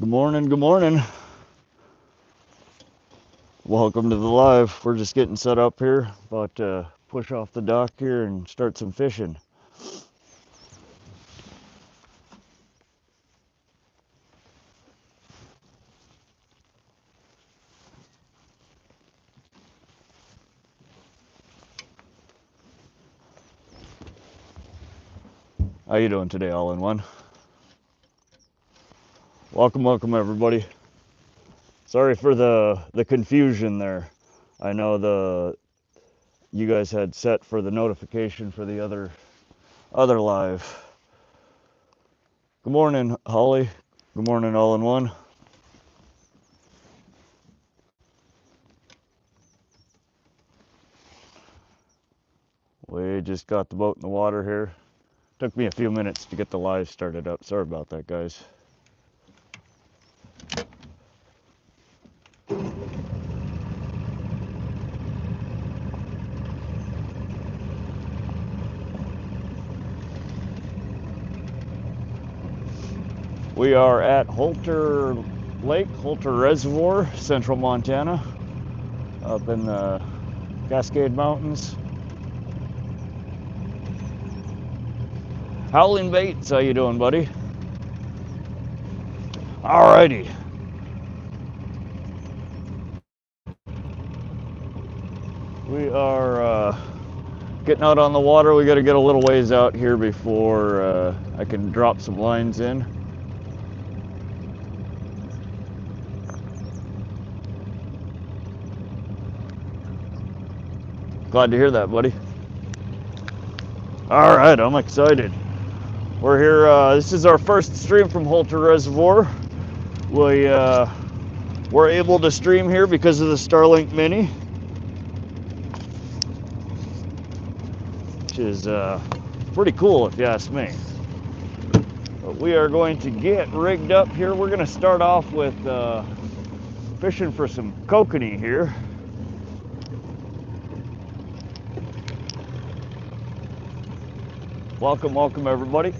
Good morning, good morning. Welcome to the live. We're just getting set up here, about to push off the dock here and start some fishing. How you doing today, all in one? Welcome everybody. Sorry for the confusion there. I know you guys had set for the notification for the other live. Good morning, Holly. Good morning, all in one. We just got the boat in the water here. Took me a few minutes to get the live started up. Sorry about that, guys. We are at Holter Lake, Holter Reservoir, central Montana, up in the Cascade Mountains. Howling Baits, how you doing, buddy? Alrighty. We are getting out on the water. We got to get a little ways out here before I can drop some lines in. Glad to hear that, buddy. All right, I'm excited. We're here. This is our first stream from Holter Reservoir. We were able to stream here because of the Starlink Mini, which is pretty cool if you ask me. But we are going to get rigged up here. We're going to start off with fishing for some kokanee here. Welcome everybody.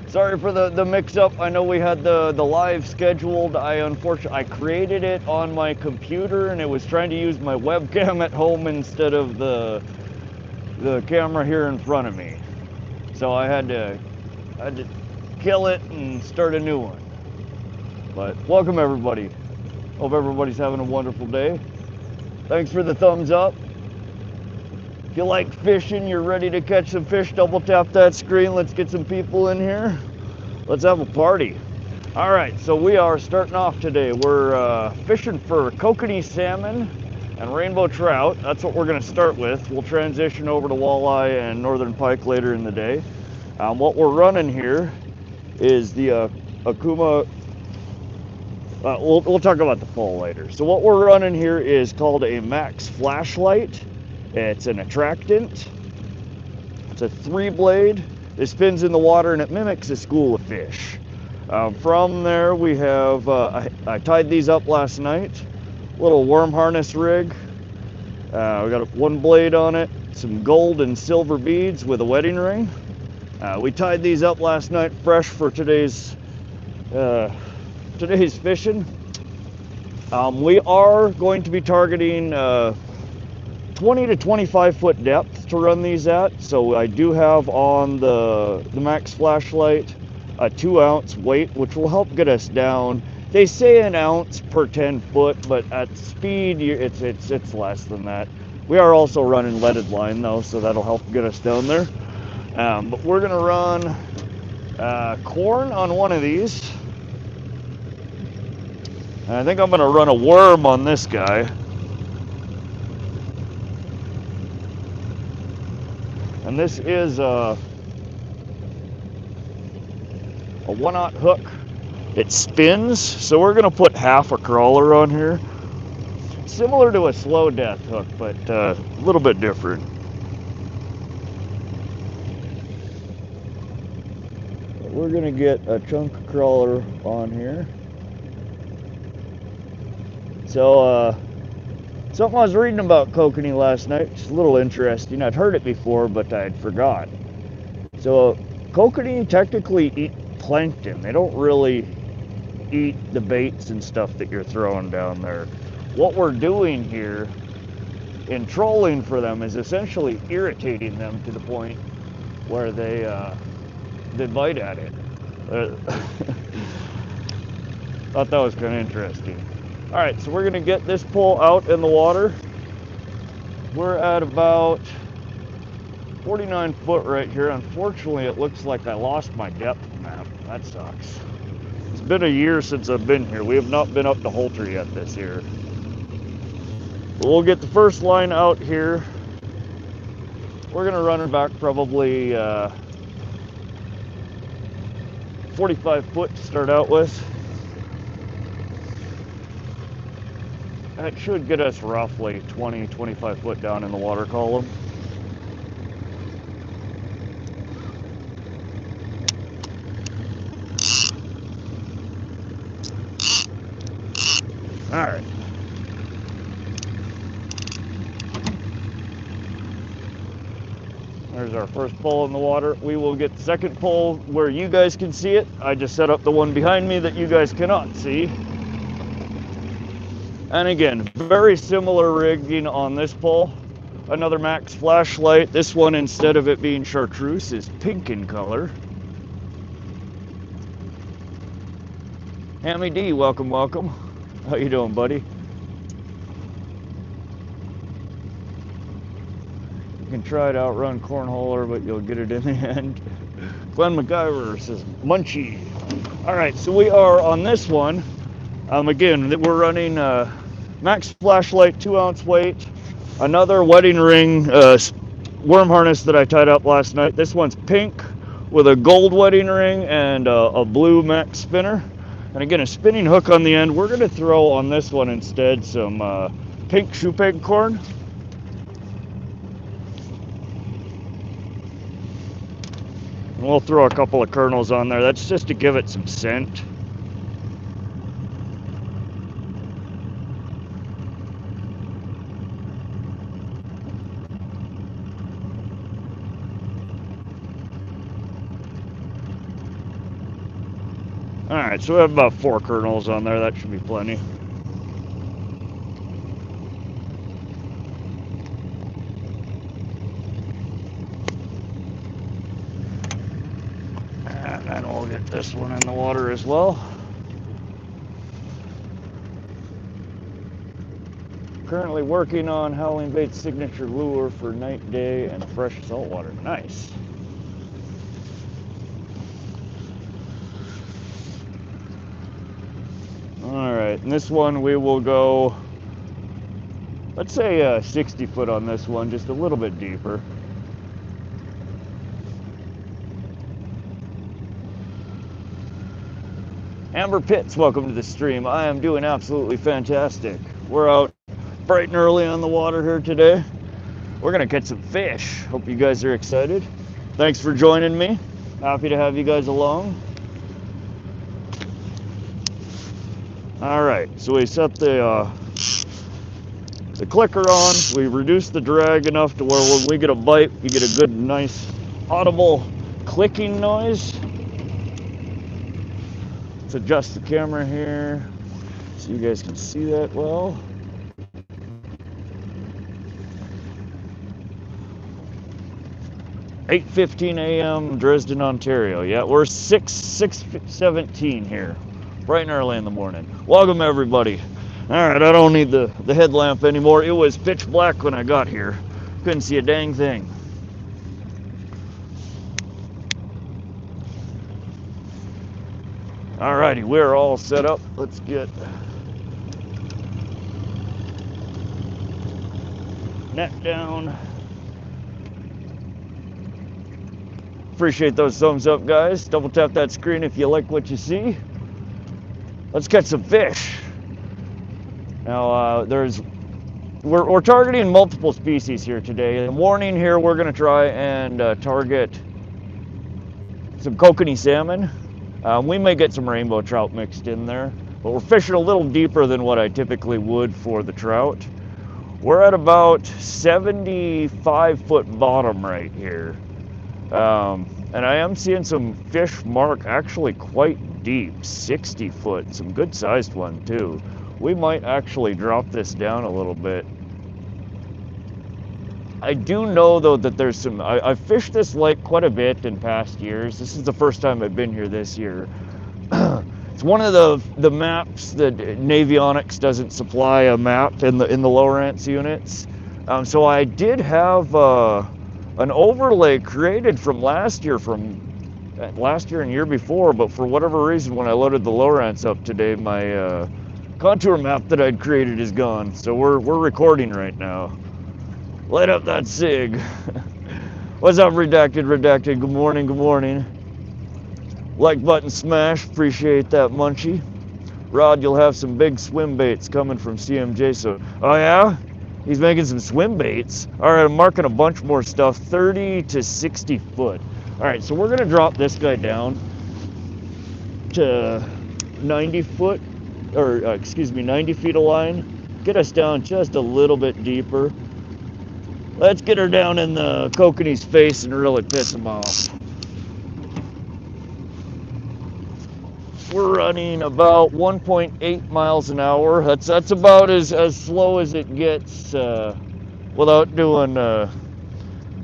Sorry for the mix-up. I know we had the live scheduled. I created it on my computer and it was trying to use my webcam at home instead of the camera here in front of me. So I had to kill it and start a new one. But welcome everybody. Hope everybody's having a wonderful day. Thanks for the thumbs up. If you like fishing, you're ready to catch some fish, double tap that screen. Let's get some people in here. Let's have a party. All right, so we are starting off today. We're fishing for Kokanee Salmon and rainbow trout. That's what we're gonna start with. We'll transition over to walleye and northern pike later in the day. What we're running here is the Akuma. We'll talk about the fall later. So what we're running here is called a max flashlight. It's an attractant. It's a 3-blade. It spins in the water and it mimics a school of fish. From there we have, I tied these up last night. Little worm harness rig. We got 1 blade on it, some gold and silver beads with a wedding ring. We tied these up last night fresh for today's fishing. We are going to be targeting 20 to 25 foot depth to run these at. So I do have on the max flashlight a 2-ounce weight, which will help get us down. They say an ounce per 10 foot, but at speed it's less than that. We are also running leaded line though, so that'll help get us down there. But we're gonna run corn on one of these. And I think I'm gonna run a worm on this guy. And this is a 1/0 hook. It spins, so we're gonna put half a crawler on here. Similar to a slow death hook, but a little bit different. We're gonna get a chunk crawler on here. So something I was reading about kokanee last night, it's a little interesting. I'd heard it before, but I'd forgot. So kokanee technically eat plankton. They don't really eat the baits and stuff that you're throwing down there. What we're doing here in trolling for them is essentially irritating them to the point where they bite at it. Thought that was kind of interesting. All right, so we're gonna get this pole out in the water. We're at about 49 foot right here. Unfortunately, it looks like I lost my depth map. That sucks. It's been a year since I've been here. We have not been up to Holter yet this year. But we'll get the first line out here. We're gonna run it back probably 45 foot to start out with. That should get us roughly 20-25 foot down in the water column. All right. There's our first pole in the water. We will get the second pole where you guys can see it. I just set up the one behind me that you guys cannot see. And again, very similar rigging on this pole. Another Max flashlight. This one, instead of it being chartreuse, is pink in color. Hammy D, welcome, welcome. How you doing, buddy? You can try to outrun Cornholer, but you'll get it in the end. Glenn MacGyver says, Munchie. All right, so we are on this one. Again, we're running Max flashlight, 2-ounce weight, another wedding ring worm harness that I tied up last night. This one's pink with a gold wedding ring and a blue Max spinner. And again, a spinning hook on the end. We're gonna throw on this one instead some pink shoe peg corn. And we'll throw a couple of kernels on there. That's just to give it some scent. All right, so we have about 4 kernels on there. That should be plenty. And then we'll get this one in the water as well. Currently working on Howling Bait's signature lure for night, day, and fresh saltwater. Nice. All right, and this one we will go, let's say 60 foot on this one, just a little bit deeper. Amber Pitts, welcome to the stream. I am doing absolutely fantastic. We're out bright and early on the water here today. We're gonna catch some fish. Hope you guys are excited. Thanks for joining me. Happy to have you guys along. All right, so we set the clicker on. We reduce the drag enough to where when we get a bite, you get a good, nice, audible clicking noise. Let's adjust the camera here so you guys can see that well. (8:15 a.m. Dresden, Ontario. Yeah, we're 6:17 here. Bright and early in the morning. Welcome everybody. All right, I don't need the headlamp anymore. It was pitch black when I got here. Couldn't see a dang thing. All righty, we're all set up. Let's get net down. Appreciate those thumbs up, guys. Double tap that screen if you like what you see. Let's catch some fish. Now, we're targeting multiple species here today. In the morning here, we're gonna try and target some Kokanee salmon. We may get some rainbow trout mixed in there, but we're fishing a little deeper than what I typically would for the trout. We're at about 75 foot bottom right here. And I am seeing some fish mark actually quite deep, 60 foot, some good sized one too. We might actually drop this down a little bit. I do know though that there's some, I've fished this lake quite a bit in past years. This is the first time I've been here this year. It's one of the maps that Navionics doesn't supply a map in the Lowrance units. So I did have an overlay created from last year and year before, but for whatever reason, when I loaded the Lowrance up today, my contour map that I'd created is gone. So we're recording right now. Light up that SIG. What's up, Redacted? Good morning, good morning. Like button smash, appreciate that, Munchie. Rod, you'll have some big swim baits coming from CMJ, so, oh yeah? He's making some swim baits. All right, I'm marking a bunch more stuff, 30 to 60 foot. All right, so we're gonna drop this guy down to 90 foot, or excuse me, 90 feet of line. Get us down just a little bit deeper. Let's get her down in the Kokanee's face and really piss him off. We're running about 1.8 miles an hour. That's about as slow as it gets without doing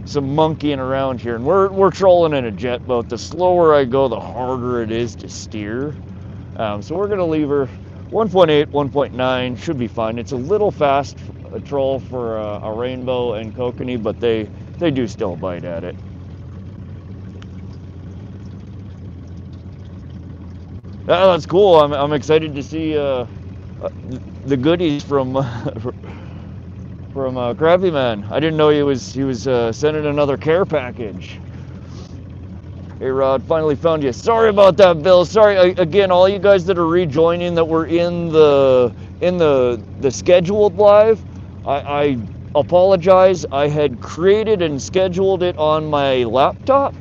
some monkeying around here. And we're trolling in a jet boat. The slower I go, the harder it is to steer. So we're gonna leave her 1.8, 1.9, should be fine. It's a little fast a troll for a rainbow and kokanee, but they do still bite at it. Oh, that's cool. I'm excited to see the goodies from Krabby Man. I didn't know he was sending another care package. Hey Rod, finally found you. Sorry about that, Bill. Sorry again, all you guys that are rejoining that were in the scheduled live. I apologize. I had created and scheduled it on my laptop.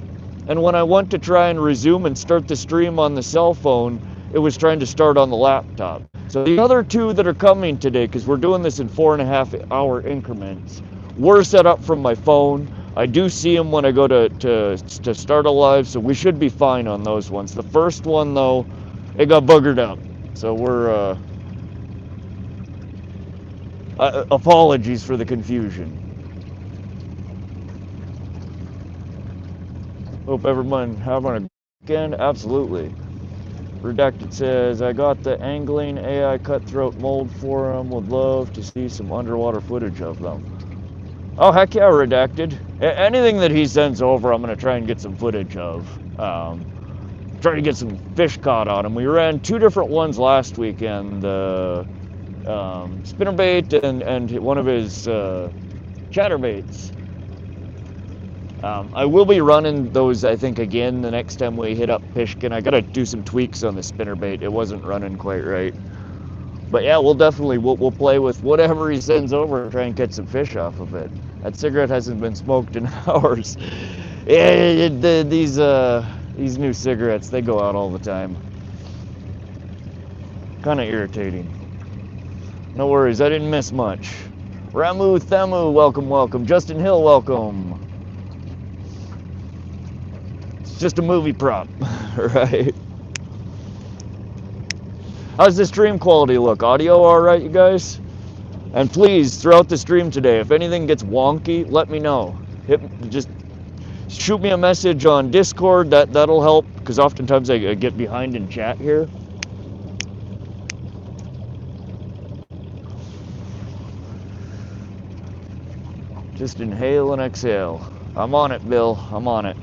And when I went to try and resume and start the stream on the cell phone, it was trying to start on the laptop. So the other two that are coming today, because we're doing this in 4.5 hour increments, were set up from my phone. I do see them when I go to start a live, so we should be fine on those ones. The first one, though, it got boogered up. So we're, apologies for the confusion. Hope everyone having a weekend. Absolutely. Redacted says, I got the angling AI cutthroat mold for them. Would love to see some underwater footage of them. Oh, heck yeah, Redacted. Anything that he sends over, I'm going to try and get some footage of. Try to get some fish caught on them. We ran 2 different ones last weekend. Spinnerbait and one of his chatterbaits. I will be running those, I think, again the next time we hit up Pishkin. I gotta do some tweaks on the spinnerbait. It wasn't running quite right. But yeah, we'll definitely, we'll play with whatever he sends over and try and get some fish off of it. That cigarette hasn't been smoked in hours. Yeah, these new cigarettes, they go out all the time. Kind of irritating. No worries, I didn't miss much. Ramu Thamu, welcome, welcome. Justin Hill, welcome. Just a movie prop, right? How's the stream quality look? Audio all right, you guys? And please, throughout the stream today, if anything gets wonky, let me know. Just shoot me a message on Discord. That'll help, because oftentimes I get behind in chat here. Just inhale and exhale. I'm on it, Bill. I'm on it.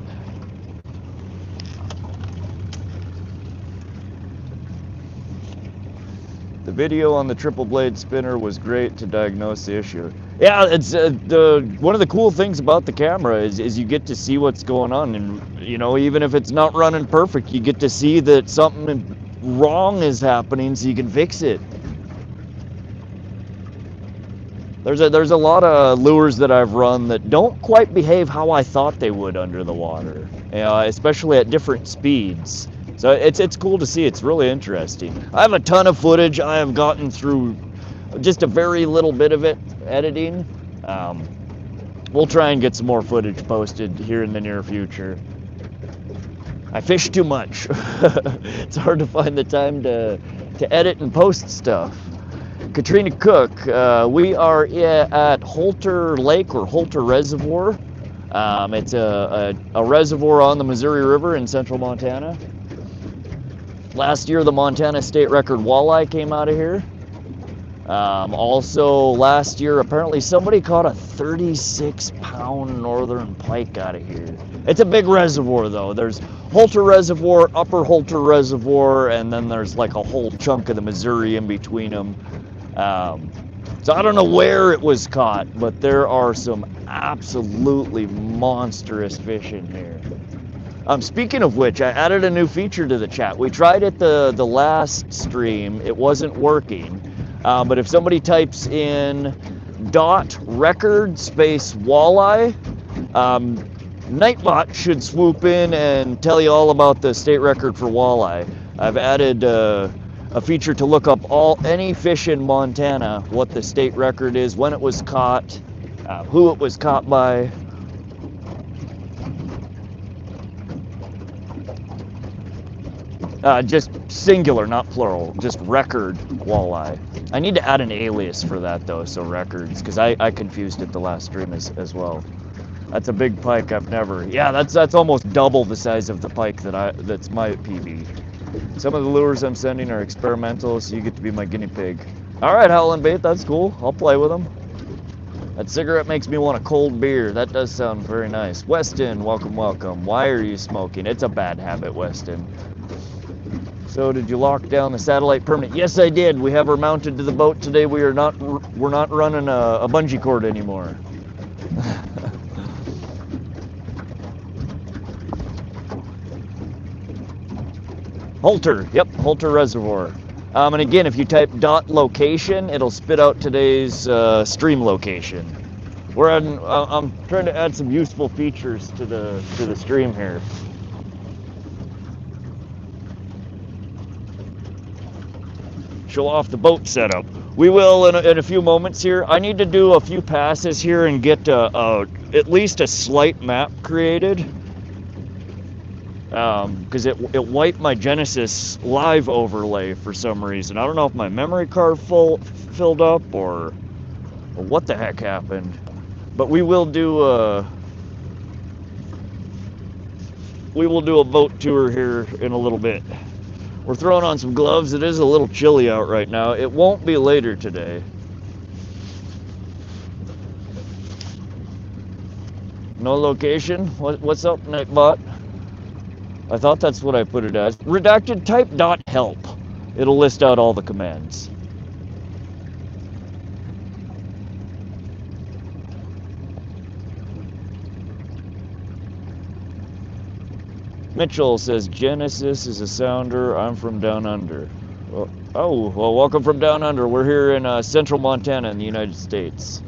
The video on the triple blade spinner was great to diagnose the issue. Yeah, it's one of the cool things about the camera is you get to see what's going on, and you know, even if it's not running perfect, you get to see that something wrong is happening, so you can fix it. There's a lot of lures that I've run that don't quite behave how I thought they would under the water, especially at different speeds. So it's cool to see. It's really interesting. I have a ton of footage. I have gotten through just a very little bit of it editing. We'll try and get some more footage posted here in the near future. I fish too much. It's hard to find the time to edit and post stuff. Katrina Cook, we are at Holter Lake or Holter Reservoir. It's a reservoir on the Missouri River in central Montana. Last year, the Montana state record walleye came out of here. Also, last year, apparently somebody caught a 36-pound northern pike out of here. It's a big reservoir, though. There's Holter Reservoir, Upper Holter Reservoir, and then there's like a whole chunk of the Missouri in between them. So I don't know where it was caught, but there are some absolutely monstrous fish in here. Speaking of which, I added a new feature to the chat. We tried it the last stream. It wasn't working. But if somebody types in .record space walleye, Nightbot should swoop in and tell you all about the state record for walleye. I've added a feature to look up any fish in Montana, what the state record is, when it was caught, who it was caught by. Just singular, not plural, just record walleye. I need to add an alias for that though, so records, because I confused it the last stream as well. That's a big pike. I've never. Yeah, that's almost double the size of the pike that's my PB. Some of the lures I'm sending are experimental, so you get to be my guinea pig. All right, Howlin' Bait, that's cool. I'll play with them. That cigarette makes me want a cold beer. That does sound very nice. Weston, welcome, welcome. Why are you smoking? It's a bad habit, Weston. So did you lock down the satellite permanent? Yes, I did. We have her mounted to the boat today. We're not running a bungee cord anymore. Holter, yep, Holter Reservoir. And again, if you type .location, it'll spit out today's stream location. I'm trying to add some useful features to the stream here. Show off the boat setup. We will in a few moments here. I need to do a few passes here and get at least a slight map created. Because it wiped my Genesis live overlay for some reason. I don't know if my memory card filled up or what the heck happened. But we will do a boat tour here in a little bit. We're throwing on some gloves. It is a little chilly out right now. It won't be later today. No location? What's up, Nightbot? I thought that's what I put it as. Redacted type .help. It'll list out all the commands. Mitchell says, Genesis is a sounder. I'm from down under. Well, welcome from down under. We're here in central Montana in the United States.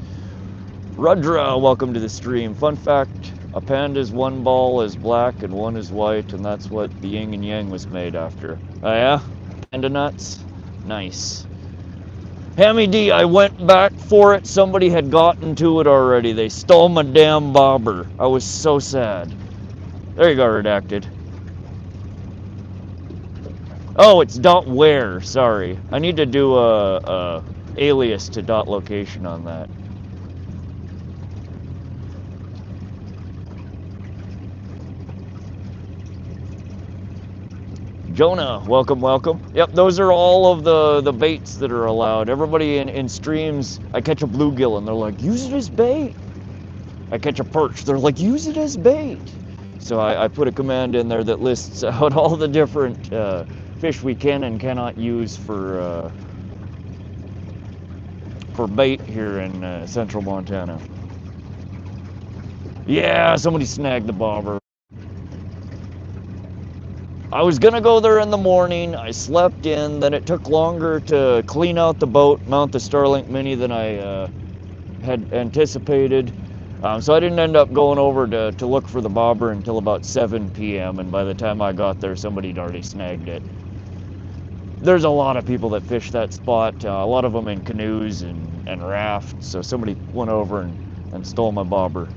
Rudra, welcome to the stream. Fun fact, a panda's one ball is black and one is white, and that's what the yin and yang was made after. Oh yeah? Panda nuts? Nice. Hammy D, I went back for it. Somebody had gotten to it already. They stole my damn bobber. I was so sad. There you go, redacted. Oh, it's .where, sorry. I need to do a alias to .location on that. Jonah, welcome, welcome. Yep, those are all of the baits that are allowed. Everybody in streams, I catch a bluegill and they're like, use it as bait. I catch a perch, they're like, use it as bait. So I put a command in there that lists out all the different fish we can and cannot use for bait here in central Montana. Yeah, somebody snagged the bobber. I was gonna go there in the morning. I slept in, then it took longer to clean out the boat, mount the Starlink Mini than I had anticipated. So I didn't end up going over to look for the bobber until about 7 p.m. and by the time I got there, somebody had already snagged it. There's a lot of people that fish that spot, a lot of them in canoes and rafts, so somebody went over and stole my bobber.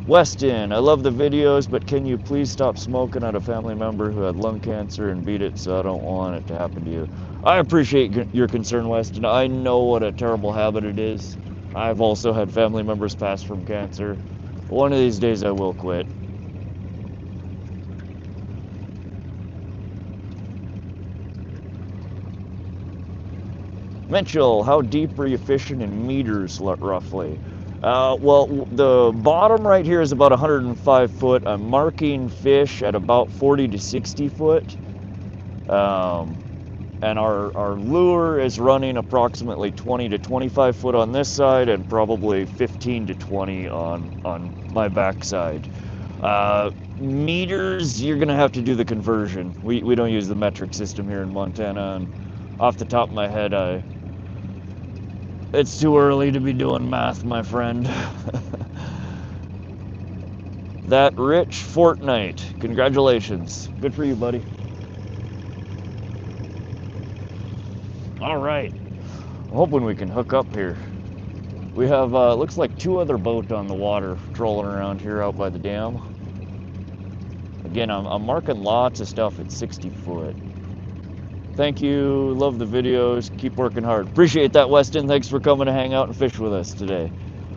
Weston, I love the videos, but can you please stop smoking? I had a family member who had lung cancer and beat it, so I don't want it to happen to you. I appreciate your concern, Weston. I know what a terrible habit it is. I've also had family members pass from cancer. One of these days I will quit. Mitchell, how deep are you fishing in meters roughly? Well, the bottom right here is about 105 foot. I'm marking fish at about 40 to 60 foot. And our lure is running approximately 20 to 25 foot on this side and probably 15 to 20 on my back side. Meters, you're gonna have to do the conversion. We don't use the metric system here in Montana, and off the top of my head, it's too early to be doing math, my friend. That Rich Fortnite, congratulations. Good for you, buddy. All right, I'm hoping we can hook up here. We have, looks like 2 other boats on the water trolling around here out by the dam. Again, I'm marking lots of stuff at 60 foot. Thank you, love the videos, keep working hard. Appreciate that, Weston. Thanks for coming to hang out and fish with us today.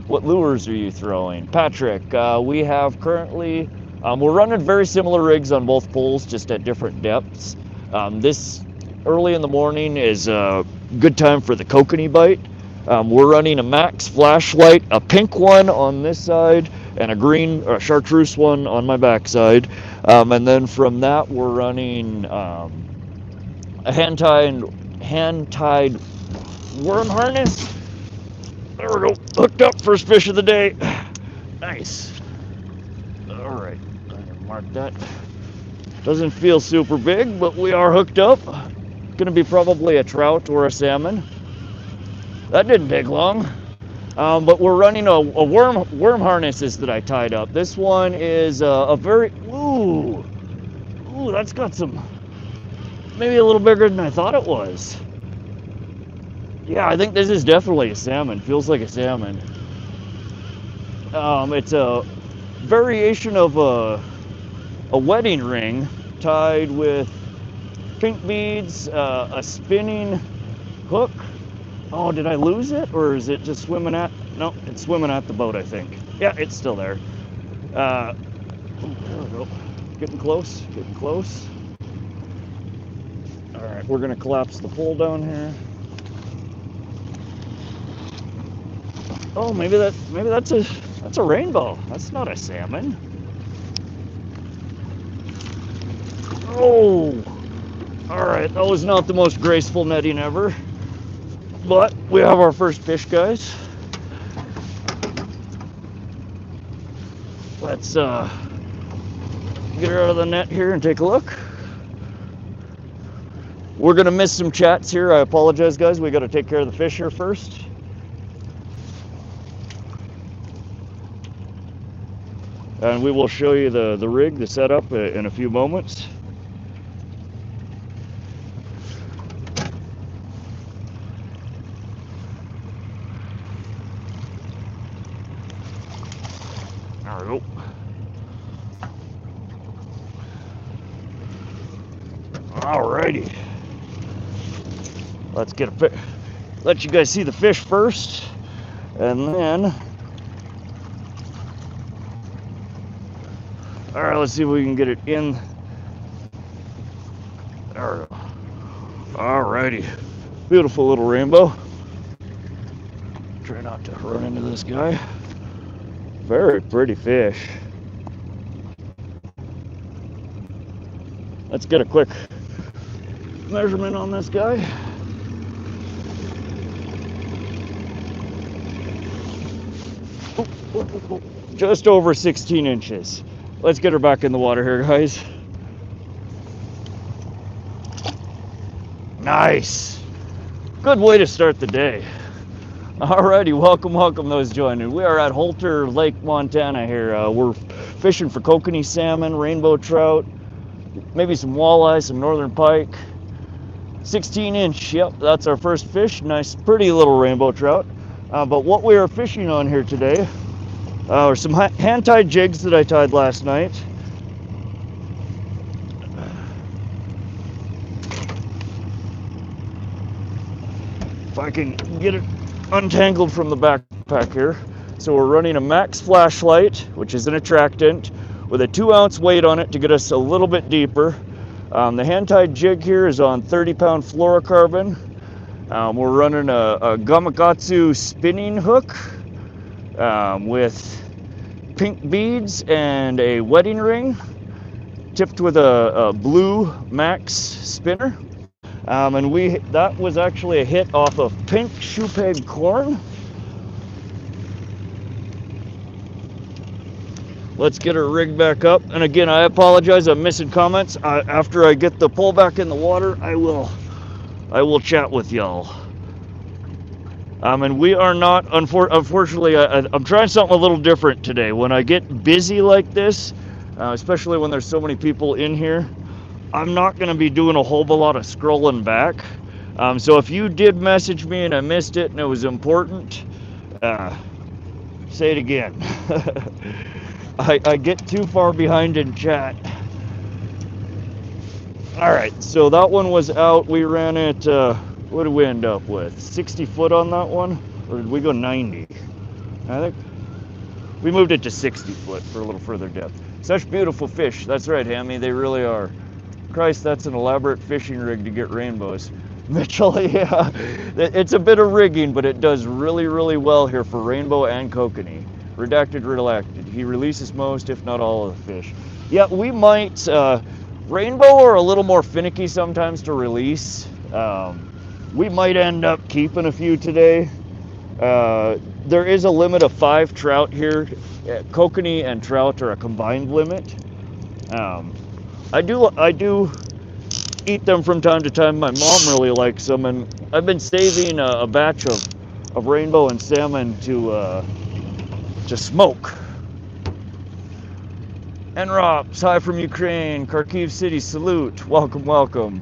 What lures are you throwing? Patrick, we have currently, we're running very similar rigs on both poles, just at different depths. This early in the morning is a good time for the kokanee bite. We're running a max flashlight, a pink one on this side, and a green or chartreuse one on my backside. And then from that, we're running a hand-tied worm harness. There we go, hooked up, first fish of the day. Nice. All right, I'm gonna mark that. Doesn't feel super big, but we are hooked up. Gonna be probably a trout or a salmon. That didn't take long. But we're running a worm harnesses that I tied up. This one is a very, ooh, that's got some, maybe a little bigger than I thought it was. Yeah, I think this is definitely a salmon. Feels like a salmon. It's a variation of a wedding ring tied with pink beads, a spinning hook. Oh, did I lose it, or is it just swimming at? No, it's swimming at the boat, I think. Yeah, it's still there. There we go. Getting close, getting close. All right, we're gonna collapse the pole down here. Oh, maybe that's a rainbow. That's not a salmon. Oh, all right, that was not the most graceful netting ever. But we have our first fish, guys. Let's get her out of the net here and take a look. We're gonna miss some chats here. I apologize, guys. We gotta take care of the fish here first. And we will show you the rig, the setup in a few moments. There we go. Alrighty. Let's get let you guys see the fish first, and then, all right, let's see if we can get it in. There we go. Alrighty. Beautiful little rainbow. Try not to run into this guy. Very pretty fish. Let's get a quick measurement on this guy. Just over 16 inches. Let's get her back in the water here, guys. Nice. Good way to start the day. Alrighty, welcome those joining. We are at Holter Lake, Montana here. We're fishing for kokanee salmon, rainbow trout, maybe some walleye, some northern pike. 16 inch, yep, that's our first fish. Nice, pretty little rainbow trout. But what we are fishing on here today Or some hand-tied jigs that I tied last night. If I can get it untangled from the backpack here. So we're running a Max flashlight, which is an attractant, with a 2-ounce weight on it to get us a little bit deeper. The hand-tied jig here is on 30-pound fluorocarbon. We're running a Gamakatsu spinning hook with pink beads and a wedding ring, tipped with a blue Max spinner. And that was actually a hit off of pink shoe peg corn. Let's get her rigged back up. And again, I apologize, I'm missing comments. After I get the pole back in the water, I will chat with y'all. And we are not, unfortunately, I'm trying something a little different today. When I get busy like this, especially when there's so many people in here, I'm not going to be doing a whole lot of scrolling back. So if you did message me and I missed it and it was important, say it again. I get too far behind in chat. All right, so that one was out. We ran it, what did we end up with? 60 foot on that one? Or did we go 90? I think we moved it to 60 foot for a little further depth. Such beautiful fish. That's right, Hammy, they really are. Christ, that's an elaborate fishing rig to get rainbows. Mitchell, yeah, it's a bit of rigging, but it does really, really well here for rainbow and kokanee. Redacted, redacted. He releases most, if not all, of the fish. Yeah, we might, rainbow are a little more finicky sometimes to release. We might end up keeping a few today. There is a limit of 5 trout here. Kokanee and trout are a combined limit. I do eat them from time to time. My mom really likes them, and I've been saving a batch of rainbow and salmon to smoke. Enrops, hi from Ukraine. Kharkiv City, salute. Welcome, welcome.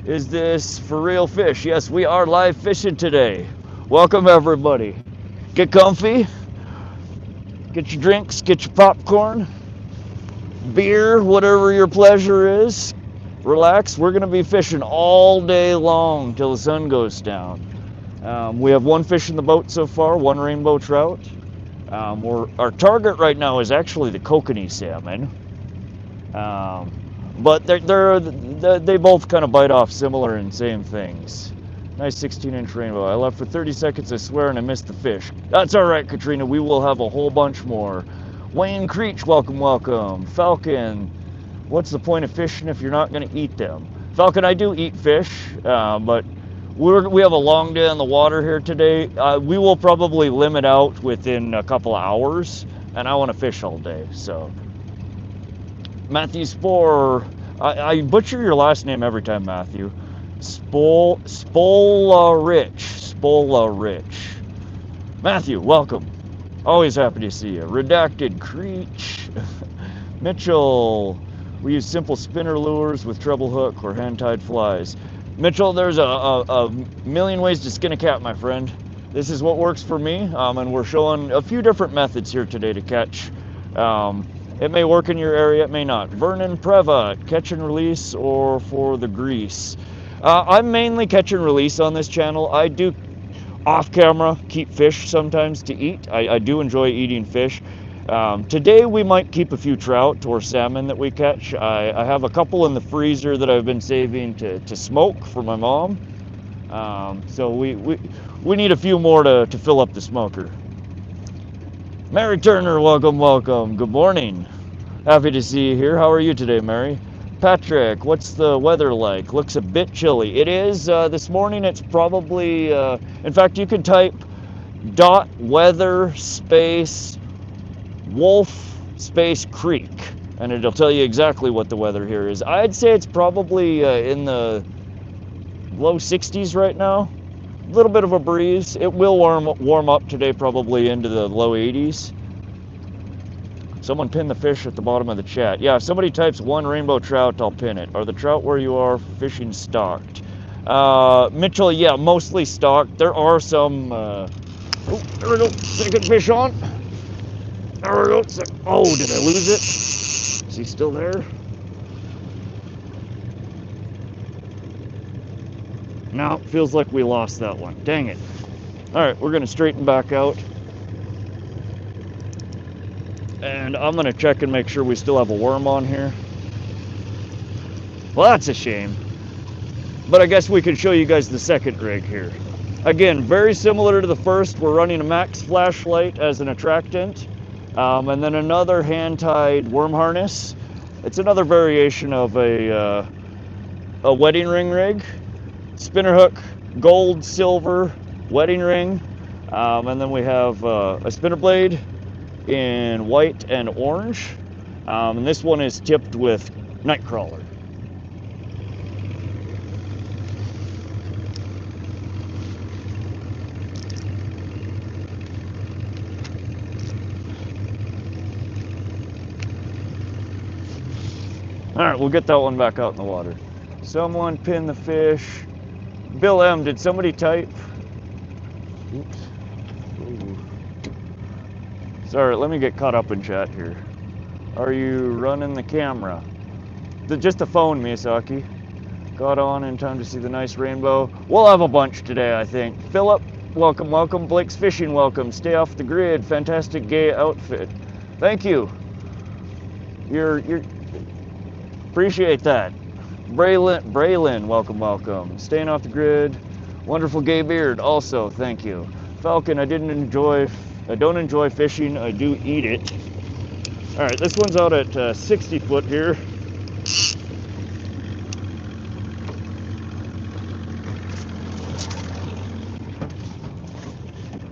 Is this for real fish? Yes, we are live fishing today. Welcome, everybody. Get comfy. Get your drinks, get your popcorn, beer, whatever your pleasure is. Relax. We're going to be fishing all day long till the sun goes down. We have 1 fish in the boat so far, 1 rainbow trout. Our target right now is actually the Kokanee salmon, but they both kind of bite off similar and same things. Nice 16-inch rainbow. I left for 30 seconds, I swear, and I missed the fish. That's all right, Katrina. We will have a whole bunch more. Wayne Creech, welcome, welcome. Falcon, what's the point of fishing if you're not going to eat them? Falcon, I do eat fish, but we have a long day on the water here today. We will probably limit out within a couple of hours, and I want to fish all day. So, Matthew Spore, I butcher your last name every time, Matthew. Spola Rich. Matthew, welcome. Always happy to see you. Redacted Creech. Mitchell, we use simple spinner lures with treble hook or hand-tied flies. Mitchell, there's a million ways to skin a cat, my friend. This is what works for me, and we're showing a few different methods here today to catch. It may work in your area, it may not. Vernon Preva, catch and release or for the grease? I'm mainly catch and release on this channel. I do, off camera, keep fish sometimes to eat. I do enjoy eating fish. Today we might keep a few trout or salmon that we catch. I have a couple in the freezer that I've been saving to smoke for my mom. So we need a few more to fill up the smoker. Mary Turner, welcome, welcome. Good morning. Happy to see you here. How are you today, Mary? Patrick, what's the weather like? Looks a bit chilly. It is. This morning it's probably, in fact, you can type .weather space Wolf space Creek, and it'll tell you exactly what the weather here is. I'd say it's probably in the low 60s right now. A little bit of a breeze. It will warm up today, probably into the low 80s. Someone pinned the fish at the bottom of the chat. Yeah, if somebody types 1 rainbow trout, I'll pin it. Are the trout where you are fishing stocked? Mitchell, yeah, mostly stocked. There are some, oh, there we go, second fish on. There we go. Oh, did I lose it? Is he still there? No, feels like we lost that one. Dang it. All right, we're gonna straighten back out. And I'm gonna check and make sure we still have a worm on here. Well, that's a shame. But I guess we can show you guys the second rig here. Again, very similar to the first. We're running a max flashlight as an attractant. And then another hand-tied worm harness. It's another variation of a wedding ring rig. Spinner hook, gold, silver, wedding ring. And then we have a spinner blade in white and orange. And this one is tipped with nightcrawler. All right, we'll get that one back out in the water. Someone pinned the fish. Bill M, did somebody type? Oops. Ooh. Sorry, let me get caught up in chat here. Are you running the camera? Just the phone, Miyazaki. Got on in time to see the nice rainbow. We'll have a bunch today, I think. Philip, welcome, welcome. Blake's Fishing, welcome. Stay off the grid. Fantastic gay outfit. Thank you. You're appreciate that. Braylon, welcome, welcome. Staying off the grid. Wonderful gay beard, also, thank you. Falcon, I don't enjoy fishing, I do eat it. All right, this one's out at 60 foot here.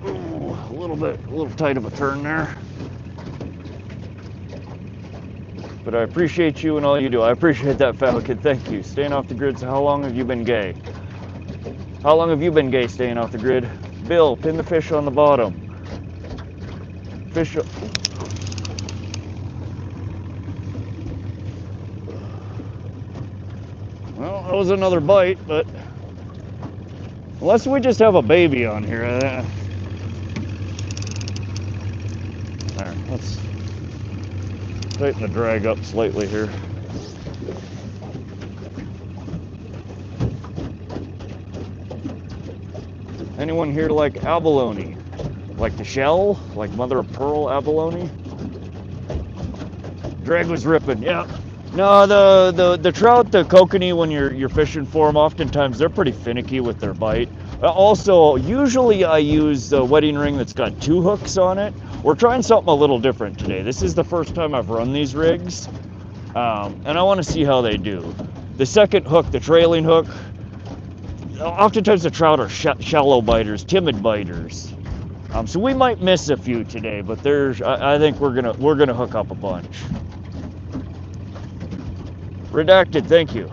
Ooh, a little tight of a turn there. But I appreciate you and all you do. I appreciate that, Falcon. Thank you. Staying off the grid. So how long have you been gay? How long have you been gay staying off the grid? Bill, pin the fish on the bottom. Fish. Well, that was another bite, but unless we just have a baby on here. All right, let's tighten the drag up slightly here. Anyone here like abalone? Like the shell? Like mother of pearl abalone? Drag was ripping, yeah. No, the trout, the kokanee, when you're fishing for them, oftentimes they're pretty finicky with their bite. Also, usually I use a wedding ring that's got 2 hooks on it. We're trying something a little different today. This is the first time I've run these rigs, and I want to see how they do. The second hook, the trailing hook, oftentimes the trout are shallow biters, timid biters. So we might miss a few today, but I think we're gonna hook up a bunch. Redacted, thank you.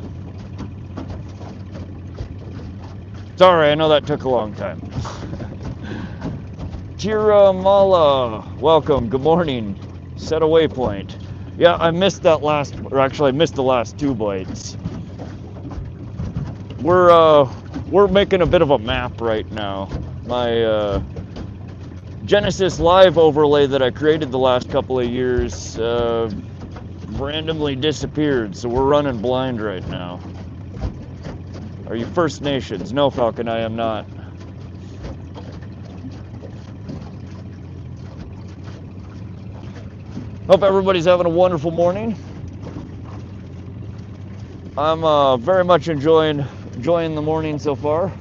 Sorry, I know that took a long time. Tira Mala, welcome, good morning. Set a waypoint. Yeah, I missed that I missed the last 2 bites. We're making a bit of a map right now. My Genesis Live overlay that I created the last couple of years randomly disappeared, so we're running blind right now. Are you First Nations? No, Falcon, I am not. Hope everybody's having a wonderful morning. I'm very much enjoying the morning so far.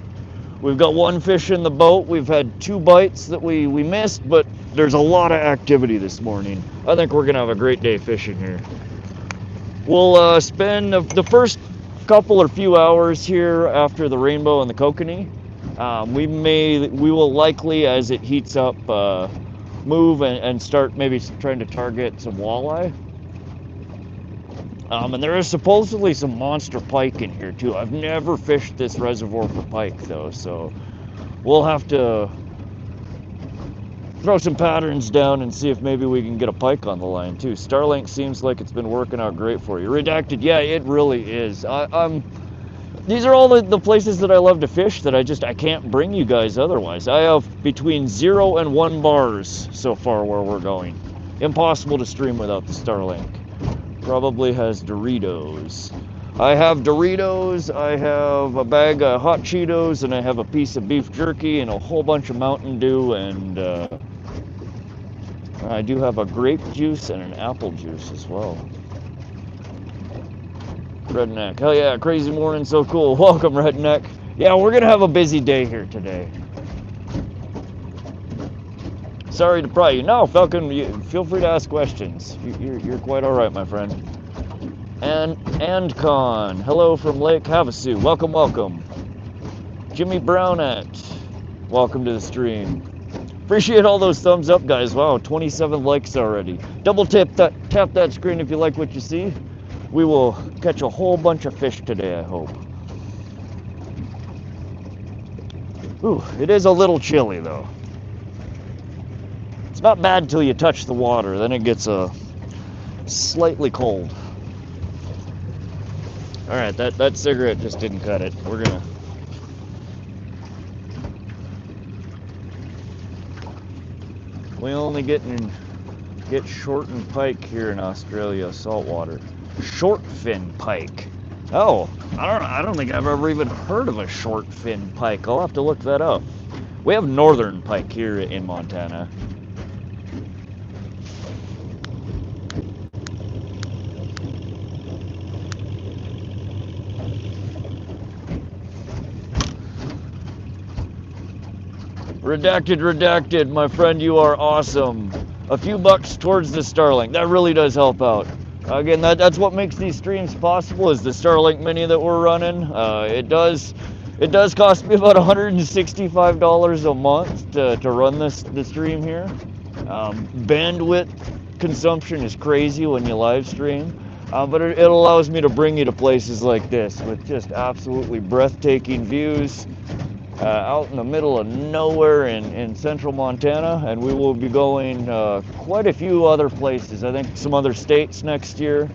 We've got 1 fish in the boat. We've had 2 bites that we missed, but there's a lot of activity this morning. I think we're gonna have a great day fishing here. We'll spend the first couple or few hours here after the rainbow and the kokanee. We will likely, as it heats up, move and start maybe trying to target some walleye. And there is supposedly some monster pike in here too. I've never fished this reservoir for pike though, so we'll have to throw some patterns down and see if maybe we can get a pike on the line too. Starlink seems like it's been working out great for you. Redacted, yeah, it really is. These are all the places that I love to fish that I can't bring you guys otherwise. I have between 0 and 1 bars so far where we're going. Impossible to stream without the Starlink. Probably has Doritos. I have Doritos, I have a bag of hot Cheetos, and I have a piece of beef jerky and a whole bunch of Mountain Dew, and I do have a grape juice and an apple juice as well. Redneck, hell yeah, crazy morning, so cool. Welcome, Redneck. Yeah, we're gonna have a busy day here today. Sorry to pry you. No, Falcon, feel free to ask questions. You're quite all right, my friend. And Con, hello from Lake Havasu. Welcome, welcome. Jimmy Brownette, welcome to the stream. Appreciate all those thumbs up, guys. Wow, 27 likes already. Double tap that screen if you like what you see. We will catch a whole bunch of fish today, I hope. Ooh, it is a little chilly though. It's not bad till you touch the water, then it gets slightly cold. All right, that cigarette just didn't cut it. We only get short and pike here in Australia, saltwater. Short fin pike. Oh, I don't think I've ever even heard of a short fin pike. I'll have to look that up. We have northern pike here in Montana. Redacted, my friend, you are awesome. A few bucks towards the Starlink. That really does help out. Again, that's what makes these streams possible, is the Starlink Mini that we're running. It does cost me about $165 a month to run the stream here. Bandwidth consumption is crazy when you live stream, but it allows me to bring you to places like this with just absolutely breathtaking views. Out in the middle of nowhere in central Montana, and we will be going quite a few other places. I think some other states next year.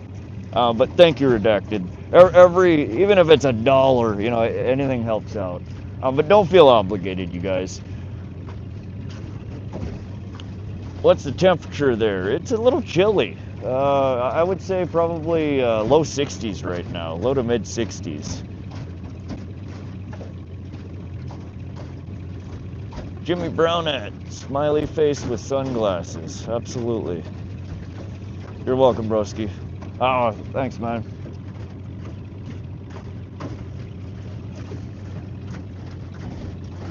But thank you, Redacted. Even if it's $1, anything helps out. But don't feel obligated, you guys. What's the temperature there? It's a little chilly. I would say probably low 60s right now, low to mid 60s. Jimmy Brownette, smiley face with sunglasses. Absolutely. You're welcome, broski. Oh, thanks, man.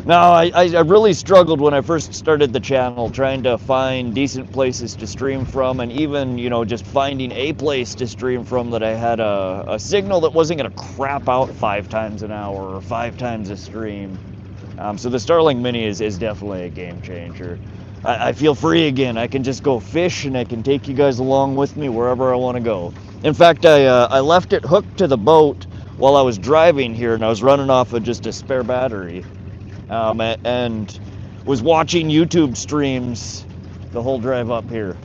No, I really struggled when I first started the channel trying to find decent places to stream from, and even, just finding a place to stream from that I had a signal that wasn't going to crap out 5 times an hour or 5 times a stream. So the Starlink Mini is definitely a game changer. I feel free again. I can just go fish, and I can take you guys along with me wherever I want to go. In fact, I left it hooked to the boat while I was driving here, and I was running off of just a spare battery, and was watching YouTube streams the whole drive up here.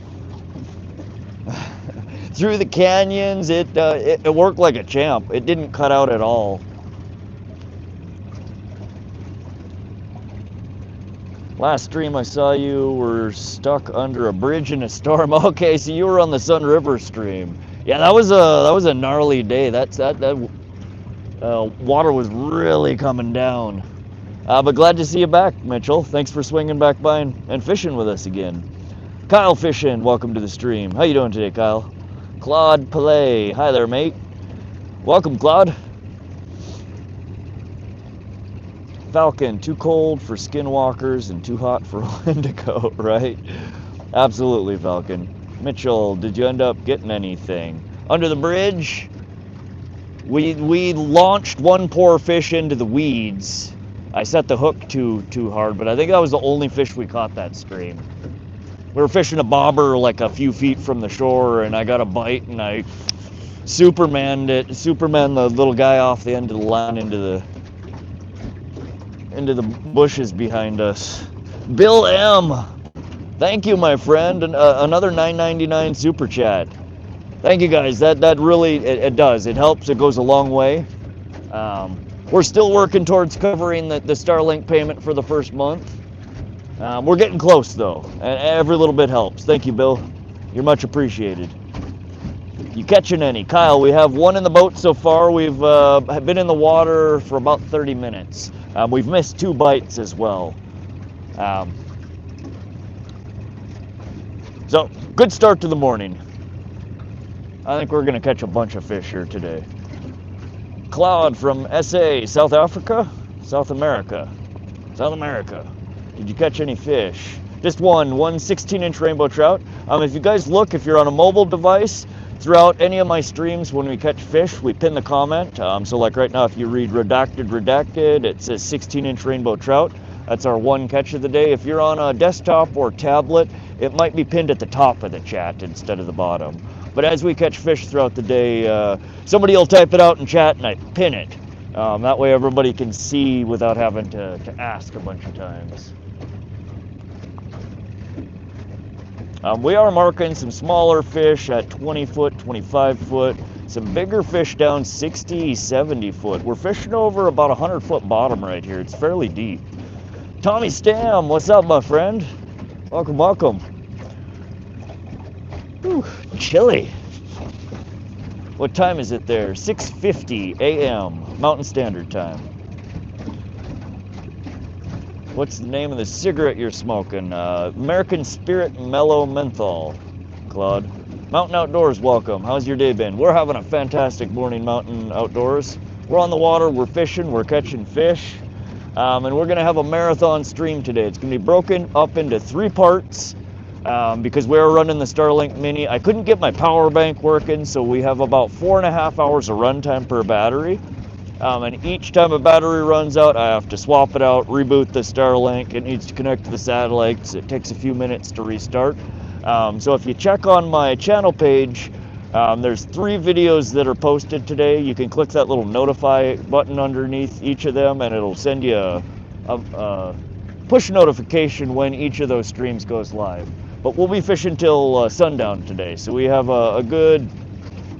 Through the canyons, it worked like a champ. It didn't cut out at all. Last stream I saw you were stuck under a bridge in a storm. Okay, so you were on the Sun River stream. Yeah, that was a gnarly day. That water was really coming down. But glad to see you back, Mitchell. Thanks for swinging back by and fishing with us again. Kyle Fishing, welcome to the stream. How you doing today, Kyle? Claude Pelay, hi there, mate. Welcome, Claude. Falcon, too cold for skinwalkers and too hot for Indigo, right? Absolutely, Falcon. Mitchell, did you end up getting anything? Under the bridge, we launched one poor fish into the weeds. I set the hook too hard, but I think that was the only fish we caught that stream. We were fishing a bobber like a few feet from the shore, and I got a bite, and I Supermaned the little guy off the end of the line into the bushes behind us. Bill M, thank you, my friend, and another $9.99 super chat. Thank you, guys. That really it does. It helps. It goes a long way. We're still working towards covering the Starlink payment for the first month. We're getting close though, and every little bit helps. Thank you, Bill. You're much appreciated. You catching any? Kyle, we have one in the boat so far. We've been in the water for about 30 minutes. We've missed 2 bites as well. So, good start to the morning. I think we're going to catch a bunch of fish here today. Claude from SA, South Africa? South America. South America. Did you catch any fish? Just one 16-inch rainbow trout. If you guys look, if you're on a mobile device, throughout any of my streams when we catch fish, we pin the comment. So like right now, if you read redacted, it says 16-inch rainbow trout. That's our one catch of the day. If you're on a desktop or tablet, it might be pinned at the top of the chat instead of the bottom. But as we catch fish throughout the day, somebody will type it out in chat and I pin it. That way everybody can see without having to ask a bunch of times. We are marking some smaller fish at 20 foot, 25 foot. Some bigger fish down 60, 70 foot. We're fishing over about 100 foot bottom right here. It's fairly deep. Tommy Stam, what's up, my friend? Welcome, welcome. Ooh, chilly. What time is it there? 6:50 a.m. Mountain Standard Time. What's the name of the cigarette you're smoking? American Spirit Mellow Menthol, Claude. Mountain Outdoors, welcome. How's your day been? We're having a fantastic morning, Mountain Outdoors. We're on the water, we're fishing, we're catching fish. And we're gonna have a marathon stream today. It's gonna be broken up into 3 parts because we're running the Starlink Mini. I couldn't get my power bank working, so we have about 4.5 hours of runtime per battery. And each time a battery runs out, I have to swap it out, reboot the Starlink. It needs to connect to the satellites. It takes a few minutes to restart. So if you check on my channel page, there's 3 videos that are posted today. You can click that little notify button underneath each of them and it'll send you a push notification when each of those streams goes live. But we'll be fishing till sundown today. So we have a good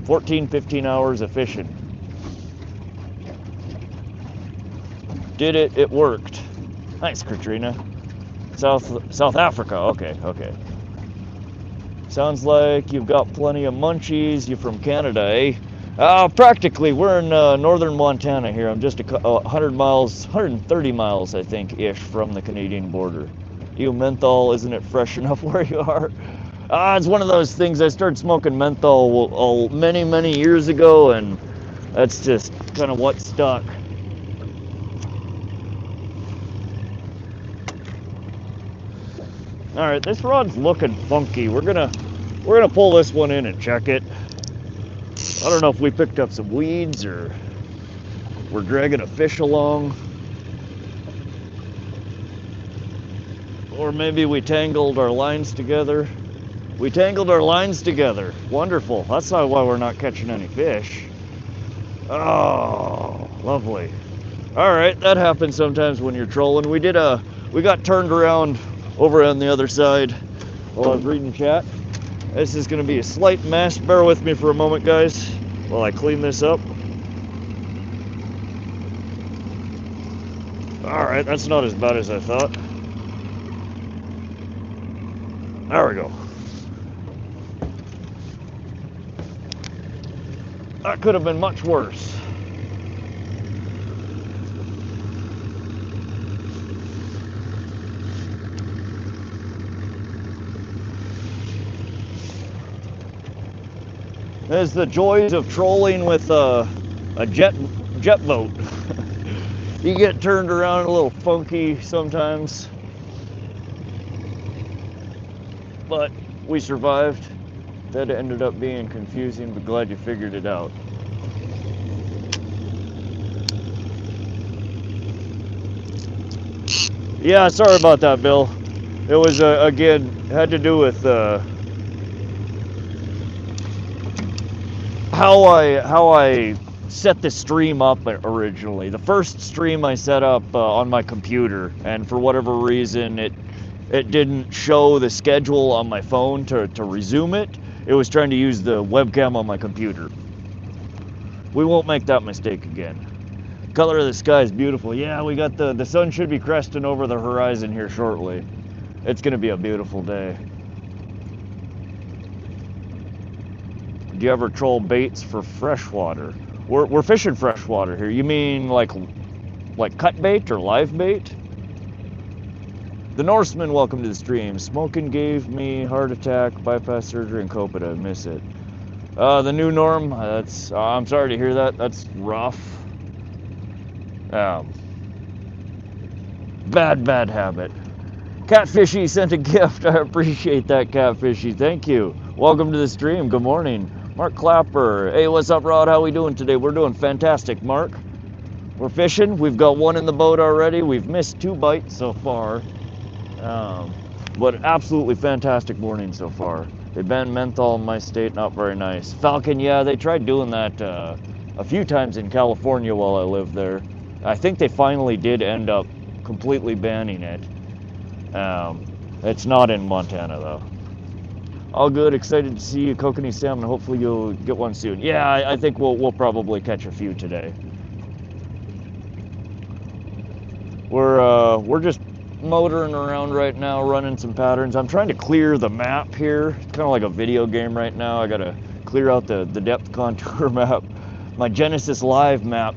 14, 15 hours of fishing. Did it, it worked. Nice, Katrina. South Africa, okay. Sounds like you've got plenty of munchies. You're from Canada, eh? Practically, we're in northern Montana here. I'm just 100 miles, 130 miles, I think, ish from the Canadian border. You menthol, isn't it fresh enough where you are? It's one of those things. I started smoking menthol many years ago, and that's just kind of what stuck. All right, this rod's looking funky. We're gonna pull this one in and check it. I don't know if we picked up some weeds or we're dragging a fish along, or maybe we tangled our lines together. We tangled our lines together. Wonderful. That's not why we're not catching any fish. Oh, lovely. All right, that happens sometimes when you're trolling. We got turned around over on the other side while I was reading chat. This is going to be a slight mess. Bear with me for a moment, guys, while I clean this up. Alright, that's not as bad as I thought. There we go. That could have been much worse. There's the joys of trolling with a jet boat. You get turned around a little funky sometimes, but we survived. That ended up being confusing, but glad you figured it out. Yeah, sorry about that, Bill. It was again had to do with how I set the stream up originally. The first stream I set up on my computer, and for whatever reason it didn't show the schedule on my phone to resume it. It was trying to use the webcam on my computer. We won't make that mistake again. Color of the sky is beautiful. Yeah, we got the sun should be cresting over the horizon here shortly. It's gonna be a beautiful day. Do you ever troll baits for freshwater? We're fishing freshwater here. You mean like cut bait or live bait? The Norseman, welcome to the stream. Smoking gave me heart attack, bypass surgery, and COVID. I miss it. The new norm. That's. I'm sorry to hear that. That's rough. Bad habit. Catfishy sent a gift. I appreciate that, Catfishy. Thank you. Welcome to the stream. Good morning. Mark Clapper. Hey, what's up, Rod? How we doing today? We're doing fantastic, Mark. We're fishing. We've got one in the boat already. We've missed 2 bites so far. But absolutely fantastic morning so far. They've been menthol in my state, not very nice. Falcon, yeah, they tried doing that a few times in California while I lived there. I think they finally did end up completely banning it. It's not in Montana though. All good, excited to see you, Kokanee Salmon. Hopefully you'll get one soon. Yeah, I think we'll probably catch a few today. We're just motoring around right now, running some patterns. I'm trying to clear the map here. It's kind of like a video game right now. I gotta clear out the depth contour map. My Genesis Live map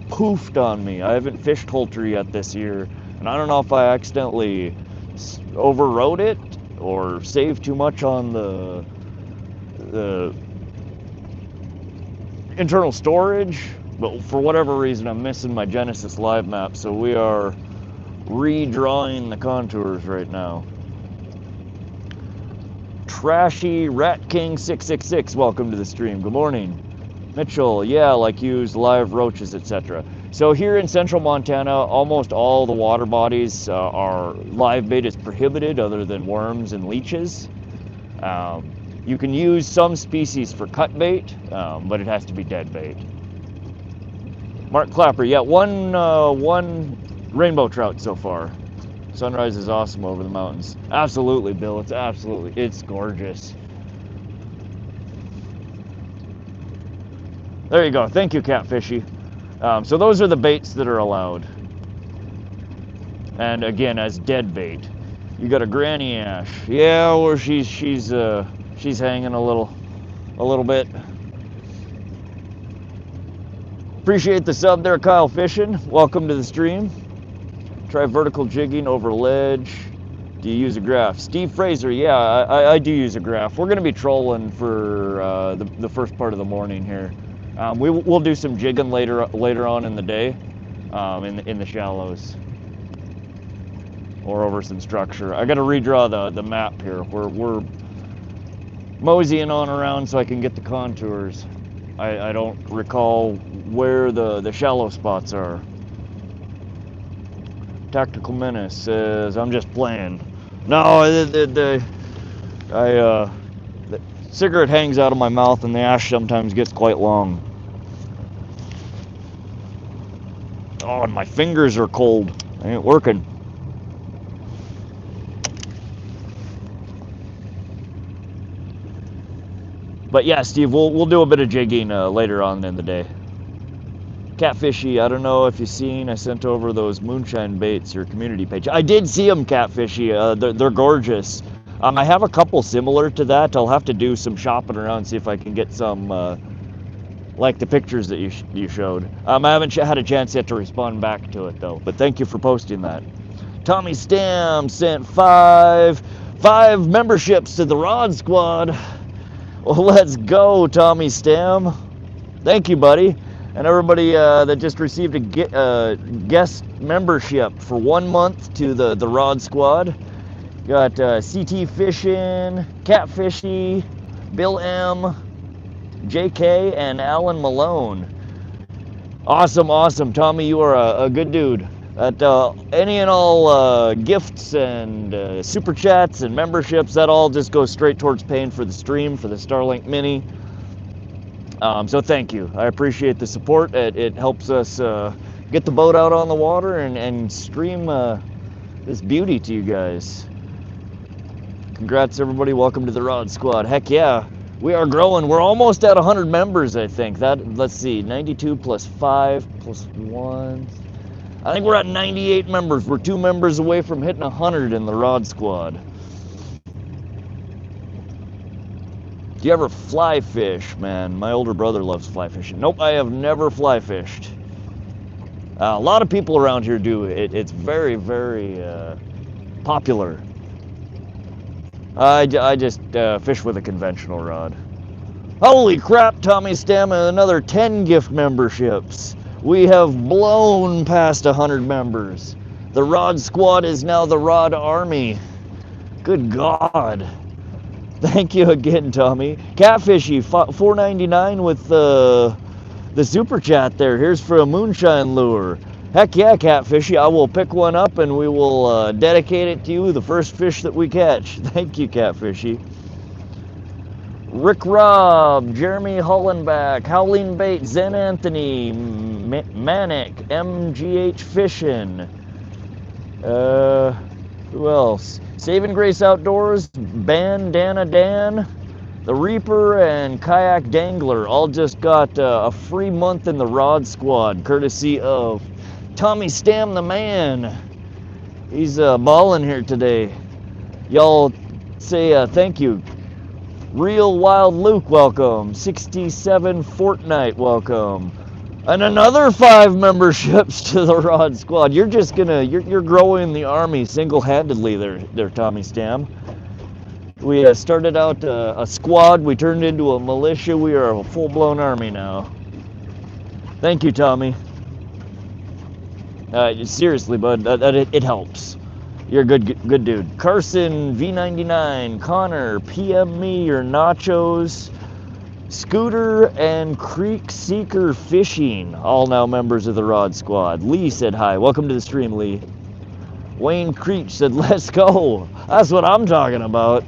poofed on me. I haven't fished Holter yet this year, and I don't know if I accidentally overwrote it or saved too much on the internal storage, but for whatever reason I'm missing my Genesis Live map, so we are redrawing the contours right now. Trashy Rat King 666, welcome to the stream. Good morning. Mitchell, yeah, like use live roaches, etc. So here in central Montana, almost all the water bodies are live bait is prohibited other than worms and leeches. You can use some species for cut bait, but it has to be dead bait. Mark Clapper, yeah, one rainbow trout so far. Sunrise is awesome over the mountains. Absolutely, Bill, it's gorgeous. There you go, thank you, Catfishy. So those are the baits that are allowed. And again, as dead bait. You got a granny ash. Yeah, or she's hanging a little bit. Appreciate the sub there, Kyle Fishing. Welcome to the stream. Try vertical jigging over ledge. Do you use a graph? Steve Fraser, yeah, I do use a graph. We're gonna be trolling for the first part of the morning here. We'll do some jigging later on in the day, in the shallows, or over some structure. I got to redraw the map here. We're moseying on around so I can get the contours. I don't recall where the shallow spots are. Tactical Menace says I'm just playing. No, the cigarette hangs out of my mouth and the ash sometimes gets quite long. Oh, and my fingers are cold. They ain't working. But yeah, Steve, we'll do a bit of jigging later on in the day. Catfishy, I don't know if you've seen, I sent over those moonshine baits, your community page. I did see them, Catfishy. They're gorgeous. I have a couple similar to that. I'll have to do some shopping around, see if I can get some like the pictures that you showed. I haven't had a chance yet to respond back to it though, but thank you for posting that. Tommy Stam sent five memberships to the Rod Squad. Well, let's go, Tommy Stam. Thank you, buddy. And everybody that just received a guest membership for 1 month to the Rod Squad. Got CT Fishing, Catfishy, Bill M, JK, and Alan Malone. Awesome, Tommy, you are a good dude. At any and all gifts and super chats and memberships, that all just goes straight towards paying for the stream for the Starlink Mini. So thank you. I appreciate the support. It helps us get the boat out on the water and stream this beauty to you guys. Congrats, everybody. Welcome to the Rod Squad. Heck yeah. We are growing. We're almost at 100 members, I think. Let's see, 92 plus 5 plus 1. I think we're at 98 members. We're 2 members away from hitting 100 in the Rod Squad. Do you ever fly fish? Man, my older brother loves fly fishing. Nope, I have never fly fished. A lot of people around here do. It's very, very popular. I just fish with a conventional rod. Holy crap, Tommy Stamina, another 10 gift memberships. We have blown past 100 members. The Rod Squad is now the Rod Army. Good God. Thank you again, Tommy. Catfishy, $4.99 with the super chat there. Here's for a moonshine lure. Heck yeah, Catfishy. I will pick one up and we will dedicate it to you, the first fish that we catch. Thank you, Catfishy. Rick Robb, Jeremy Hollenbach, Howling Bait, Zen Anthony, Manic, MGH Fishing. Who else? Saving Grace Outdoors, Bandana Dan, The Reaper, and Kayak Dangler all just got a free month in the Rod Squad, courtesy of Tommy Stam the man. He's balling here today. Y'all say thank you. Real Wild Luke, welcome. 67 Fortnite, welcome. And another 5 memberships to the Rod Squad. You're just gonna, you're growing the army single-handedly there, Tommy Stam. We started out a squad, we turned into a militia, we are a full-blown army now. Thank you, Tommy. Seriously, bud, it helps. You're a good dude. Carson, V99, Connor, PM me your nachos, Scooter, and Creek Seeker Fishing, all now members of the Rod Squad. Lee said hi. Welcome to the stream, Lee. Wayne Creech said, let's go. That's what I'm talking about.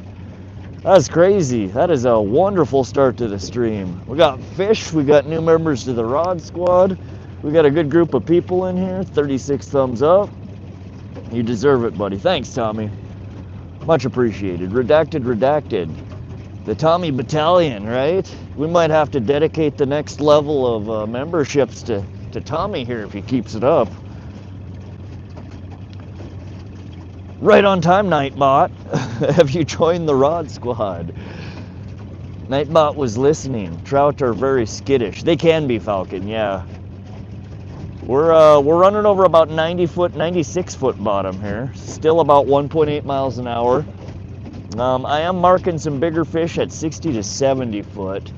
That's crazy. That is a wonderful start to the stream. We got fish. We got new members to the Rod Squad. We got a good group of people in here. 36 thumbs up. You deserve it, buddy. Thanks, Tommy. Much appreciated. Redacted. The Tommy Battalion, right? We might have to dedicate the next level of memberships to Tommy here if he keeps it up. Right on time, Nightbot. Have you joined the Rod Squad? Nightbot was listening. Trout are very skittish. They can be, Falcon, yeah. We're running over about 96 foot bottom here. Still about 1.8 miles an hour. I am marking some bigger fish at 60 to 70 foot.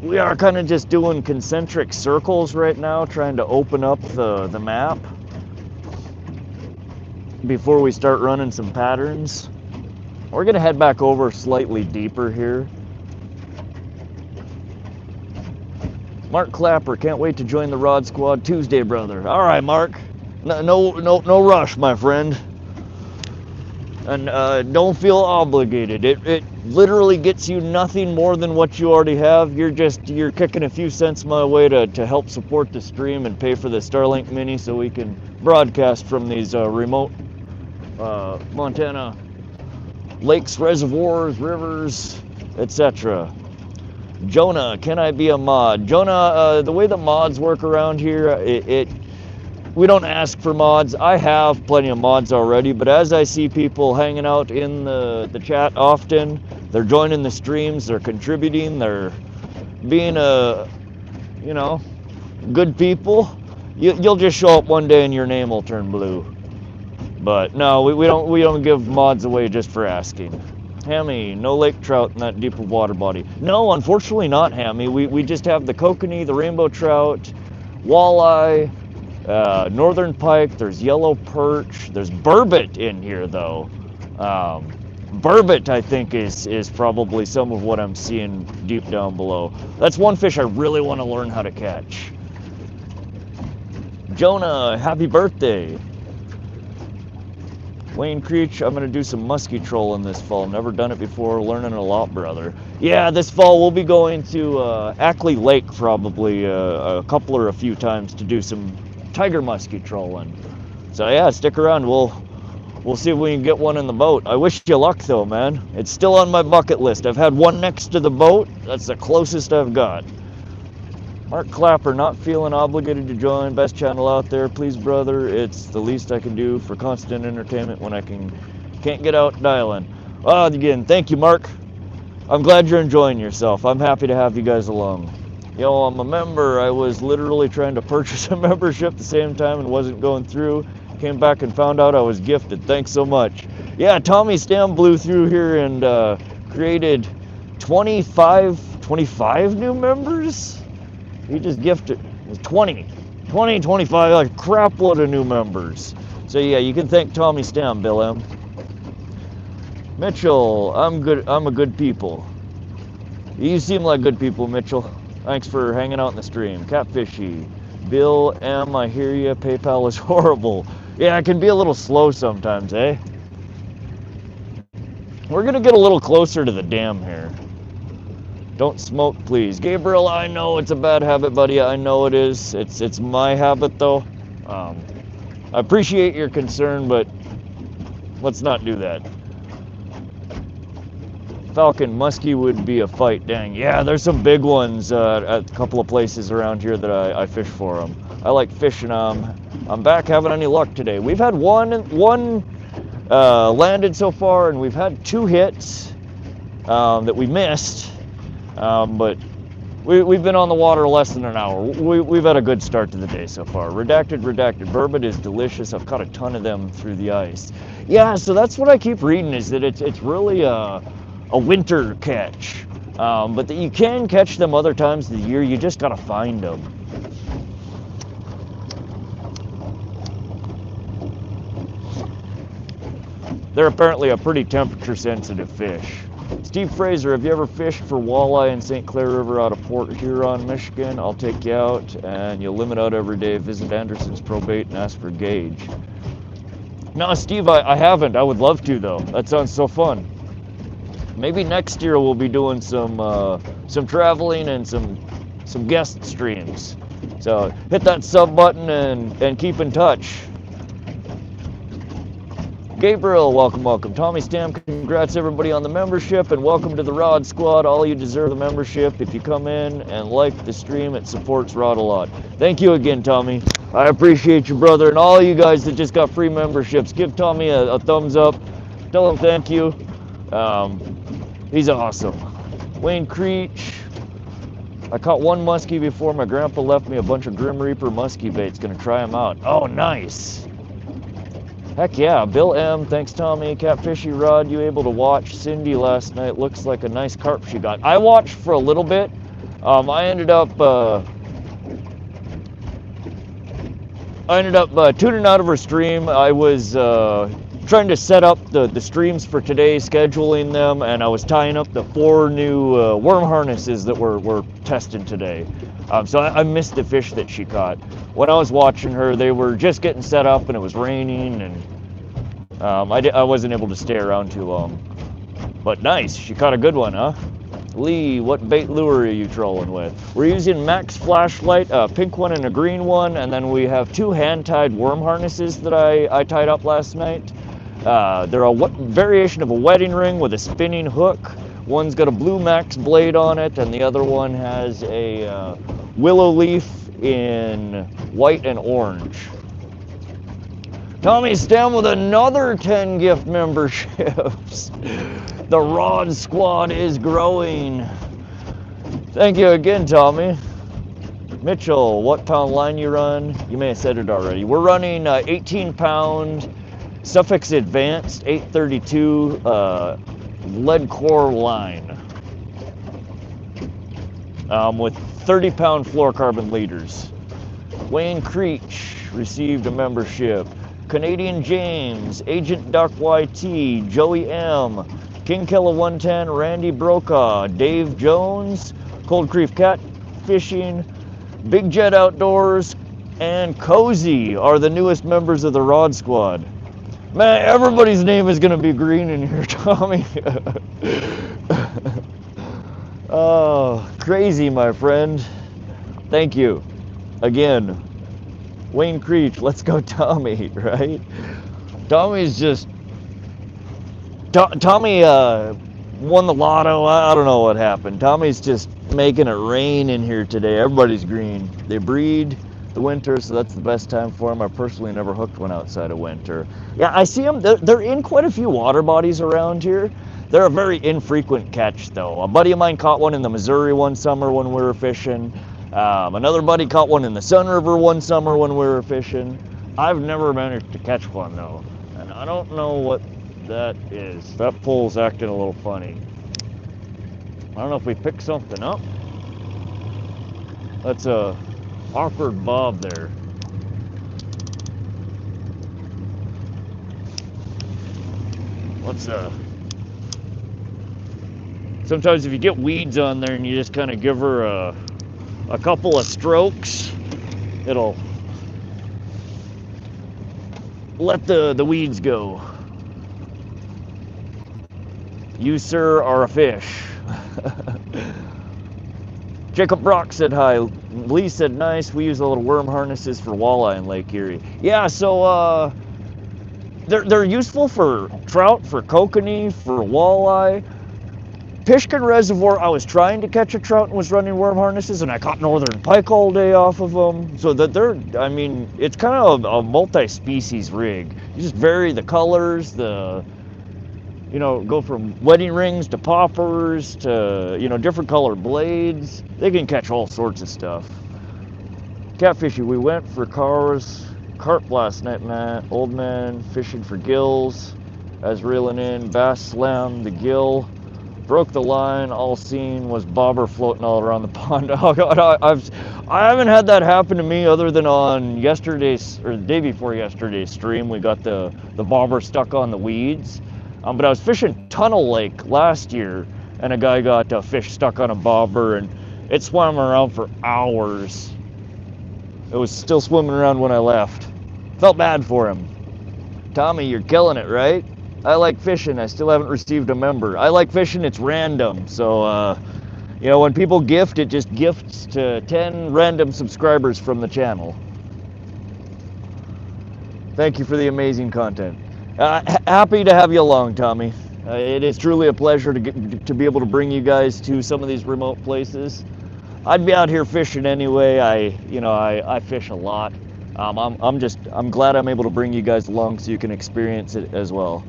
We are kind of just doing concentric circles right now, trying to open up the map before we start running some patterns. We're gonna head back over slightly deeper here. Mark Clapper, can't wait to join the Rod Squad Tuesday, brother. All right, Mark. No rush, my friend. And don't feel obligated. It literally gets you nothing more than what you already have. You're kicking a few cents my way to help support the stream and pay for the Starlink Mini so we can broadcast from these remote Montana lakes, reservoirs, rivers, etc. Jonah, can I be a mod? Jonah, the way the mods work around here, we don't ask for mods. I have plenty of mods already, but as I see people hanging out in the chat often, they're joining the streams, they're contributing, they're being good people. You'll just show up one day and your name will turn blue. But no, we don't give mods away just for asking. Hammy, no lake trout in that deep of water body. No, unfortunately not, Hammy. We just have the kokanee, the rainbow trout, walleye, northern pike, there's yellow perch, there's burbot in here though. Burbot, I think, is probably some of what I'm seeing deep down below. That's one fish I really want to learn how to catch. Jonah, happy birthday. Wayne Creech, I'm going to do some musky trolling this fall. Never done it before, learning a lot, brother. Yeah, this fall we'll be going to Ackley Lake probably a couple or a few times to do some tiger musky trolling. So yeah, stick around. We'll see if we can get one in the boat. I wish you luck though, man. It's still on my bucket list. I've had one next to the boat. That's the closest I've got. Mark Clapper, not feeling obligated to join. Best channel out there. Please, brother. It's the least I can do for constant entertainment when I can't get out dialing. Again, thank you, Mark. I'm glad you're enjoying yourself. I'm happy to have you guys along. Yo, I'm a member. I was literally trying to purchase a membership at the same time and wasn't going through. Came back and found out I was gifted. Thanks so much. Yeah, Tommy Stam blew through here and created 25 new members. He just gifted 20, 25, like a crap load of new members. So yeah, you can thank Tommy Stam, Bill M. Mitchell, I'm good. I'm a good people. You seem like good people, Mitchell. Thanks for hanging out in the stream. Catfishy, Bill M. I hear you. PayPal is horrible. Yeah, it can be a little slow sometimes, eh? We're gonna get a little closer to the dam here. Don't smoke, please. Gabriel, I know it's a bad habit, buddy. I know it is. It's my habit, though. I appreciate your concern, but let's not do that. Falcon Muskie would be a fight. Dang, yeah, there's some big ones at a couple of places around here that I fish for them. I like fishing them. I'm back. Haven't any luck today. We've had one landed so far, and we've had 2 hits that we missed. But we've been on the water less than an hour. We've had a good start to the day so far. Redacted. Burbot is delicious. I've caught a ton of them through the ice. Yeah, so that's what I keep reading, is that it's really a winter catch. But that you can catch them other times of the year. You just gotta find them. They're apparently a pretty temperature sensitive fish. Steve Fraser, have you ever fished for walleye in St. Clair River out of Port Huron, Michigan? I'll take you out and you'll limit out every day. Visit Anderson's Probate and ask for gauge. No, Steve, I haven't. I would love to, though. That sounds so fun. Maybe next year we'll be doing some traveling and some guest streams. So hit that sub button and keep in touch. Gabriel, welcome. Tommy Stam, congrats everybody on the membership, and welcome to the Rod Squad. All you deserve the membership. If you come in and like the stream, it supports Rod a lot. Thank you again, Tommy. I appreciate you, brother, and all you guys that just got free memberships. Give Tommy a thumbs up. Tell him thank you. He's awesome. Wayne Creech. I caught 1 muskie before my grandpa left me a bunch of Grim Reaper muskie baits. Gonna try them out. Oh, nice. Heck yeah, Bill M, thanks Tommy. Catfishy Rod, you able to watch Cindy last night? Looks like a nice carp she got. I watched for a little bit. I ended up tuning out of her stream. I was trying to set up the streams for today, scheduling them, and I was tying up the 4 new worm harnesses that we're testing today. So I missed the fish that she caught. When I was watching her, they were just getting set up and it was raining, and I wasn't able to stay around too long. But nice, she caught a good one, huh? Lee, what bait lure are you trolling with? We're using Max Flashlight, a pink one and a green one, and then we have 2 hand-tied worm harnesses that I tied up last night. They're a variation of a wedding ring with a spinning hook. One's got a blue Max blade on it, and the other one has a willow leaf in white and orange. Tommy Stam with another 10 gift memberships. The Rod Squad is growing. Thank you again, Tommy. Mitchell, what pound line you run? You may have said it already. We're running 18-pound Suffix Advanced 832 lead core line with 30-pound fluorocarbon leaders. Wayne Creech received a membership. Canadian James, Agent Duck YT, Joey M, King Killer 110, Randy Brokaw, Dave Jones, Cold Creek Cat Fishing, Big Jet Outdoors, and Cozy are the newest members of the Rod Squad. Man, everybody's name is gonna be green in here, Tommy. Oh, crazy, my friend. Thank you. Again, Wayne Creech, let's go Tommy, right? Tommy's just... Tommy won the lotto. I don't know what happened. Tommy's just making it rain in here today. Everybody's green. They breed the winter, so that's the best time for them. I personally never hooked one outside of winter. Yeah, I see them. They're in quite a few water bodies around here. They're a very infrequent catch, though. A buddy of mine caught one in the Missouri one summer when we were fishing. Another buddy caught one in the Sun River one summer when we were fishing. I've never managed to catch one, though, and I don't know what that is. That pole's acting a little funny. I don't know if we picked something up. That's a awkward bob there. Sometimes if you get weeds on there and you just kind of give her a couple of strokes, it'll let the weeds go. You, sir, are a fish. Jacob Brock said hi. Lee said nice. We use a little worm harnesses for walleye in Lake Erie. Yeah, so they're useful for trout, for kokanee, for walleye. Pishkin Reservoir, I was trying to catch a trout and was running worm harnesses, and I caught northern pike all day off of them. So that I mean, it's kind of a multi-species rig. You just vary the colors, go from wedding rings to poppers to, different color blades. They can catch all sorts of stuff. Catfishing, we went for carp last night, man. Old man fishing for gills. I was reeling in, bass slammed the gill. Broke the line, all seen was bobber floating all around the pond. Oh God, I haven't had that happen to me other than on yesterday's, or the day before yesterday's stream. We got the bobber stuck on the weeds. But I was fishing Tunnel Lake last year, and a guy got a fish stuck on a bobber, and it swam around for hours. It was still swimming around when I left. Felt bad for him. Tommy, you're killing it, right? I like fishing. I still haven't received a member. I like fishing. It's random. So, when people gift, it just gifts to 10 random subscribers from the channel. Thank you for the amazing content. Happy to have you along, Tommy. It is truly a pleasure to be able to bring you guys to some of these remote places. I'd be out here fishing anyway. I fish a lot. I'm glad I'm able to bring you guys along so you can experience it as well.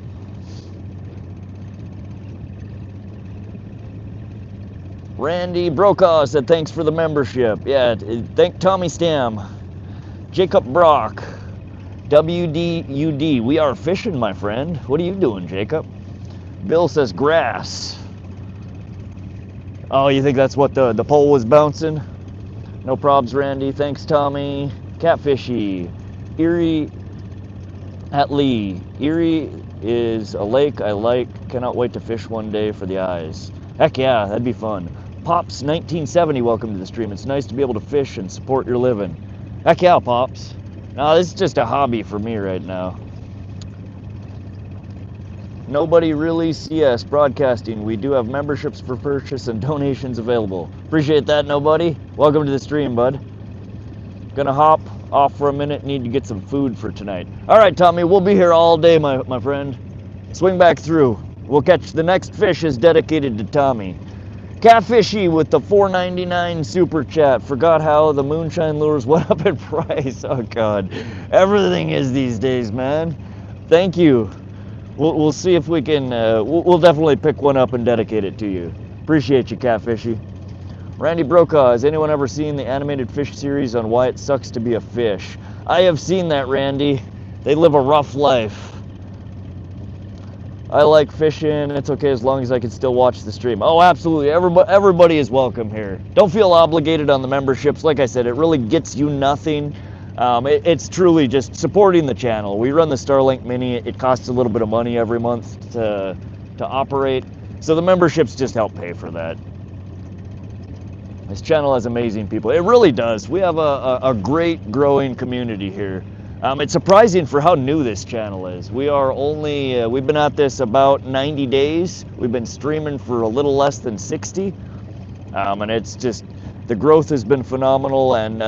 Randy Brokaw said thanks for the membership. Yeah, thank Tommy Stam. Jacob Brock. WDUD. We are fishing, my friend. What are you doing, Jacob? Bill says grass. Oh, you think that's what the pole was bouncing? No probs, Randy. Thanks, Tommy. Catfishy. Erie at Lee. Erie is a lake I like. Cannot wait to fish one day for the eyes. Heck yeah, that'd be fun. Pops 1970, welcome to the stream. It's nice to be able to fish and support your living. Heck yeah, Pops. No, this is just a hobby for me right now. Nobody really CS broadcasting. We do have memberships for purchase and donations available. Appreciate that, nobody. Welcome to the stream, bud. Gonna hop off for a minute. Need to get some food for tonight. All right, Tommy, we'll be here all day, my friend. Swing back through. We'll catch the next fish is dedicated to Tommy. Catfishy with the $4.99 super chat. Forgot how the moonshine lures went up in price. Oh God, everything is these days, man. Thank you. We'll see if we can. We'll definitely pick one up and dedicate it to you. Appreciate you, Catfishy. Randy Brokaw, has anyone ever seen the animated fish series on Why It Sucks to Be a Fish? I have seen that, Randy. They live a rough life. I like fishing. It's okay as long as I can still watch the stream. Oh, absolutely. Everybody is welcome here. Don't feel obligated on the memberships. Like I said, it really gets you nothing. It's truly just supporting the channel. We run the Starlink Mini. It costs a little bit of money every month to operate. So the memberships just help pay for that. This channel has amazing people. It really does. We have a great growing community here. It's surprising for how new this channel is. We've been at this about 90 days. We've been streaming for a little less than 60. And it's just, the growth has been phenomenal. And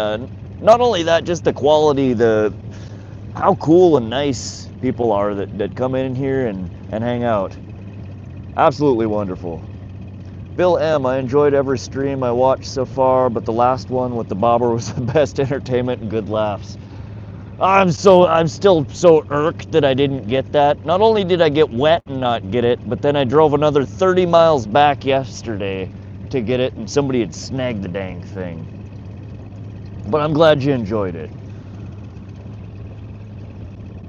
not only that, just the quality, how cool and nice people are that come in here and hang out. Absolutely wonderful. Bill M, I enjoyed every stream I watched so far, but the last one with the bobber was the best entertainment and good laughs. I'm still so irked that I didn't get that. Not only did I get wet and not get it, but then I drove another 30 miles back yesterday to get it, and somebody had snagged the dang thing. But I'm glad you enjoyed it.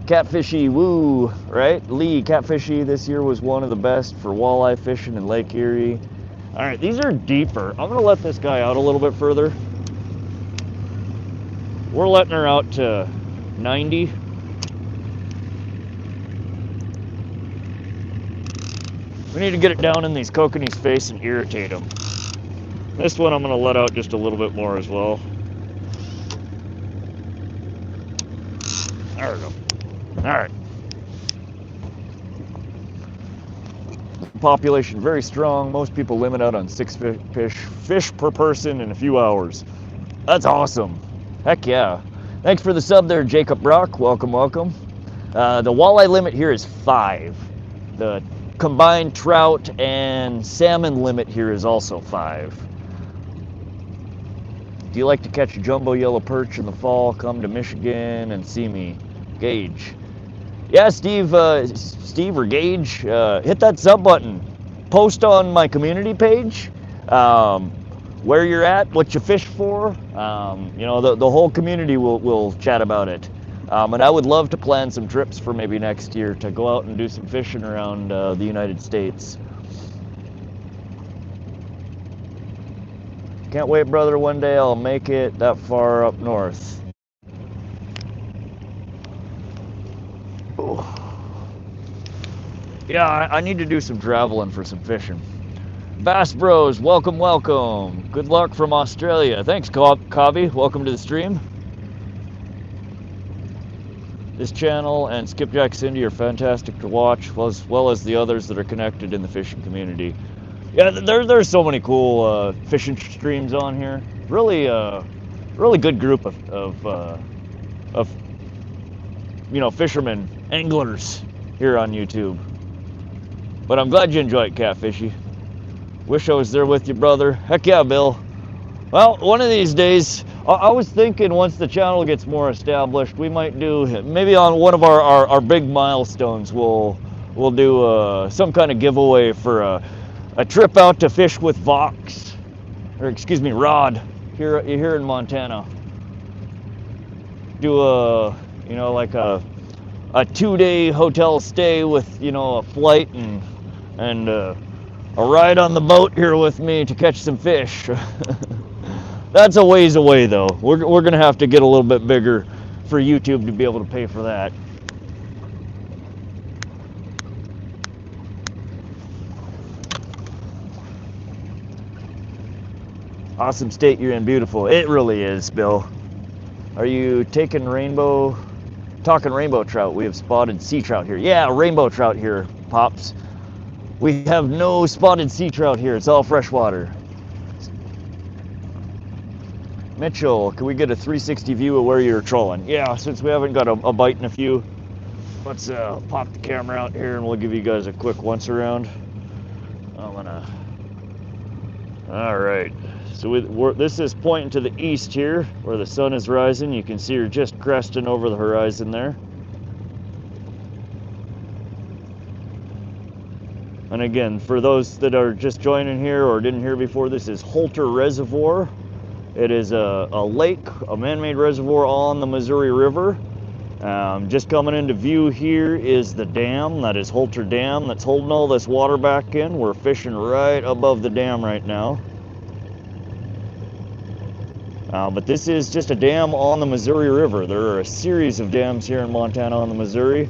Catfishy, woo, right? Lee, catfishy this year was one of the best for walleye fishing in Lake Erie. All right, these are deeper. I'm gonna let this guy out a little bit further. We're letting her out to 90. We need to get it down in these Kokanee's face and irritate them. This one I'm gonna let out just a little bit more as well. There we go. All right. Population very strong. Most people limit out on 6 fish per person in a few hours. That's awesome. Heck yeah. Thanks for the sub there, Jacob Brock. Welcome, welcome. The walleye limit here is 5. The combined trout and salmon limit here is also 5. Do you like to catch a jumbo yellow perch in the fall? Come to Michigan and see me. Gage. Yeah, Steve or Gage, hit that sub button. Post on my community page where you're at, what you fish for. You know, the whole community will chat about it. And I would love to plan some trips for maybe next year to go out and do some fishing around the United States. Can't wait, brother. One day I'll make it that far up north. Ooh. Yeah, I need to do some traveling for some fishing. Bass Bros, welcome, welcome. Good luck from Australia. Thanks, Kavi. Welcome to the stream. This channel and Skipjack Cindy are fantastic to watch, as well as the others that are connected in the fishing community. Yeah, there's so many cool fishing streams on here. Really good group of you know, fishermen, anglers here on YouTube. But I'm glad you enjoy it, Catfishy. Wish I was there with you, brother. Heck yeah, Bill. Well, one of these days, I was thinking once the channel gets more established, we might do, maybe on one of our big milestones, we'll do some kind of giveaway for a trip out to fish with Vox, or excuse me, Rod, here in Montana. Do you know, like a 2-day hotel stay with, you know, a flight and a ride on the boat here with me to catch some fish. That's a ways away though. We're gonna have to get a little bit bigger for YouTube to be able to pay for that. Awesome state you're in, beautiful. It really is, Bill. Are you talking rainbow trout? We have spotted sea trout here. Yeah, rainbow trout here, Pops. We have no spotted sea trout here. It's all freshwater. Mitchell, can we get a 360 view of where you're trolling? Yeah, since we haven't got a bite in a few, let's pop the camera out here and we'll give you guys a quick once around. All right. So this is pointing to the east here, where the sun is rising. You can see her just cresting over the horizon there. And again, for those that are just joining here or didn't hear before, this is Holter Reservoir. It is a lake, a man-made reservoir on the Missouri River. Just coming into view here is the dam. That is Holter Dam that's holding all this water back in. We're fishing right above the dam right now. But this is just a dam on the Missouri River. There are a series of dams here in Montana on the Missouri.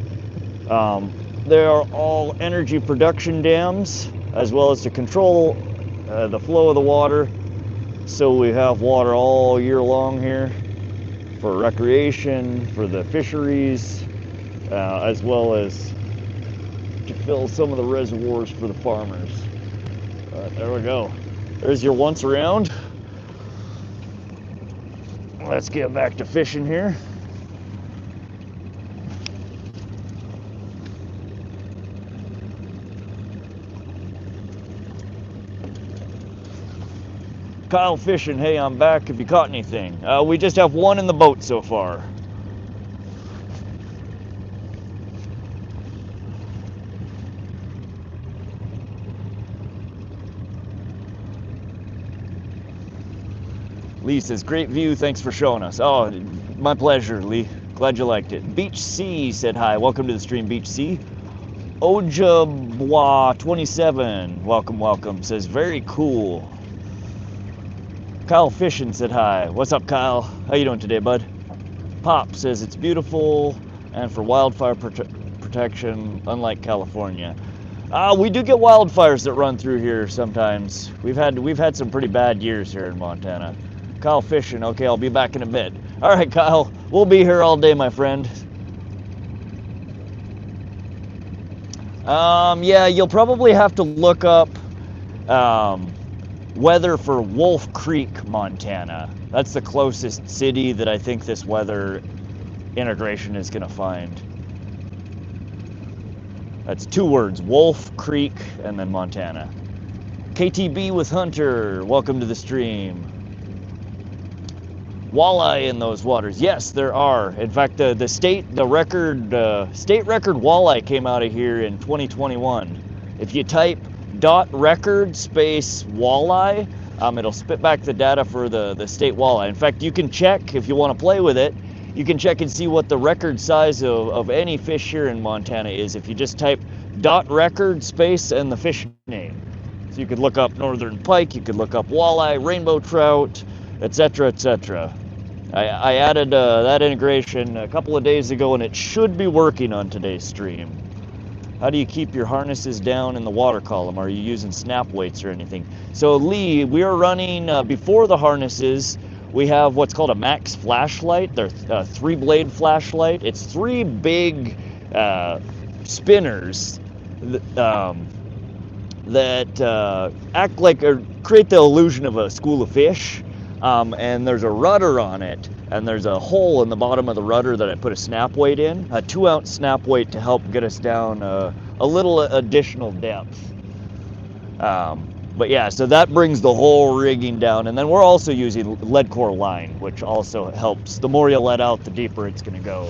They are all energy production dams, as well as to control the flow of the water. So we have water all year long here for recreation, for the fisheries, as well as to fill some of the reservoirs for the farmers. There we go. There's your once around. Let's get back to fishing here. Kyle fishing, hey, I'm back. Have you caught anything? We just have one in the boat so far. Lee says, great view, thanks for showing us. Oh, my pleasure, Lee. Glad you liked it. Beach C said hi. Welcome to the stream, Beach C. Ojabwa27, welcome, says, very cool. Kyle Fishing said hi. What's up, Kyle? How you doing today, bud? Pop says, it's beautiful and for wildfire protection, unlike California. We do get wildfires that run through here sometimes. We've had some pretty bad years here in Montana. Kyle Fishing, okay, I'll be back in a bit. All right, Kyle, we'll be here all day, my friend. Yeah, you'll probably have to look up weather for Wolf Creek, Montana. That's the closest city that I think this weather integration is going to find. That's 2 words, Wolf Creek and then Montana. KTB with Hunter, welcome to the stream. Walleye in those waters. Yes, there are. In fact, the state record walleye came out of here in 2021. If you type .record space walleye, it'll spit back the data for the state walleye. In fact, you can check if you want to play with it. You can check and see what the record size of any fish here in Montana is if you just type .record space and the fish name. So you could look up northern pike, you could look up walleye, rainbow trout, etc., etc. I added that integration a couple of days ago, and it should be working on today's stream. How do you keep your harnesses down in the water column? Are you using snap weights or anything? So Lee, we are running, before the harnesses, we have what's called a max flashlight. They're a 3-blade flashlight. It's 3 big spinners that act like, or create the illusion of a school of fish. And there's a rudder on it, and there's a hole in the bottom of the rudder that I put a snap weight in, a 2-ounce snap weight to help get us down a little additional depth. But yeah, so that brings the whole rigging down, and then we're also using lead core line, which also helps. The more you let out, the deeper it's going to go.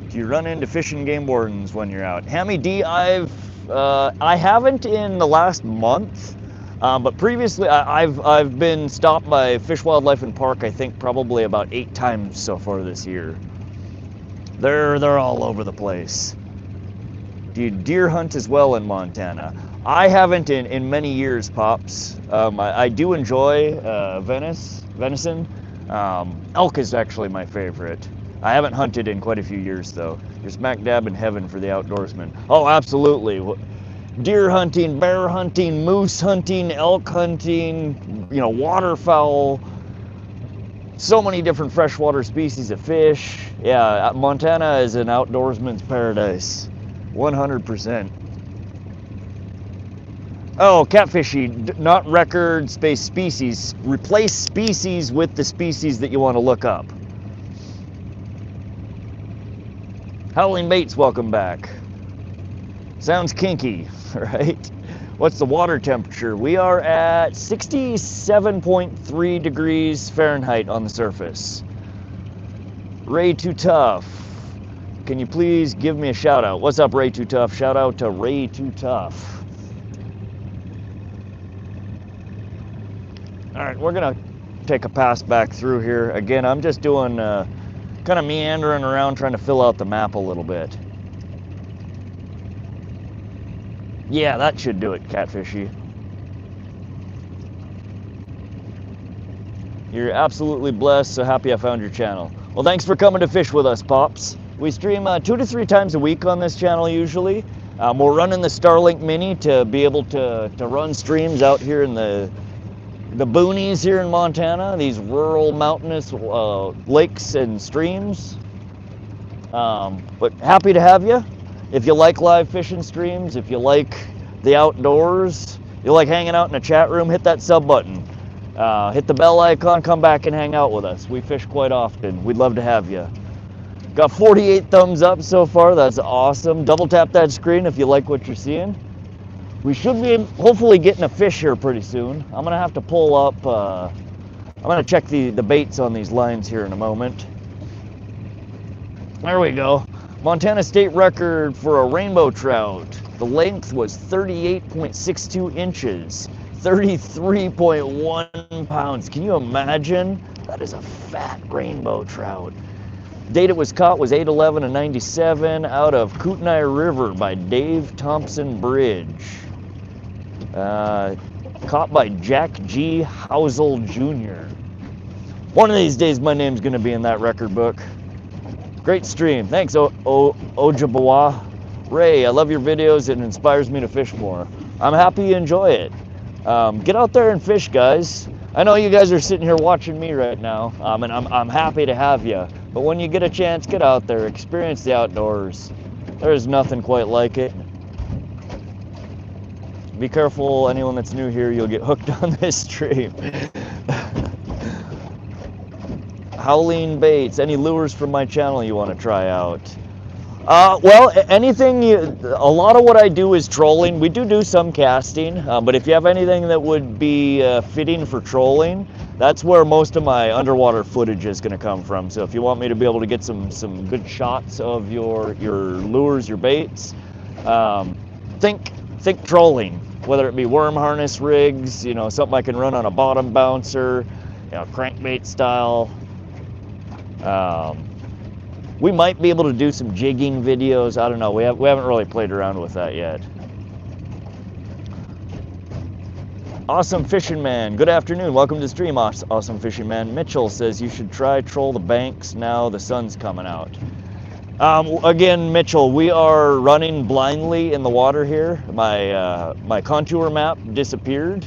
Do you run into fishing game wardens when you're out? Hammy D, I haven't in the last month, but previously I've been stopped by Fish, Wildlife, and Park, I think probably about 8 times so far this year. They're all over the place. Do you deer hunt as well in Montana? I haven't in many years, Pops. I do enjoy venison. Elk is actually my favorite. I haven't hunted in quite a few years, though. You're smack dab in heaven for the outdoorsman. Oh, absolutely. Deer hunting, bear hunting, moose hunting, elk hunting, waterfowl. So many different freshwater species of fish. Yeah, Montana is an outdoorsman's paradise. 100%. Oh, catfishy, not record space species. Replace species with the species that you want to look up. Howling Baits, welcome back. Sounds kinky, right? What's the water temperature? We are at 67.3 degrees Fahrenheit on the surface. Ray Too Tough, can you please give me a shout out? What's up, Ray Too Tough? Shout out to Ray Too Tough. All right, we're gonna take a pass back through here. Again, I'm just doing kind of meandering around trying to fill out the map a little bit. Yeah, that should do it, Catfishy. You're absolutely blessed, so happy I found your channel. Well, thanks for coming to fish with us, Pops. We stream 2 to 3 times a week on this channel usually. We're running the Starlink Mini to be able to run streams out here in the boonies here in Montana, these rural mountainous lakes and streams. But happy to have you. If you like live fishing streams, if you like the outdoors, you like hanging out in a chat room, hit that sub button. Hit the bell icon, come back and hang out with us. We fish quite often. We'd love to have you. Got 48 thumbs up so far. That's awesome. Double tap that screen if you like what you're seeing. We should be hopefully getting a fish here pretty soon. I'm gonna have to pull up, I'm gonna check the baits on these lines here in a moment. There we go. Montana state record for a rainbow trout. The length was 38.62 inches, 33.1 pounds. Can you imagine? That is a fat rainbow trout. Date it was caught was 8/11/97 out of Kokanee River by Dave Thompson Bridge. Caught by Jack G. Housel Jr. One of these days my name's gonna be in that record book. Great stream. Thanks, Ojabawa. Ray, I love your videos. It inspires me to fish more. I'm happy you enjoy it. Get out there and fish, guys. I know you guys are sitting here watching me right now, and I'm happy to have you. But when you get a chance, get out there, experience the outdoors. There's nothing quite like it. Be careful, anyone that's new here, you'll get hooked on this stream. Howling Baits, any lures from my channel you want to try out? Well, anything, a lot of what I do is trolling. We do some casting, but if you have anything that would be fitting for trolling, that's where most of my underwater footage is going to come from. So if you want me to be able to get some good shots of your lures, your baits, think trolling, whether it be worm harness rigs, you know, something I can run on a bottom bouncer, you know, crankbait style. We might be able to do some jigging videos. I don't know. We haven't really played around with that yet. Awesome Fishing Man. Good afternoon. Welcome to the stream, Awesome Fishing Man. Mitchell says you should try troll the banks now the sun's coming out. Again, Mitchell, we are running blindly in the water here. My contour map disappeared.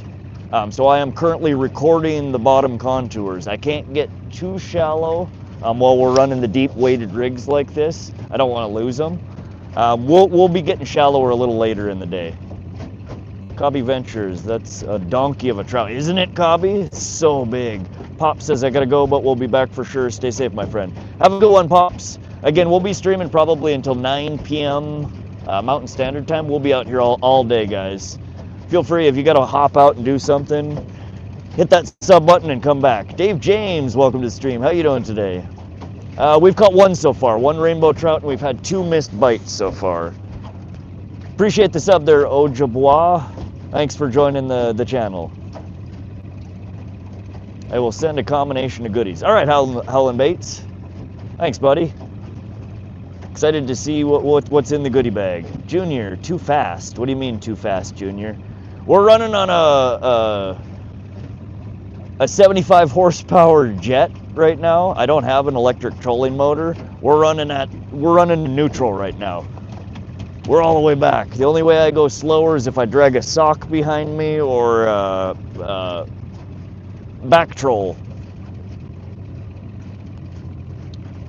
So I am currently recording the bottom contours. I can't get too shallow while we're running the deep weighted rigs like this. I don't want to lose them. We'll be getting shallower a little later in the day. Cobby Ventures, that's a donkey of a trout, isn't it, Cobby? It's so big. Pop says I gotta go, but we'll be back for sure. Stay safe, my friend. Have a good one, Pops. Again, we'll be streaming probably until 9 p.m. Mountain Standard Time. We'll be out here all day, guys. Feel free, if you gotta hop out and do something, hit that sub button and come back. Dave James, welcome to the stream. How you doing today? We've caught one so far, one rainbow trout, and we've had 2 missed bites so far. Appreciate the sub there, Ojabois. Thanks for joining the channel. I will send a combination of goodies. All right, Howlin' Baits. Thanks, buddy. Excited to see what's in the goodie bag. Junior, too fast. What do you mean too fast, Junior? We're running on a 75 horsepower jet right now. I don't have an electric trolling motor. We're running neutral right now. We're all the way back. The only way I go slower is if I drag a sock behind me or back troll.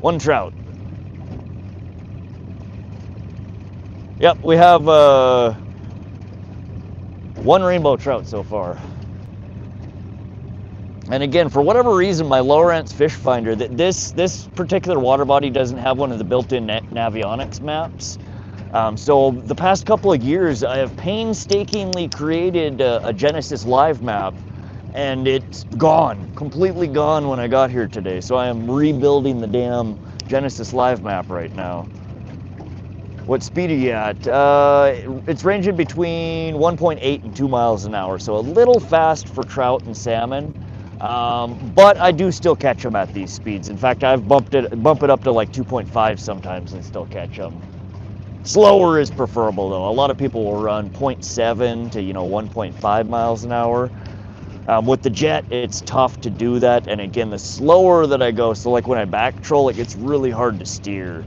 One trout. Yep, we have one rainbow trout so far. And again, for whatever reason, my Lowrance fish finder, this particular water body doesn't have one of the built-in Navionics maps. So the past couple of years, I have painstakingly created a Genesis Live map, and it's gone, completely gone when I got here today. So I am rebuilding the damn Genesis Live map right now. What speed are you at? It's ranging between 1.8 and 2 miles an hour, so a little fast for trout and salmon. But I do still catch them at these speeds. In fact, I've bump it up to like 2.5 sometimes and still catch them. Slower is preferable though. A lot of people will run 0.7 to 1.5 miles an hour. With the jet, it's tough to do that. And again, the slower that I go, so like when I back troll, it gets really hard to steer.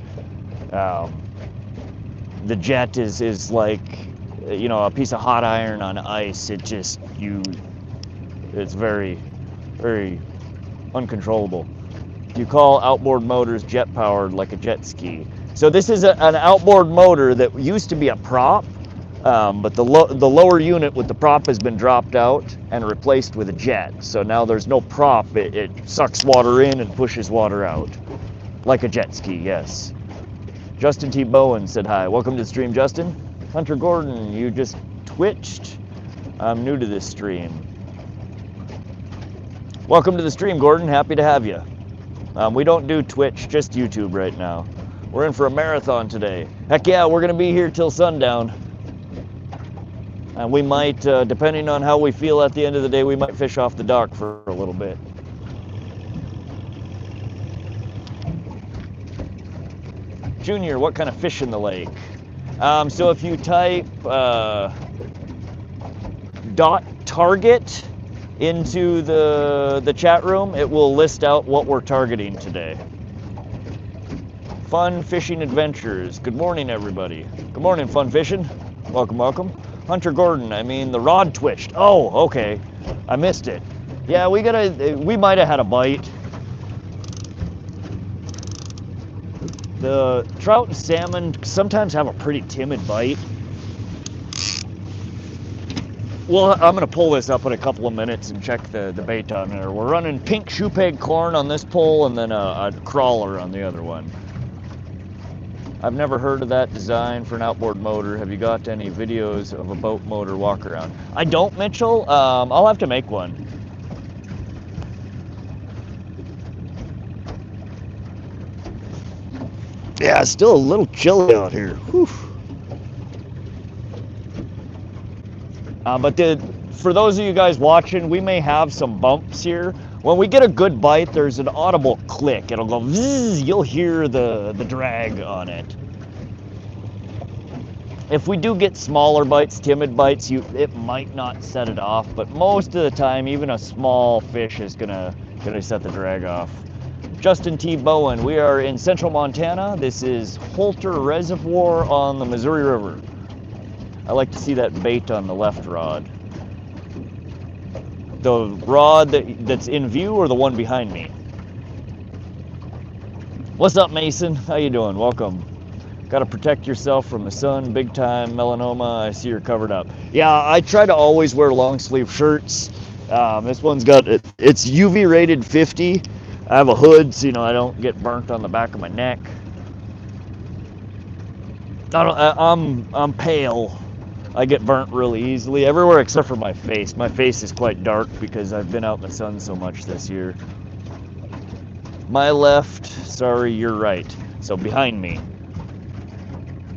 The jet is like, a piece of hot iron on ice. It's very, very uncontrollable. You call outboard motors jet powered like a jet ski. So this is an outboard motor that used to be a prop, but the lower unit with the prop has been dropped out and replaced with a jet. So now there's no prop. It sucks water in and pushes water out, like a jet ski, yes. Justin T. Bowen said hi. Welcome to the stream, Justin. Hunter Gordon, you just twitched. I'm new to this stream. Welcome to the stream, Gordon. Happy to have you. We don't do Twitch, just YouTube right now. We're in for a marathon today. Heck yeah, we're gonna be here till sundown. And we might, depending on how we feel at the end of the day, we might fish off the dock for a little bit. Junior, what kind of fish in the lake? So if you type dot target into the chat room, it will list out what we're targeting today. Fun fishing adventures. Good morning, everybody. Good morning, fun fishing. Welcome, welcome. Hunter Gordon, I mean, the rod twitched. Oh, okay. I missed it. Yeah, we might have had a bite. The trout and salmon sometimes have a pretty timid bite. Well, I'm gonna pull this up in a couple of minutes and check the bait on there. We're running pink shoe peg corn on this pole and then a crawler on the other one. I've never heard of that design for an outboard motor. Have you got any videos of a boat motor walk around? I don't, Mitchell. I'll have to make one. Yeah, it's still a little chilly out here. Whew. But for those of you guys watching, we may have some bumps here. When we get a good bite, there's an audible click. It'll go zzz, you'll hear the drag on it. If we do get smaller bites, timid bites, it might not set it off, but most of the time, even a small fish is gonna set the drag off. Justin T. Bowen, we are in central Montana. This is Holter Reservoir on the Missouri River. I like to see that bait on the left rod. The rod that's in view or the one behind me? What's up, Mason? How you doing? Welcome. Got to protect yourself from the sun, big time melanoma. I see you're covered up. Yeah, I try to always wear long sleeve shirts. This one's got, it's UV rated 50. I have a hood so I don't get burnt on the back of my neck. I'm pale. I get burnt really easily everywhere except for my face. My face is quite dark because I've been out in the sun so much this year. My left, sorry, you're right. So behind me.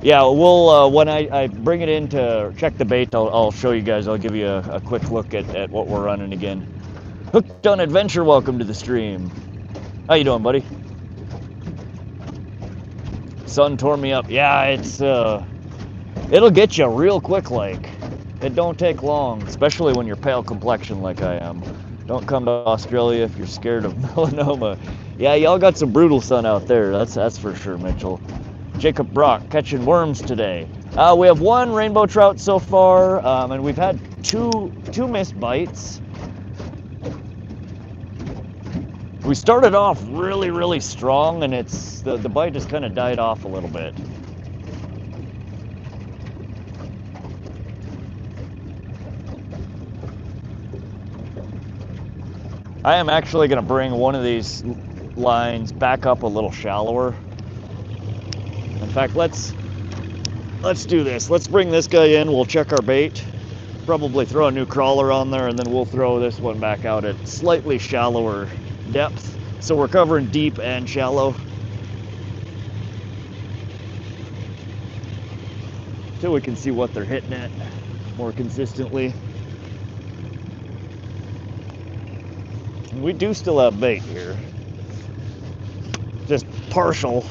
Yeah, we'll when I bring it in to check the bait, I'll show you guys. I'll give you a quick look at what we're running again. Hooked on Adventure, welcome to the stream. How you doing, buddy? Sun tore me up. Yeah, it's it'll get you real quick like. It don't take long, especially when you're pale complexion like I am. Don't come to Australia if you're scared of melanoma. Yeah, y'all got some brutal sun out there, that's for sure, Mitchell. Jacob Brock catching worms today. We have one rainbow trout so far, and we've had two missed bites. We started off really, really strong, and the bite has kind of died off a little bit. I am actually going to bring one of these lines back up a little shallower. In fact, let's do this. Let's bring this guy in. We'll check our bait. Probably throw a new crawler on there, and then we'll throw this one back out at slightly shallower depth. So we're covering deep and shallow. Till we can see what they're hitting at more consistently. And we do still have bait here. Just partial.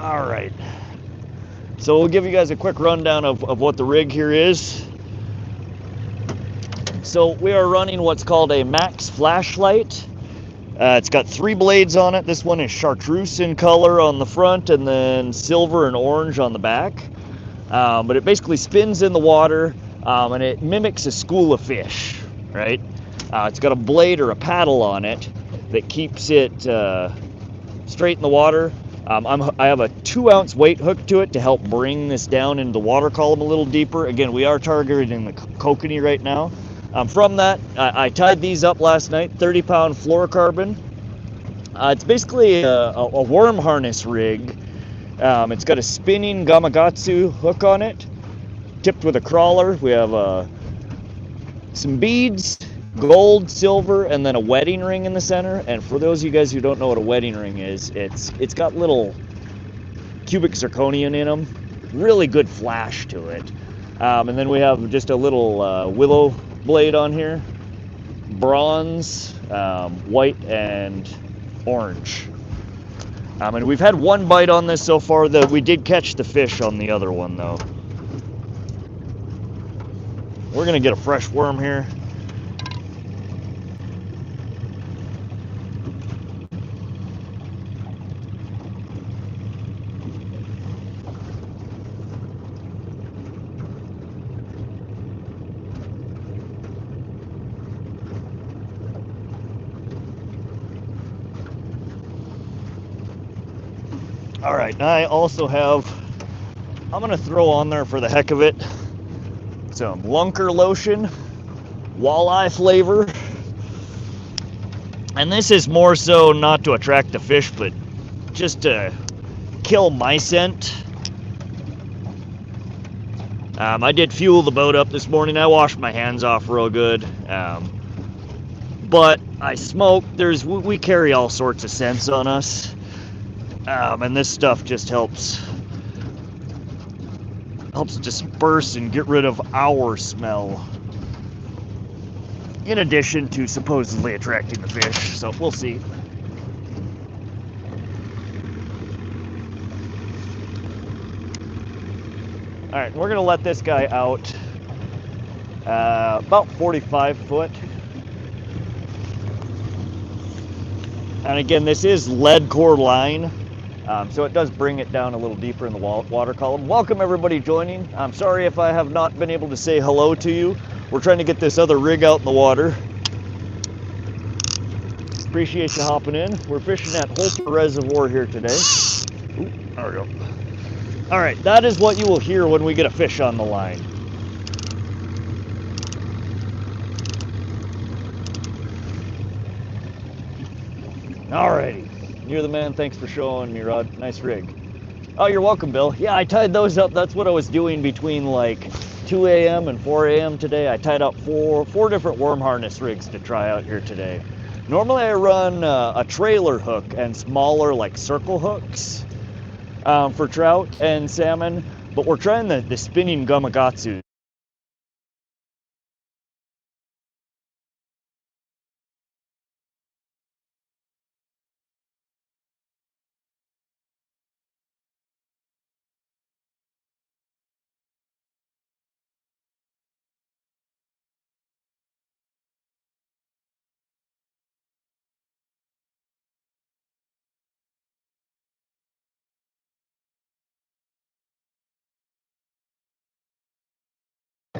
All right. So we'll give you guys a quick rundown of what the rig here is. So we are running what's called a max flashlight. It's got 3 blades on it. This one is chartreuse in color on the front and then silver and orange on the back. But it basically spins in the water and it mimics a school of fish, right? It's got a blade or a paddle on it that keeps it straight in the water. I have a 2-ounce weight hook to it to help bring this down into the water column a little deeper. Again, we are targeting the Kokanee right now. From that, I tied these up last night, 30-pound fluorocarbon. It's basically a worm harness rig. It's got a spinning Gamakatsu hook on it, tipped with a crawler. We have some beads gold, silver, and then a wedding ring in the center. And for those of you guys who don't know what a wedding ring is, it's got little cubic zirconium in them. Really good flash to it. And then we have just a little willow blade on here. Bronze, white, and orange. And we've had one bite on this so far. That we did catch the fish on the other one though. We're gonna get a fresh worm here. All right, I also have, I'm gonna throw on there for the heck of it, some Lunker lotion, walleye flavor. And this is more so not to attract the fish, but just to kill my scent. I did fuel the boat up this morning. I washed my hands off real good. But I smoked. We carry all sorts of scents on us. And this stuff just helps disperse and get rid of our smell, in addition to supposedly attracting the fish. So we'll see. All right, we're gonna let this guy out about 45 foot. And again, this is lead core line. So it does bring it down a little deeper in the water column. Welcome everybody joining. I'm sorry if I have not been able to say hello to you. We're trying to get this other rig out in the water. Appreciate you hopping in. We're fishing at Holter Reservoir here today. Ooh, there we go. All right, that is what you will hear when we get a fish on the line. All righty. You're the man. Thanks for showing me, Rod. Nice rig. Oh, you're welcome, Bill. Yeah, I tied those up. That's what I was doing between like 2 a.m. and 4 a.m. today. I tied up four different worm harness rigs to try out here today. Normally I run a trailer hook and smaller like circle hooks for trout and salmon, but we're trying the spinning Gamakatsu.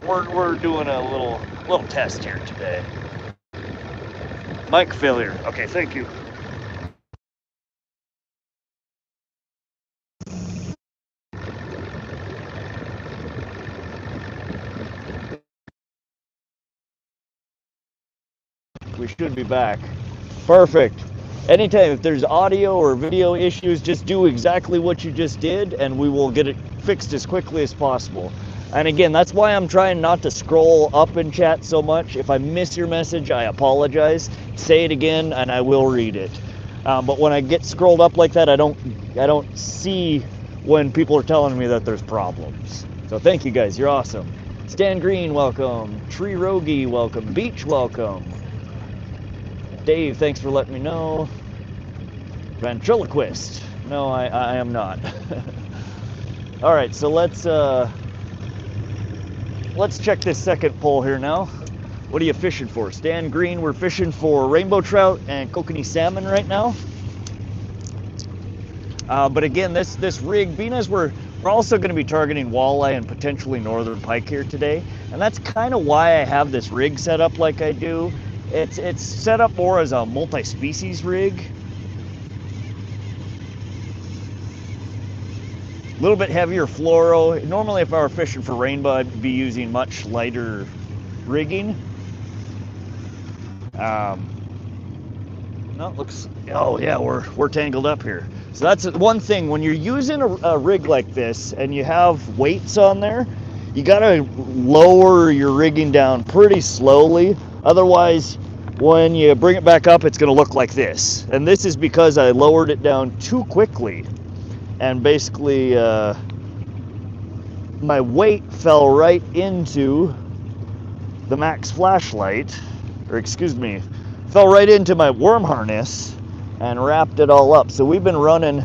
We're doing a little test here today. Mic failure. Okay, thank you. We should be back. Perfect. Anytime, if there's audio or video issues, just do exactly what you just did and we will get it fixed as quickly as possible. And again, that's why I'm trying not to scroll up in chat so much. If I miss your message, I apologize. Say it again and I will read it. But when I get scrolled up like that, I don't see when people are telling me that there's problems. So thank you guys, you're awesome. Stan Green, welcome. Tree Rogie, welcome. Beach, welcome. Dave, thanks for letting me know. Ventriloquist. No, I am not. All right, so let's check this second pole here now. What are you fishing for? Stan Green, we're fishing for rainbow trout and kokanee salmon right now. But again, this rig, being as we're also going to be targeting walleye and potentially northern pike here today, and that's kind of why I have this rig set up like I do. It's set up more as a multi-species rig. A little bit heavier fluoro. Normally if I were fishing for rainbow, I'd be using much lighter rigging. No, it looks, oh yeah, we're tangled up here. So that's one thing, when you're using a rig like this and you have weights on there, you gotta lower your rigging down pretty slowly, Otherwise, when you bring it back up, it's going to look like this. And this is because I lowered it down too quickly. And basically, my weight fell right into the Max flashlight, or excuse me, fell right into my worm harness and wrapped it all up. So we've been running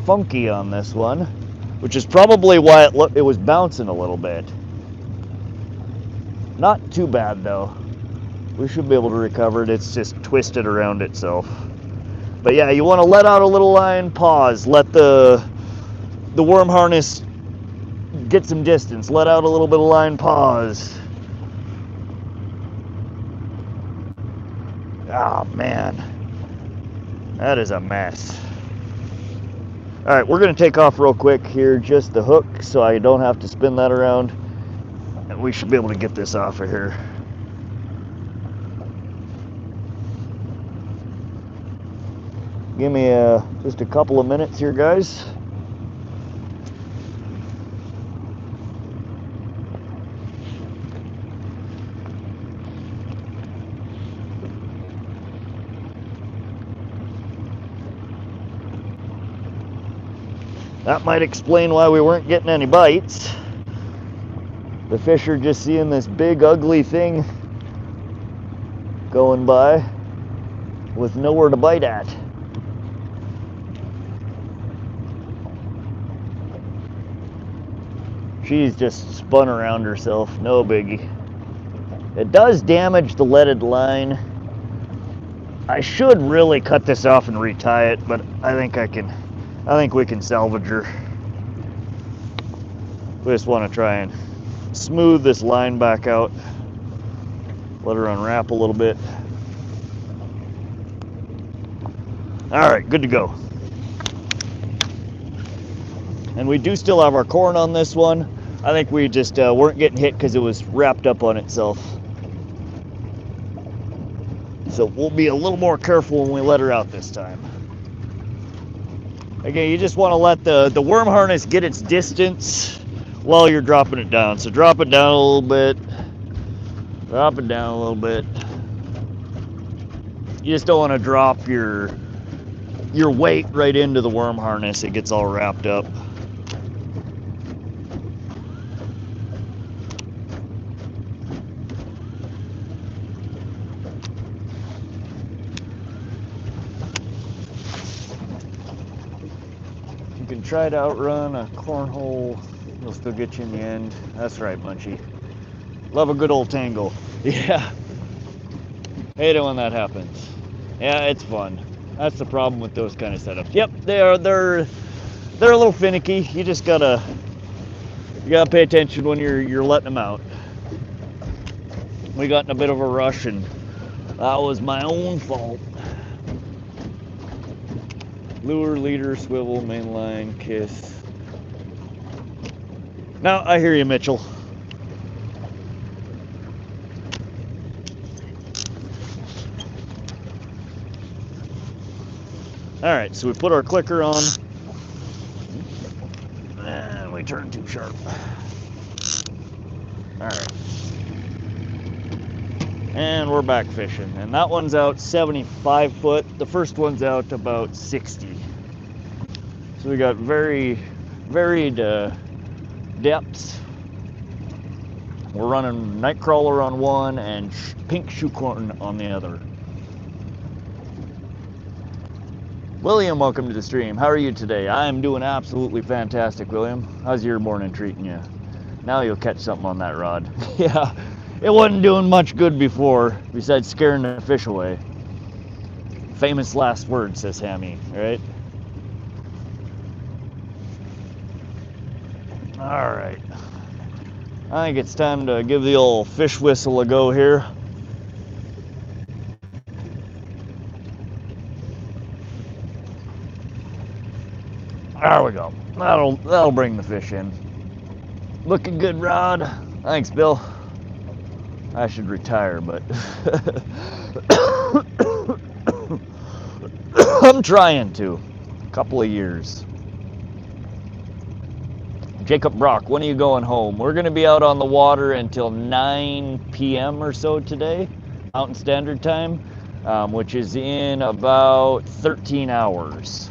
funky on this one, which is probably why it was bouncing a little bit. Not too bad though. We should be able to recover it. It's just twisted around itself. But yeah, you want to let out a little line, pause, let the worm harness get some distance, let out a little bit of line, pause. Oh man, that is a mess. All right, we're gonna take off real quick here, just the hook, so I don't have to spin that around, and we should be able to get this off of here. Give me just a couple of minutes here, guys. That might explain why we weren't getting any bites. The fish are just seeing this big ugly thing going by with nowhere to bite at. She's just spun around herself, no biggie. It does damage the leaded line. I should really cut this off and retie it, but I think we can salvage her. We just want to try and smooth this line back out. Let her unwrap a little bit. All right, good to go. And we do still have our corn on this one. I think we just weren't getting hit because it was wrapped up on itself. So we'll be a little more careful when we let her out this time. Again, you just want to let the worm harness get its distance while you're dropping it down. So drop it down a little bit. Drop it down a little bit. You just don't want to drop your weight right into the worm harness. It gets all wrapped up. Try to outrun a cornhole, it'll still get you in the end. That's right, Munchie. Love a good old tangle. Yeah. Hate it when that happens. Yeah, it's fun. That's the problem with those kind of setups. Yep, they're a little finicky. You just gotta pay attention when you're letting them out. We got in a bit of a rush, and that was my own fault. Lure, leader, swivel, main line, kiss. Now I hear you, Mitchell. All right, so we put our clicker on, and we turn too sharp. All right. And we're back fishing, and that one's out 75 foot. The first one's out about 60. So we got very varied depths. We're running nightcrawler on one and pink shoecorn on the other. William, welcome to the stream. How are you today? I am doing absolutely fantastic, William. How's your morning treating you? Now you'll catch something on that rod. Yeah. It wasn't doing much good before, besides scaring the fish away. Famous last word, says Hammy, right? All right. I think it's time to give the old fish whistle a go here. There we go. That'll bring the fish in. Looking good, rod. Thanks, Bill. I should retire, but I'm trying to. A couple of years. Jacob Brock, when are you going home? We're going to be out on the water until 9 p.m. or so today. Mountain Standard Time, which is in about 13 hours.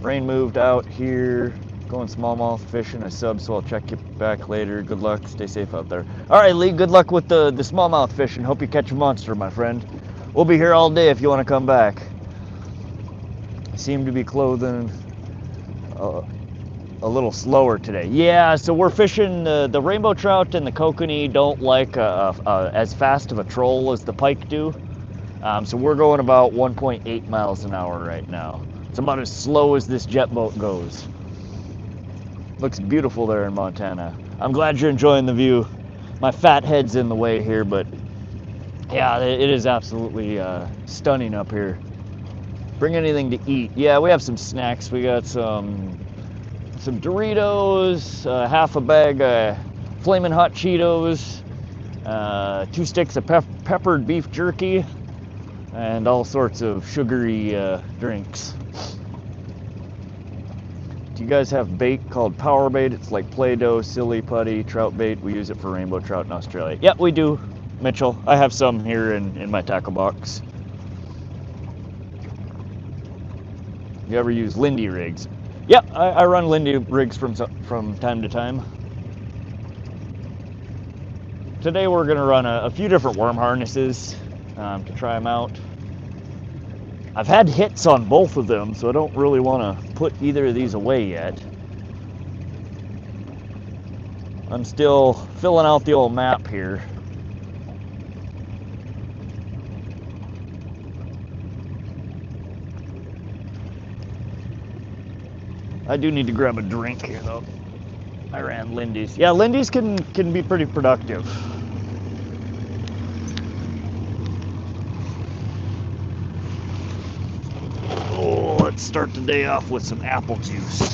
Rain moved out here, going smallmouth fishing. I subbed, so I'll check you back later. Good luck, stay safe out there. All right, Lee, good luck with the smallmouth fishing. Hope you catch a monster, my friend. We'll be here all day if you want to come back. Seem to be clothing a little slower today. Yeah, so we're fishing the rainbow trout and the kokanee don't like as fast of a troll as the pike do. So we're going about 1.8 miles an hour right now. It's about as slow as this jet boat goes. Looks beautiful there in Montana. I'm glad you're enjoying the view. My fat head's in the way here, but yeah, it is absolutely stunning up here. Bring anything to eat. Yeah, we have some snacks. We got some Doritos, half a bag of Flamin' Hot Cheetos, 2 sticks of peppered beef jerky, and all sorts of sugary drinks. Do you guys have bait called power bait? It's like Play-Doh, silly putty, trout bait. We use it for rainbow trout in Australia. Yep, we do, Mitchell. I have some here in my tackle box. You ever use Lindy rigs? Yep, I run Lindy rigs from time to time. Today we're going to run a few different worm harnesses to try them out. I've had hits on both of them, so I don't really want to put either of these away yet. I'm still filling out the old map here. I do need to grab a drink here though. I ran Lindy's. Yeah, Lindy's can be pretty productive. Oh, let's start the day off with some apple juice.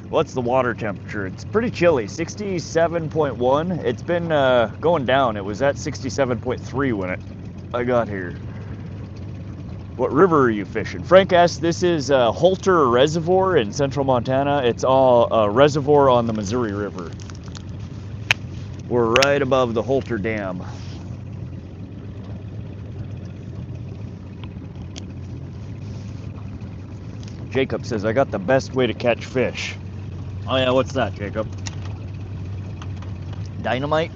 What's the water temperature? It's pretty chilly, 67.1. It's been going down. It was at 67.3 when I got here. What river are you fishing? Frank asked, this is Holter Reservoir in central Montana. It's all a reservoir on the Missouri River. We're right above the Holter Dam. Jacob says, I got the best way to catch fish. Oh yeah, what's that, Jacob? Dynamite?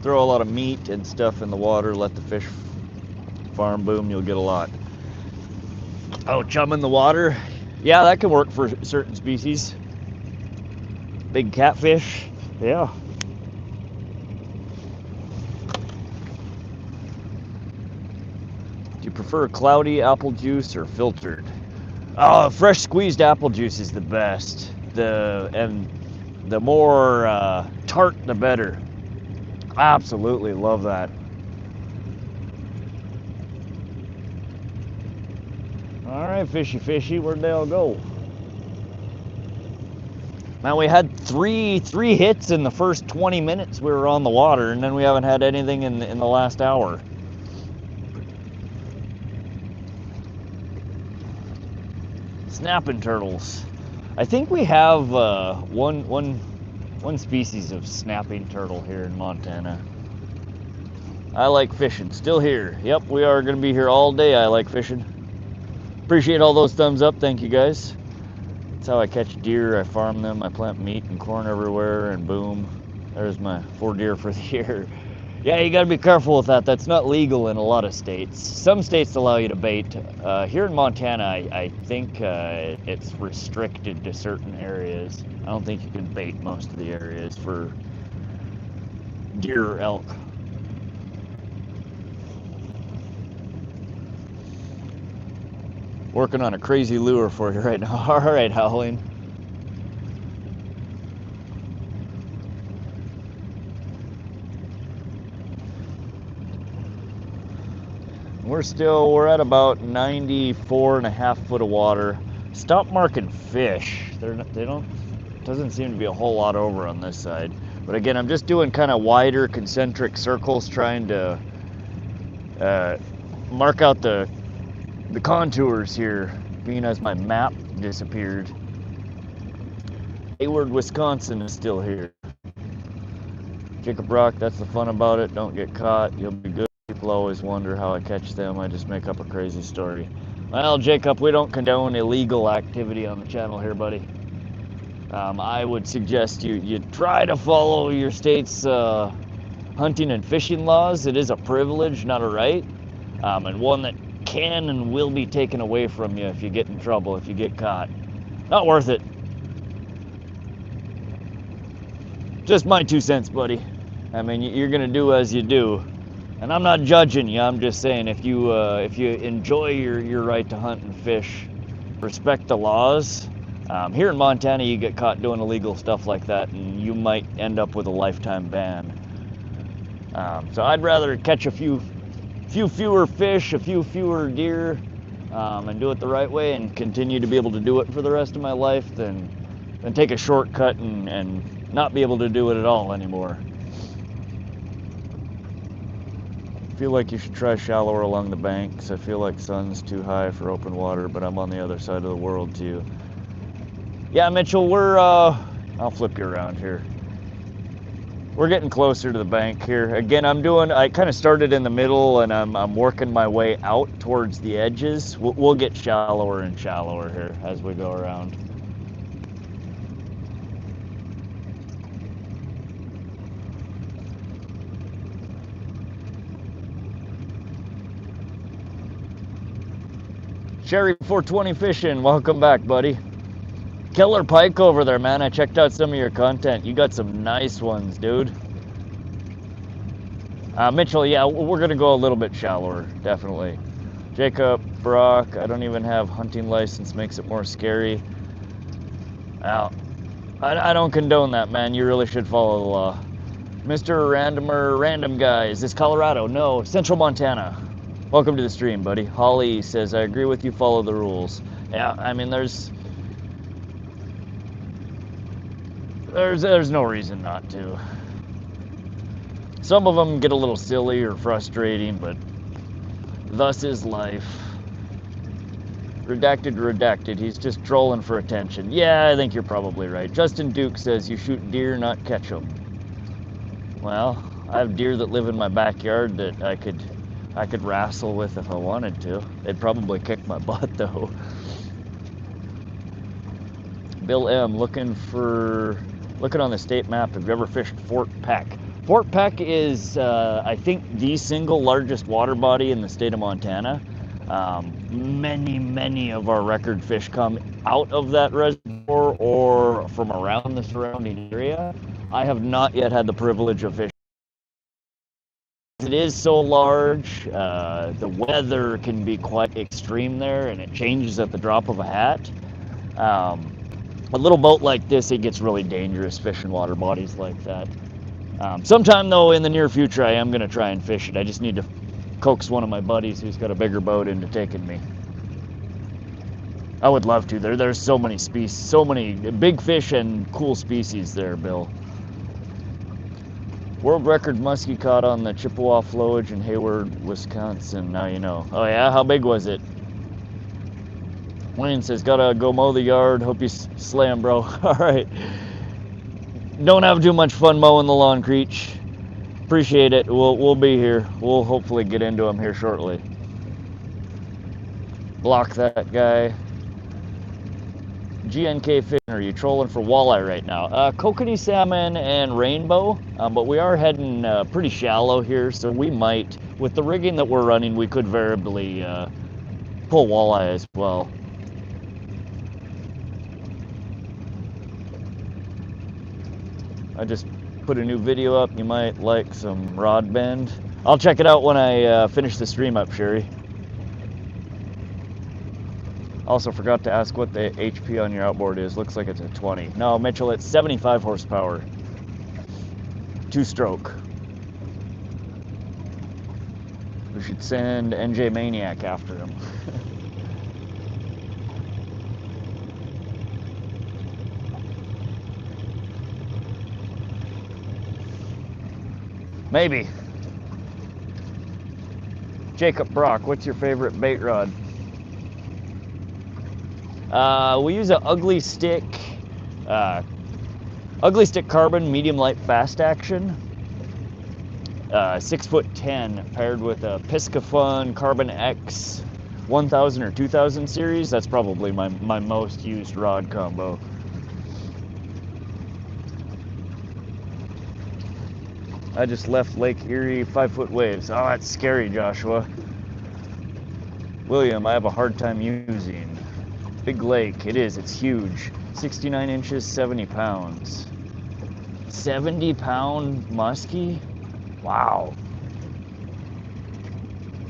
Throw a lot of meat and stuff in the water, let the fish farm, boom, you'll get a lot. Oh, chum in the water? Yeah, that can work for certain species. Big catfish, yeah. Do you prefer cloudy apple juice or filtered? Oh, fresh squeezed apple juice is the best. And the more tart, the better. Absolutely love that. All right, fishy, where'd they all go? Man, we had three hits in the first 20 minutes we were on the water, and then we haven't had anything in the last hour. Snapping turtles. I think we have one species of snapping turtle here in Montana. I like fishing. Still here. Yep, we are going to be here all day. I like fishing. Appreciate all those thumbs up. Thank you guys. That's how I catch deer. I farm them. I plant meat and corn everywhere, and boom, there's my 4 deer for the year. Yeah, you got to be careful with that. That's not legal in a lot of states. Some states allow you to bait. Here in Montana, I think it's restricted to certain areas. I don't think you can bait most of the areas for deer or elk. Working on a crazy lure for you right now. All right, Howling. We're at about 94.5 foot of water. Stop marking fish. Doesn't seem to be a whole lot over on this side. But again, I'm just doing kind of wider concentric circles, trying to mark out the the contours here, being as my map disappeared. Hayward, Wisconsin is still here. Jacob Brock, that's the fun about it. Don't get caught. You'll be good. People always wonder how I catch them. I just make up a crazy story. Well, Jacob, we don't condone illegal activity on the channel here, buddy. I would suggest you try to follow your state's hunting and fishing laws. It is a privilege, not a right, and one that can and will be taken away from you if you get in trouble, if you get caught. Not worth it. Just my 2 cents, buddy. I mean, you're gonna do as you do, and I'm not judging you. I'm just saying, if you enjoy your right to hunt and fish, respect the laws. Here in Montana, you get caught doing illegal stuff like that, and you might end up with a lifetime ban. So I'd rather catch a few fewer fish, a few fewer deer, and do it the right way, and continue to be able to do it for the rest of my life, than take a shortcut and not be able to do it at all anymore. I feel like you should try shallower along the banks. I feel like sun's too high for open water, but I'm on the other side of the world too. Yeah, Mitchell, we're, I'll flip you around here. We're getting closer to the bank here. Again, I kind of started in the middle, and I'm working my way out towards the edges. We'll get shallower and shallower here as we go around. Sherry 420 Fishing, welcome back, buddy. Killer pike over there, man. I checked out some of your content. You got some nice ones, dude. Mitchell, yeah, we're gonna go a little bit shallower, definitely. Jacob, Brock, I don't even have hunting license, makes it more scary. Now, I don't condone that, man. You really should follow the law. Mr. Random Guy, is this Colorado? No, Central Montana. Welcome to the stream, buddy. Holly says, I agree with you, follow the rules. Yeah, I mean, there's no reason not to. Some of them get a little silly or frustrating, but thus is life. Redacted, he's just trolling for attention. Yeah, I think you're probably right. Justin Duke says you shoot deer, not catch them. Well, I have deer that live in my backyard that I could wrestle with if I wanted to. They'd probably kick my butt though. Bill M, looking on the state map, have you ever fished Fort Peck? Fort Peck is, I think, the single largest water body in the state of Montana. Many of our record fish come out of that reservoir or from around the surrounding area. I have not yet had the privilege of fishing. It is so large, the weather can be quite extreme there, and it changes at the drop of a hat. A little boat like this, it gets really dangerous fishing water bodies like that. Sometime though, in the near future, I am going to try and fish it. I just need to coax one of my buddies who's got a bigger boat into taking me. I would love to. There's so many species, so many big fish and cool species there, Bill. World record muskie caught on the Chippewa flowage in Hayward, Wisconsin. Now you know. Oh yeah, how big was it? Wayne says, gotta go mow the yard. Hope you slay 'em, bro. All right. Don't have too much fun mowing the lawn, Creech. Appreciate it. We'll be here. We'll hopefully get into them here shortly. Block that guy. GNK Fishing, are you trolling for walleye right now? Kokanee Salmon and rainbow, but we are heading pretty shallow here, so we might, with the rigging that we're running, we could variably pull walleye as well. I just put a new video up. You might like some rod bend. I'll check it out when I finish the stream up, Sherry. Also forgot to ask what the HP on your outboard is. Looks like it's a 20. No, Mitchell, it's 75 horsepower. 2-stroke. We should send NJ Maniac after him. Maybe. Jacob Brock, what's your favorite bait rod? We use an ugly stick carbon medium light fast action. 6'10", paired with a Piscafun Carbon X 1000 or 2000 series. That's probably my most used rod combo. I just left Lake Erie, 5-foot waves. Oh, that's scary, Joshua. William, I have a hard time using. Big lake, it is, it's huge. 69 inches, 70 pounds. 70-pound muskie? Wow.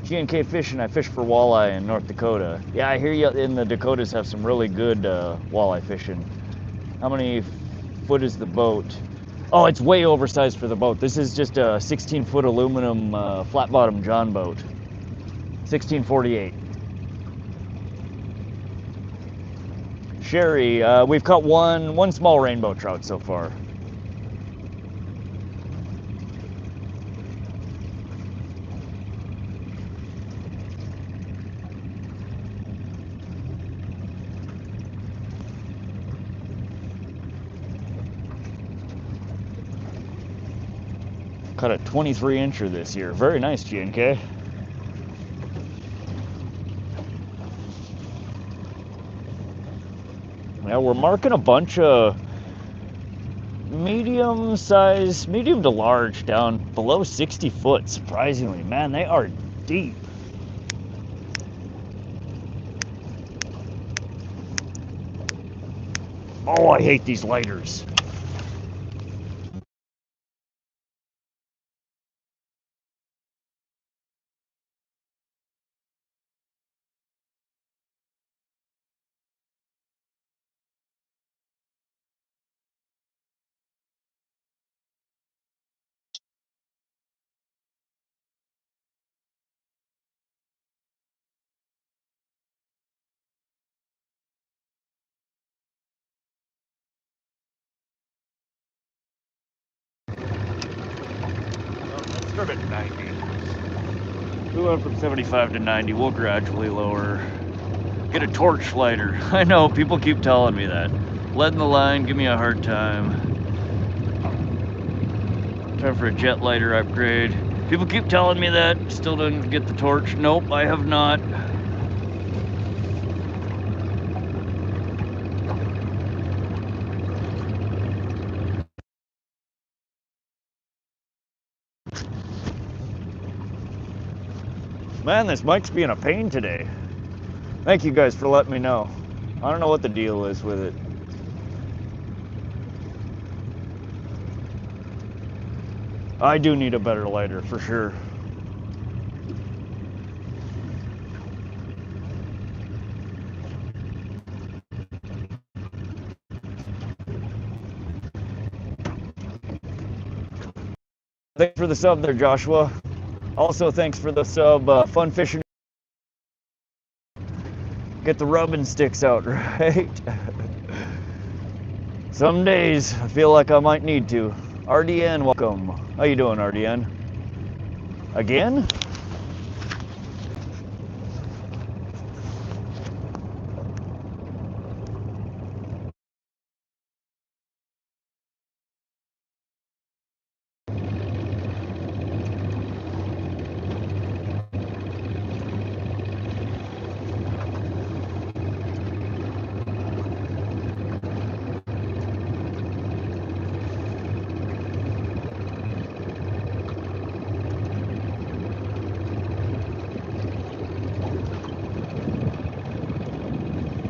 G&K Fishing, I fish for walleye in North Dakota. Yeah, I hear you in the Dakotas have some really good walleye fishing. How many foot is the boat? Oh, it's way oversized for the boat. This is just a 16-foot aluminum flat-bottom John boat. 1648. Sherry, we've caught one small rainbow trout so far. Caught a 23-incher this year. Very nice, G&K. Yeah, we're marking a bunch of medium to large down below 60 foot, surprisingly. Man, they are deep. Oh, I hate these lighters. Let's start at 90. We went from 75 to 90. We'll gradually lower. Get a torch lighter. I know, people keep telling me that. Lead in the line, give me a hard time. Time for a jet lighter upgrade. People keep telling me that. Still didn't get the torch. Nope, I have not. Man, this mic's being a pain today. Thank you guys for letting me know. I don't know what the deal is with it. I do need a better lighter for sure. Thanks for the sub there, Joshua. Also, thanks for the sub, Fun Fishing. Get the rubbing sticks out, right? Some days I feel like I might need to. RDN, welcome. How you doing, RDN? Again?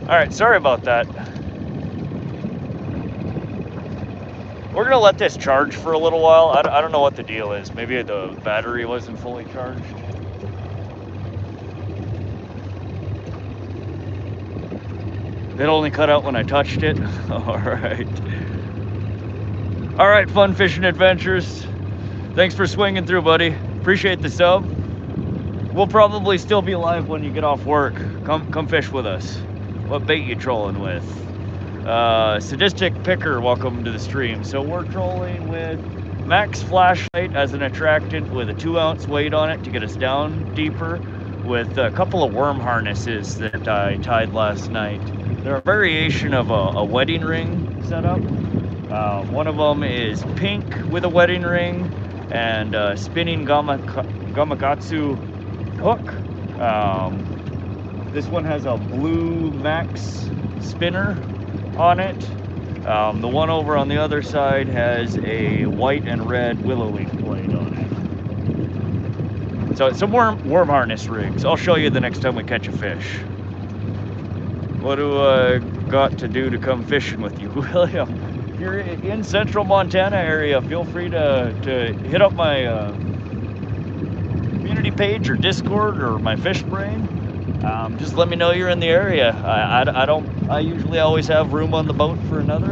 All right, sorry about that. We're gonna let this charge for a little while. I don't know what the deal is. Maybe the battery wasn't fully charged. It only cut out when I touched it. All right. All right, Fun Fishing Adventures. Thanks for swinging through, buddy. Appreciate the sub. We'll probably still be live when you get off work. Come fish with us. What bait you trolling with? Sadistic Picker, welcome to the stream. So we're trolling with Max flashlight as an attractant with a 2-ounce weight on it to get us down deeper, with a couple of worm harnesses that I tied last night. They're a variation of a wedding ring setup. One of them is pink with a wedding ring and a spinning gamakatsu hook. This one has a blue max spinner on it. The one over on the other side has a white and red willow leaf blade on it. So it's some worm harness rigs. I'll show you the next time we catch a fish. What do I got to do to come fishing with you, William? If you're in central Montana area, feel free to hit up my community page or Discord or my fish brain. Just let me know you're in the area. I usually always have room on the boat for another.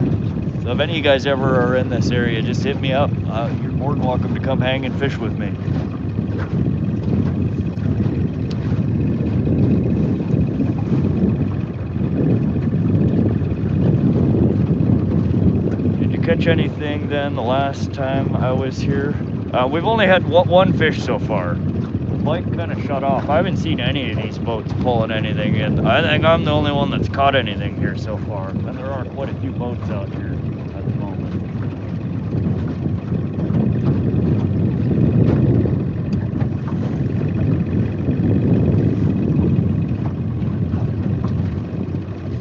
So if any of you guys ever are in this area, just hit me up. You're more than welcome to come hang and fish with me. Catch anything then the last time I was here? We've only had one fish so far. The Pike kind of shut off. I haven't seen any of these boats pulling anything in. I think I'm the only one that's caught anything here so far. And there are quite a few boats out here at the moment.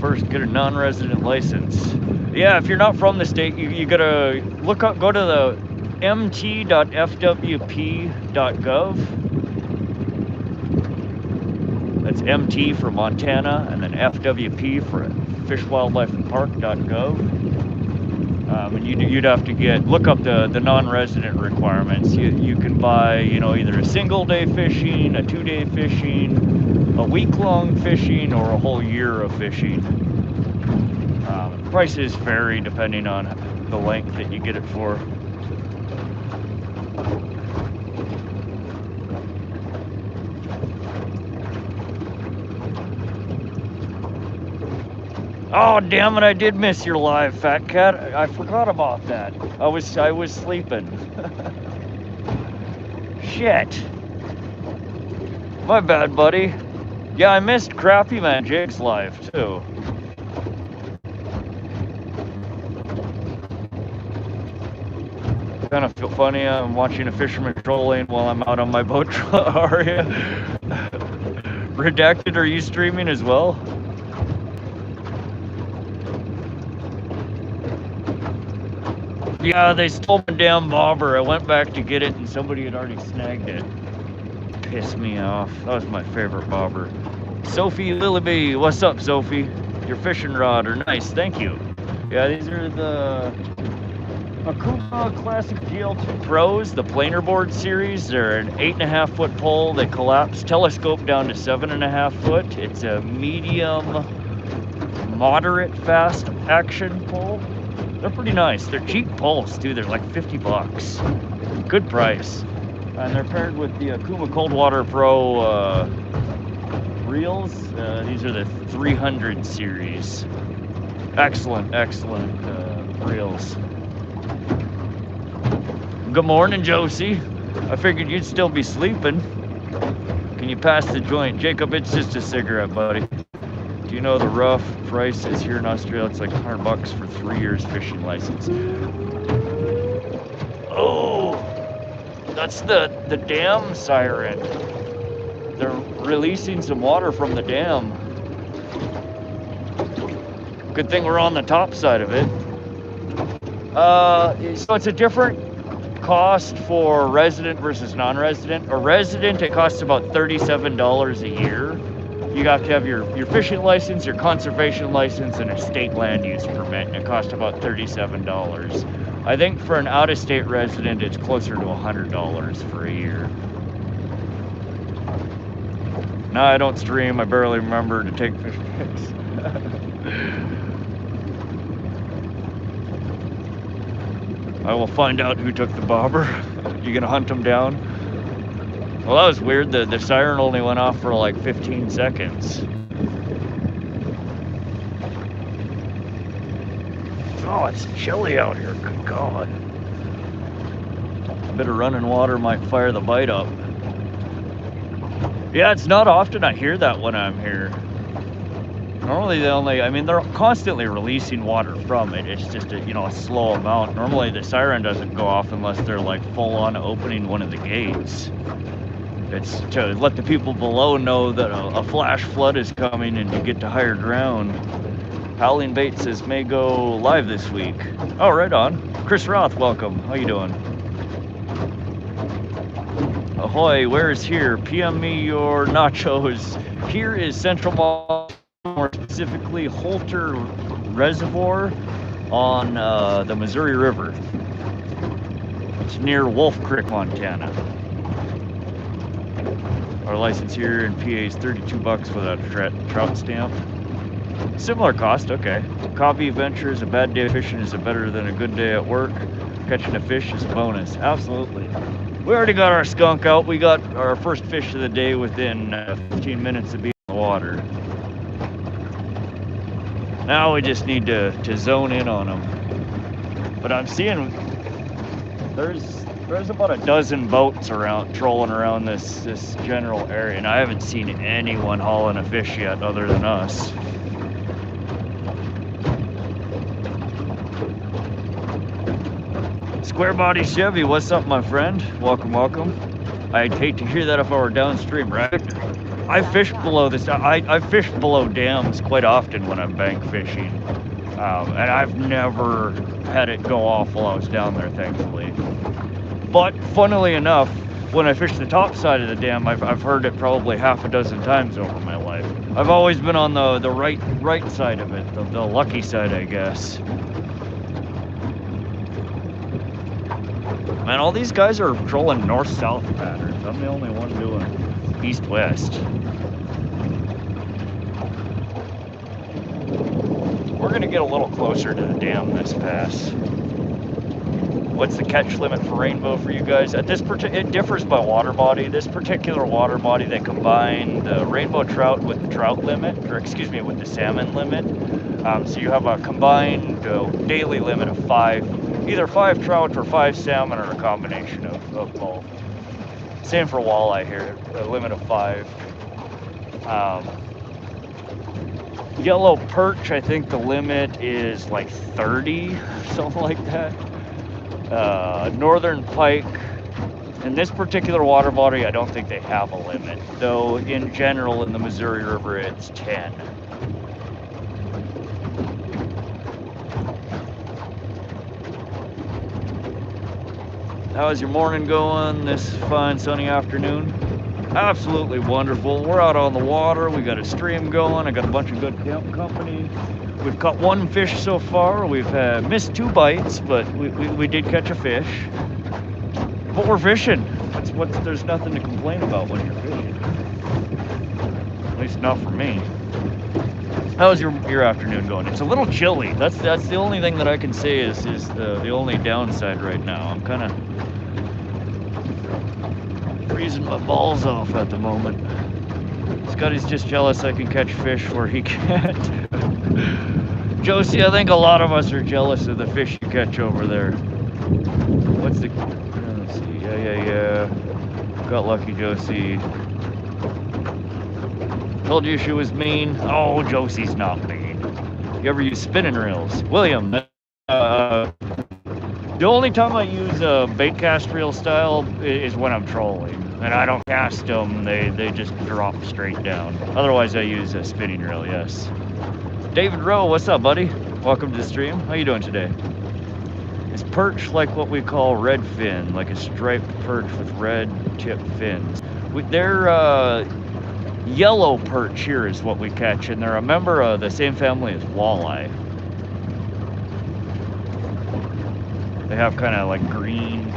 First, get a non-resident license. Yeah, if you're not from the state, you gotta look up, go to the mt.fwp.gov. That's MT for Montana, and then FWP for fishwildlifepark.gov. And you'd have to look up the non-resident requirements. You can buy, either a single day fishing, a 2-day fishing, a week-long fishing, or a whole year of fishing. Prices vary depending on the length that you get it for. Oh, damn it, I did miss your live, Fat Cat. I forgot about that. I was sleeping. Shit. My bad, buddy. Yeah, I missed Crappy Man Jake's live, too. Kind of feel funny. I'm watching a fisherman trolling while I'm out on my boat. Are you? Redacted, are you streaming as well? Yeah, they stole my damn bobber. I went back to get it and somebody had already snagged it. Pissed me off. That was my favorite bobber. Sophie Lillaby, what's up, Sophie? Your fishing rod are nice, thank you. Yeah, these are the Akuma Classic GL2 Pros, the planer board series. They're an 8.5 foot pole that collapse telescope down to 7.5 foot. It's a medium, moderate fast action pole. They're pretty nice. They're cheap poles too. They're like 50 bucks. Good price. And they're paired with the Akuma Cold Water Pro reels. These are the 300 series. Excellent reels. Good morning, Josie. I figured you'd still be sleeping. Can you pass the joint? Jacob, it's just a cigarette, buddy. Do you know the rough price is here in Australia? It's like 100 bucks for 3 years fishing license. Oh, that's the dam siren. They're releasing some water from the dam. Good thing we're on the top side of it. So it's a different cost for resident versus non-resident. A resident, it costs about $37 a year. You have to have your fishing license, your conservation license, and a state land use permit, and it costs about $37. I think for an out-of-state resident, it's closer to $100 for a year. No, I don't stream. I barely remember to take fish pics. I will find out who took the bobber. You gonna hunt them down? Well, that was weird. The siren only went off for like 15 seconds. Oh, it's chilly out here. Good God. A bit of running water might fire the bite up. Yeah, it's not often I hear that when I'm here. Normally they only, I mean, they're constantly releasing water from it. It's just a, you know, a slow amount. Normally the siren doesn't go off unless they're like full on opening one of the gates. It's to let the people below know that a flash flood is coming and to get to higher ground. Howling Bait says may go live this week. Oh, right on. Chris Roth, welcome. How you doing? Ahoy, where is here? PM me your nachos. Here is Central Mall, more specifically Holter Reservoir on the Missouri River. It's near Wolf Creek, Montana. Our license here in PA is $32 without a trout stamp. Similar cost, okay. Coffee Ventures, a bad day of fishing is better than a good day at work. Catching a fish is a bonus. Absolutely. We already got our skunk out. We got our first fish of the day within 15 minutes of being in the water. Now we just need to zone in on them. But I'm seeing there's about a dozen boats around trolling around this general area, and I haven't seen anyone hauling a fish yet other than us. Square Body Chevy, what's up, my friend? Welcome, welcome. I'd hate to hear that if I were downstream, right? I fish below this. I fish below dams quite often when I'm bank fishing, and I've never had it go off while I was down there, thankfully. But funnily enough, when I fish the top side of the dam, I've heard it probably half a dozen times over my life. I've always been on the right side of it, the lucky side, I guess. Man, all these guys are trolling north-south patterns. I'm the only one doing east-west. We're gonna get a little closer to the dam this pass. What's the catch limit for rainbow for you guys? At this it differs by water body. This particular water body, they combine the rainbow trout with the trout limit, or excuse me, with the salmon limit. So you have a combined daily limit of 5, either 5 trout or 5 salmon, or a combination of both. Same for walleye here, a limit of 5. Yellow perch, I think the limit is like 30, something like that. Northern pike, in this particular water body, I don't think they have a limit, though in general in the Missouri River it's 10. How's your morning going this fine sunny afternoon? Absolutely wonderful. We're out on the water, we got a stream going, I got a bunch of good camp company. We've caught 1 fish so far. We've missed 2 bites, but we did catch a fish. But we're fishing. There's nothing to complain about when you're fishing. At least not for me. How's your afternoon going? It's a little chilly. That's the only thing that I can say is the only downside right now. I'm kind of freezing my balls off at the moment. Scotty's just jealous I can catch fish where he can't. Josie, I think a lot of us are jealous of the fish you catch over there. What's the... Let's see. Yeah. Got lucky, Josie. Told you she was mean. Oh, Josie's not mean. You ever use spinning reels? William, the only time I use a bait cast reel style is when I'm trolling. And I don't cast them, they just drop straight down. Otherwise I use a spinning reel, yes. David Rowe, what's up, buddy? Welcome to the stream. How you doing today? Is perch like what we call red fin, like a striped perch with red tip fins? They're yellow perch here is what we catch, and they're a member of the same family as walleye. They have kind of like green,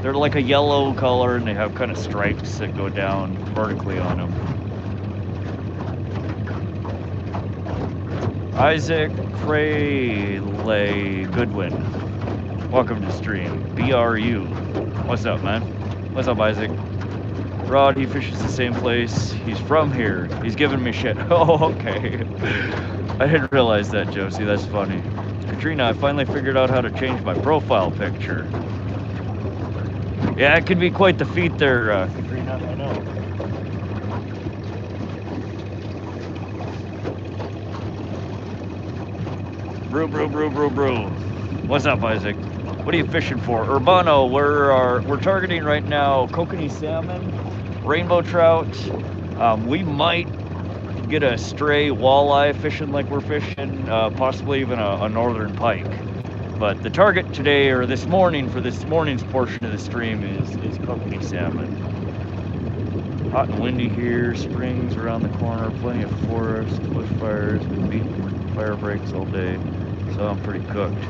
they're like a yellow color, and they have kind of stripes that go down vertically on them. Isaac Crayley Goodwin, welcome to stream. BRU, what's up, man? What's up, Isaac? Rod, he fishes the same place. He's from here. He's giving me shit. Oh, okay. I didn't realize that, Josie. That's funny. Katrina, I finally figured out how to change my profile picture. Yeah, it can be quite the feat there, Katrina. I know. Brew. What's up, Isaac? What are you fishing for? Urbano, we're targeting right now Kokanee Salmon, rainbow trout. We might get a stray walleye fishing like we're fishing, possibly even a northern pike. But the target today, or this morning, for this morning's portion of the stream is Kokanee Salmon. Hot and windy here, springs around the corner, plenty of forest, bushfires, been beating fire breaks all day, so I'm pretty cooked.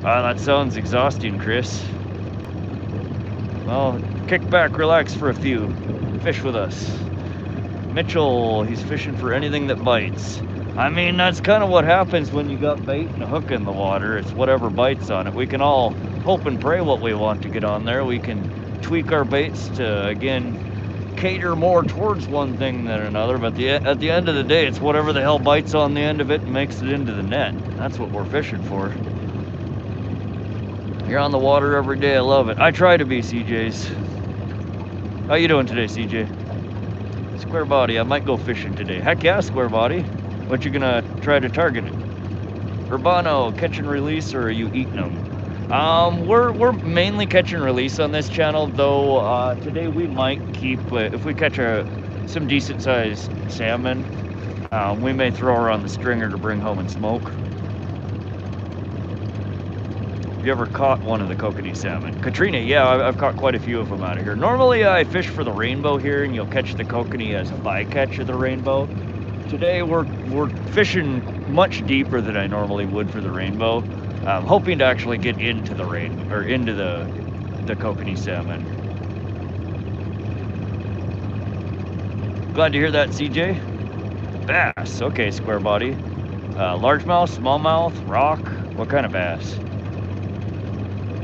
That sounds exhausting, Chris. Well, kick back, relax for a few, fish with us. Mitchell, he's fishing for anything that bites. I mean, that's kind of what happens when you got bait and a hook in the water. It's whatever bites on it. We can all hope and pray what we want to get on there. We can tweak our baits to, again, cater more towards one thing than another. But at the end of the day, it's whatever the hell bites on the end of it and makes it into the net. That's what we're fishing for. You're on the water every day. I love it. I try to be, CJ's. How you doing today, CJ? Square body. I might go fishing today. Heck yeah, square body. What you gonna try to target it? Urbano, catch and release, or are you eating them? We're mainly catch and release on this channel, though today we might keep, if we catch some decent sized salmon, we may throw her on the stringer to bring home and smoke. Have you ever caught one of the Kokanee salmon? Katrina, yeah, I've caught quite a few of them out of here. Normally I fish for the rainbow here, and you'll catch the Kokanee as a bycatch of the rainbow. Today we're fishing much deeper than I normally would for the rainbow. Hoping to actually get into the into the Kokanee salmon. Glad to hear that, CJ. Bass, okay, square body. Largemouth, smallmouth, rock, what kind of bass?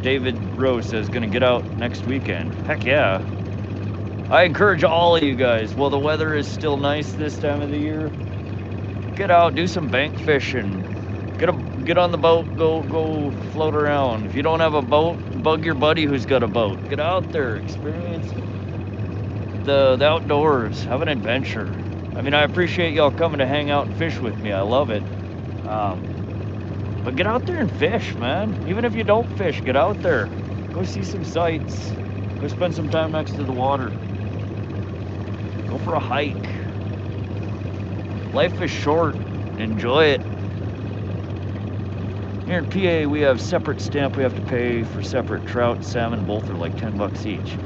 David Rose says gonna get out next weekend. Heck yeah. I encourage all of you guys, while the weather is still nice this time of the year, get out, do some bank fishing. Get on the boat, go float around. If you don't have a boat, bug your buddy who's got a boat. Get out there, experience the outdoors, have an adventure. I mean, I appreciate y'all coming to hang out and fish with me. I love it. But get out there and fish, man. Even if you don't fish, get out there. Go see some sights. Go spend some time next to the water. Go for a hike. Life is short. Enjoy it. Here in PA, we have separate stamp we have to pay for separate trout, salmon, both are like 10 bucks each.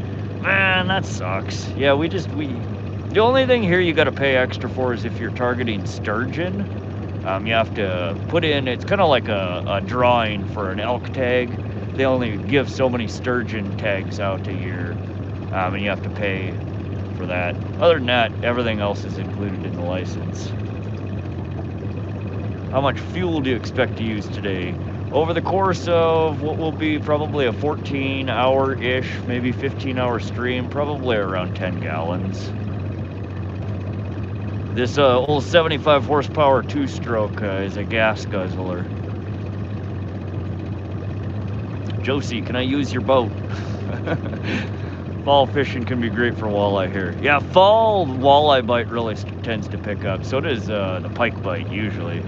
Man, that sucks. Yeah, the only thing here you got to pay extra for is if you're targeting sturgeon. You have to put in, it's kind of like a drawing for an elk tag. They only give so many sturgeon tags out a year, and you have to pay for that. Other than that, everything else is included in the license. How much fuel do you expect to use today? Over the course of what will be probably a 14-hour-ish, maybe 15-hour stream, probably around 10 gallons. This old 75 horsepower two-stroke is a gas guzzler. Josie, can I use your boat? Fall fishing can be great for walleye here. Yeah, fall walleye bite really tends to pick up. So does the pike bite usually.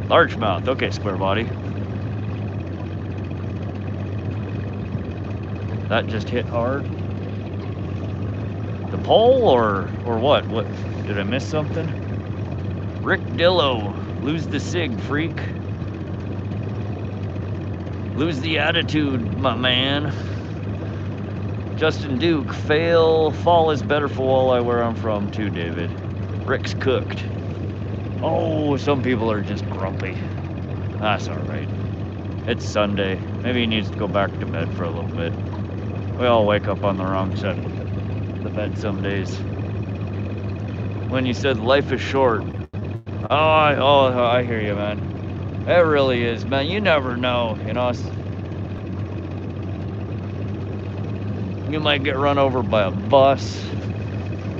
Largemouth, okay, square body. That just hit hard. The pole or what? What? Did I miss something? Rick Dillo, lose the sig, freak. Lose the attitude, my man. Justin Duke, fall is better for walleye where I'm from too, David. Rick's cooked. Oh, some people are just grumpy. That's all right. It's Sunday. Maybe he needs to go back to bed for a little bit. We all wake up on the wrong side of the bed some days. When you said life is short. I hear you, man. It really is, man. You never know, you know. You might get run over by a bus.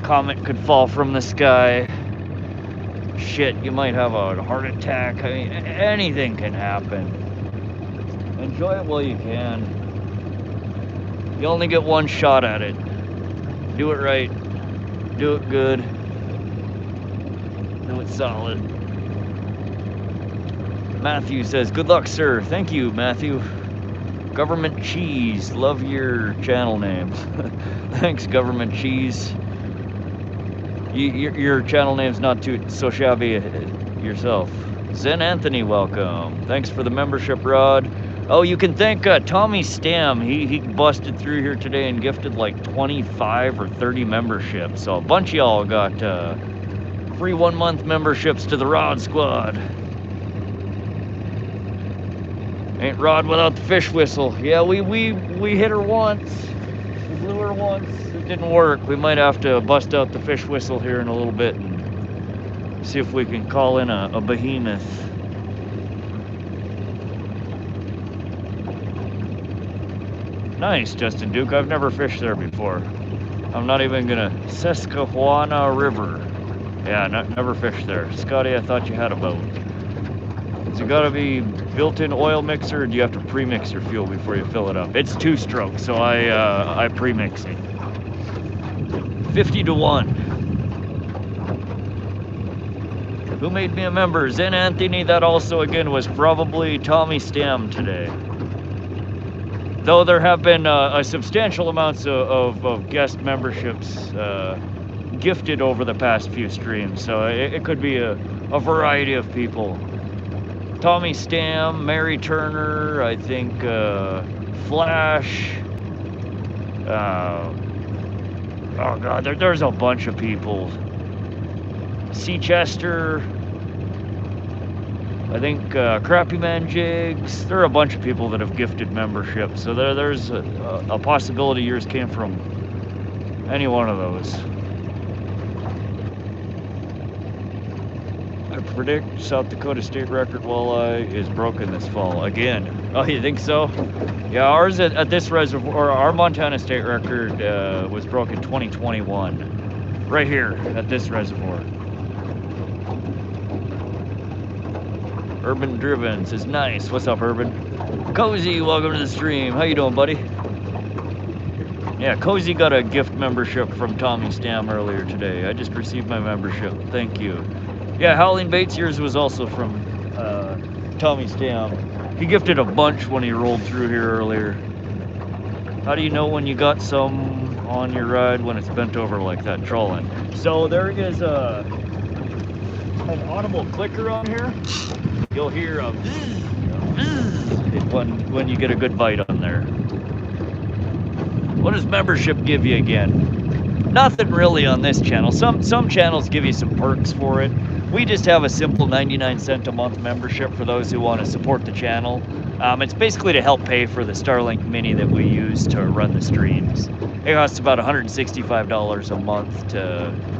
Comet could fall from the sky. Shit, you might have a heart attack. I mean, anything can happen. Enjoy it while you can. You only get one shot at it. Do it right. Do it good. Do it solid. Matthew says, good luck, sir. Thank you, Matthew. Government Cheese, love your channel names. Thanks, Government Cheese. Your channel name's not too so shabby yourself. Zen Anthony, welcome. Thanks for the membership, Rod. Oh, you can thank Tommy Stam. He busted through here today and gifted like 25 or 30 memberships. So a bunch of y'all got free 1-month memberships to the Rod Squad. Ain't Rod without the fish whistle. Yeah, we hit her once. We blew her once. It didn't work. We might have to bust out the fish whistle here in a little bit and see if we can call in a behemoth. Nice, Justin Duke. I've never fished there before. I'm not even gonna. Susquehanna River. Yeah, never fished there. Scotty, I thought you had a boat. Has it gotta be built-in oil mixer, or do you have to pre-mix your fuel before you fill it up? It's 2-stroke, so I pre-mix it. 50 to 1. Who made me a member? Zen Anthony. That also again was probably Tommy Stam today. Though there have been a substantial amounts of guest memberships gifted over the past few streams, so it could be a variety of people. Tommy Stam, Mary Turner, I think Flash. Oh God, there's a bunch of people. C. Chester. I think Crappy Man Jigs. There are a bunch of people that have gifted memberships, so there's a possibility yours came from any one of those. I predict South Dakota state record walleye is broken this fall again. Oh, you think so? Yeah, ours at this reservoir, our Montana state record was broken 2021, right here at this reservoir. Urban Driven says, nice. What's up, Urban? Cozy, welcome to the stream. How you doing, buddy? Yeah, Cozy got a gift membership from Tommy Stam earlier today. I just received my membership. Thank you. Yeah, Howling Baits, yours was also from Tommy Stam. He gifted a bunch when he rolled through here earlier. How do you know when you got some on your ride when it's bent over like that trolling? So there is an audible clicker on here. You'll hear a when you get a good bite on there. What does membership give you again? Nothing really on this channel. Some channels give you some perks for it. We just have a simple 99-cent a month membership for those who want to support the channel. It's basically to help pay for the Starlink Mini that we use to run the streams. It costs about $165 a month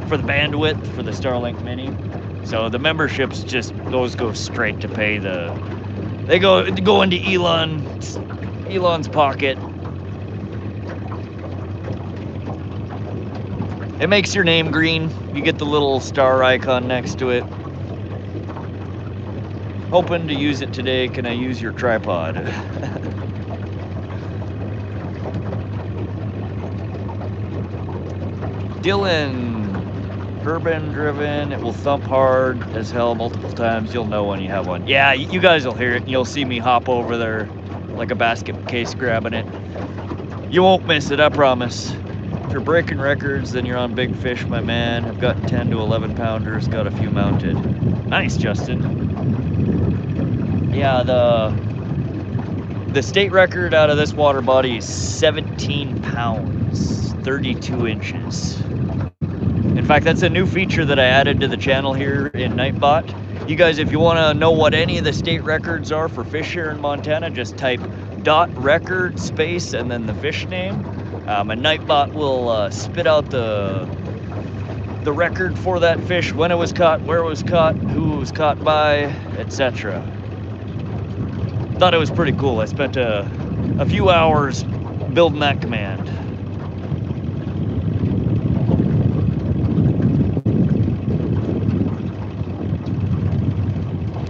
for the bandwidth for the Starlink Mini. So the memberships those go straight to pay they go into Elon's pocket. It makes your name green. You get the little star icon next to it. Hoping to use it today. Can I use your tripod? Dylan, Urban Driven. It will thump hard as hell multiple times. You'll know when you have one. Yeah, you guys will hear it, and you'll see me hop over there like a basket case grabbing it. You won't miss it, I promise. If you're breaking records, then you're on big fish, my man. I've got 10 to 11 pounders, got a few mounted. Nice, Justin. Yeah, the state record out of this water body is 17 pounds, 32 inches. In fact, that's a new feature that I added to the channel here in Nightbot. You guys, if you want to know what any of the state records are for fish here in Montana, just type .record space and then the fish name. And Nightbot will spit out the record for that fish, when it was caught, where it was caught, who it was caught by, etc. Thought it was pretty cool. I spent a few hours building that command.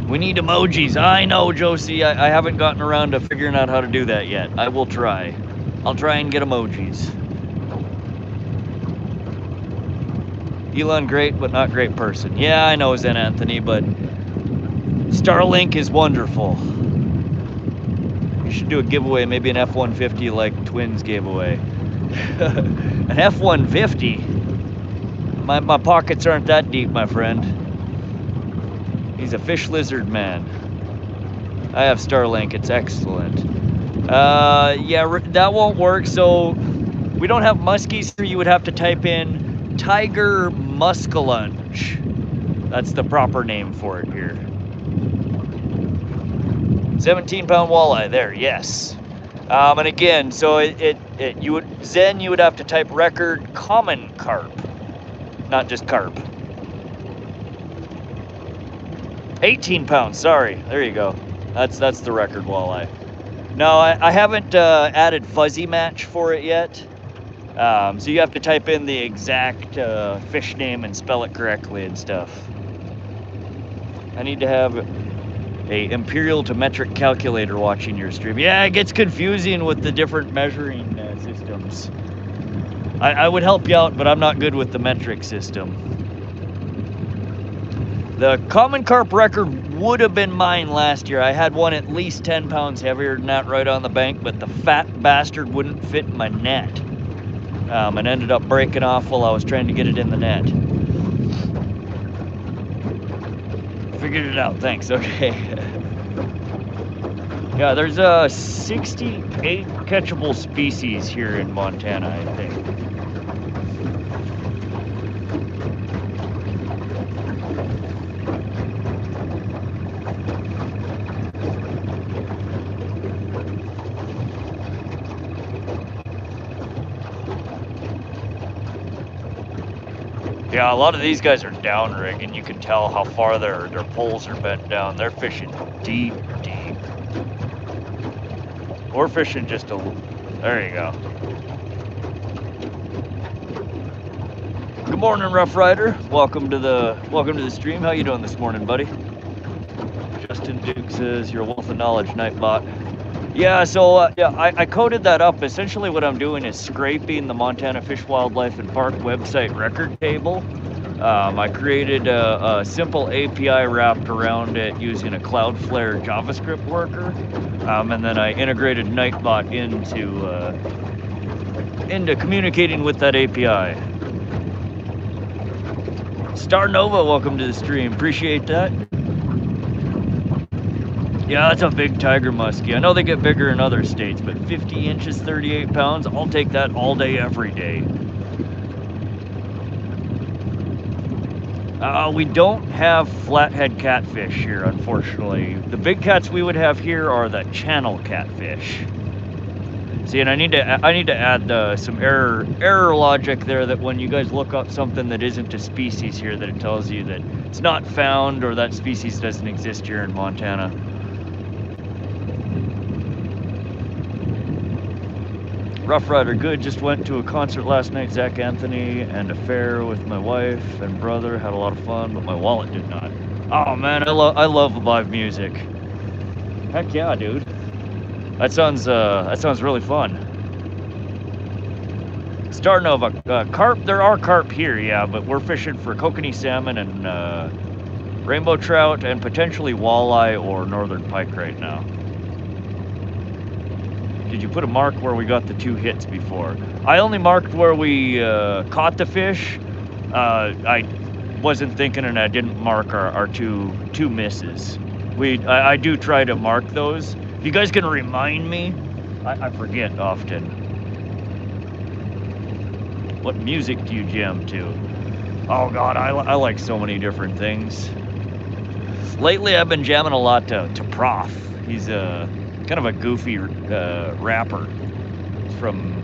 We need emojis. I know, Josie. I haven't gotten around to figuring out how to do that yet. I will try. I'll try and get emojis. Elon, great, but not great person. Yeah, I know, Zen Anthony, but Starlink is wonderful. We should do a giveaway, maybe an F-150 like Twins gave away. An F-150? My pockets aren't that deep, my friend. He's a fish lizard man. I have Starlink, it's excellent. Yeah, that won't work, so we don't have muskies here. You would have to type in tiger muskalunge. That's the proper name for it here. 17-pound walleye there, yes. And again, so you would have to type record common carp, not just carp. 18 pounds, sorry, there you go. That's the record walleye. No, I haven't added fuzzy match for it yet. So you have to type in the exact fish name and spell it correctly and stuff. I need to have a imperial to metric calculator watching your stream. Yeah, it gets confusing with the different measuring systems. I would help you out, but I'm not good with the metric system. The common carp record would have been mine last year. I had one at least 10 pounds heavier than that right on the bank, but the fat bastard wouldn't fit in my net. And ended up breaking off while I was trying to get it in the net. Figured it out, thanks, okay. Yeah, there's 68 catchable species here in Montana, I think. Yeah, a lot of these guys are down rigging. You can tell how far their poles are bent down. They're fishing deep, deep. We're fishing just a little. There you go. Good morning, Rough Rider. Welcome to the stream. How you doing this morning, buddy? Justin Duke says you're a wealth of knowledge, Nightbot. Yeah, so yeah, I coded that up. Essentially what I'm doing is scraping the Montana Fish, Wildlife, and Park website record table. I created a simple API wrapped around it using a Cloudflare JavaScript worker. And then I integrated Nightbot into communicating with that API. Star Nova, welcome to the stream. Appreciate that. Yeah, that's a big tiger muskie. I know they get bigger in other states, but 50 inches, 38 pounds, I'll take that all day, every day. We don't have flathead catfish here, unfortunately. The big cats we would have here are the channel catfish. See, and I need to add some error logic there, that when you guys look up something that isn't a species here, that it tells you that it's not found or that species doesn't exist here in Montana. Rough Rider, good. Just went to a concert last night, Zach Anthony, and a fair with my wife and brother. Had a lot of fun, but my wallet did not. Oh man, I love live music. Heck yeah, dude. That sounds really fun. Star Nova, carp. There are carp here, yeah, but we're fishing for kokanee salmon and rainbow trout and potentially walleye or northern pike right now. Did you put a mark where we got the 2 hits before? I only marked where we caught the fish. I wasn't thinking, and I didn't mark our two misses. I do try to mark those. If you guys can remind me, I forget often. What music do you jam to? Oh God, I like so many different things. Lately, I've been jamming a lot to Prof. He's kind of a goofy rapper. He's from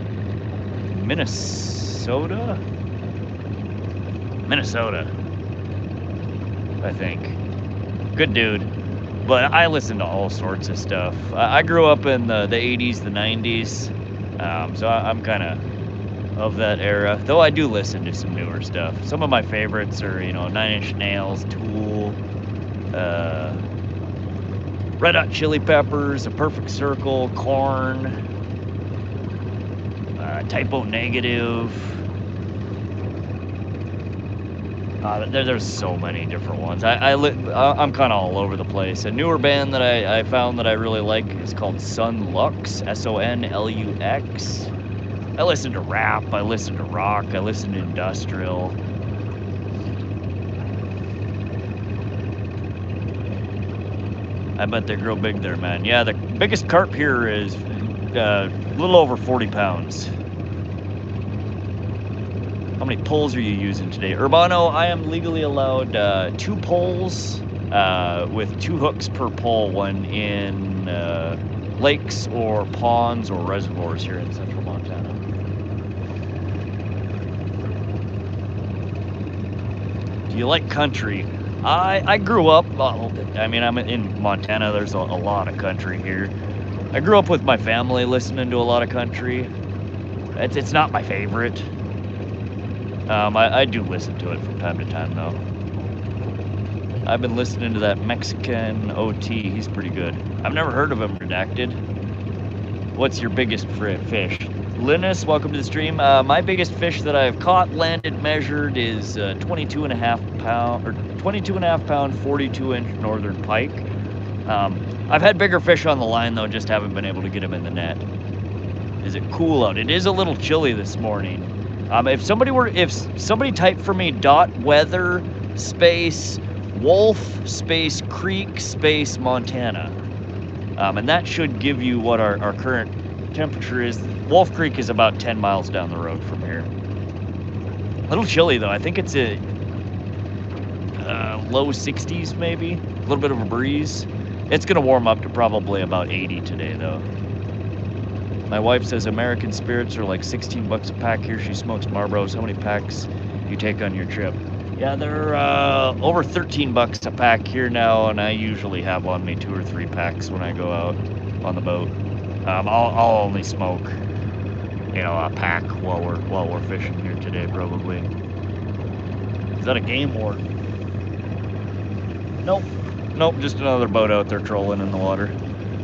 Minnesota, I think. Good dude. But I listen to all sorts of stuff. I grew up in the 80s, the 90s, so I'm kind of that era. Though I do listen to some newer stuff. Some of my favorites are, 9 Inch Nails, Tool, Red Hot Chili Peppers, A Perfect Circle, Korn, Typo Negative. There's so many different ones. I'm kind of all over the place. A newer band that I found that I really like is called Sonlux, Sonlux. I listen to rap, I listen to rock, I listen to industrial. I bet they grow big there, man. Yeah, the biggest carp here is a little over 40 pounds. How many poles are you using today? Urbano, I am legally allowed 2 poles with 2 hooks per pole when in lakes or ponds or reservoirs here in central Montana. Do you like country? I grew up, I mean, I'm in Montana, there's a lot of country here. I grew up with my family listening to a lot of country. It's not my favorite. I do listen to it from time to time, though. I've been listening to that Mexican OT. He's pretty good. I've never heard of him, Redacted. What's your biggest fish? Linus, welcome to the stream. My biggest fish that I've caught, landed, measured is 22.5 pound, or 22.5 pound, 42-inch northern pike. I've had bigger fish on the line, though, just haven't been able to get them in the net. Is it cool out? It is a little chilly this morning. If somebody typed for me .weather space Wolf space Creek space Montana, and that should give you what our current temperature is. Wolf Creek is about 10 miles down the road from here. A little chilly though. I think it's a low 60s maybe. A little bit of a breeze. It's gonna warm up to probably about 80 today though. My wife says American spirits are like 16 bucks a pack here. She smokes Marlboros. How many packs do you take on your trip? Yeah, they're over 13 bucks a pack here now, and I usually have on me 2 or 3 packs when I go out on the boat. I'll only smoke, you know, a pack while we're fishing here today, probably. Is that a game warden? Nope, just another boat out there trolling in the water.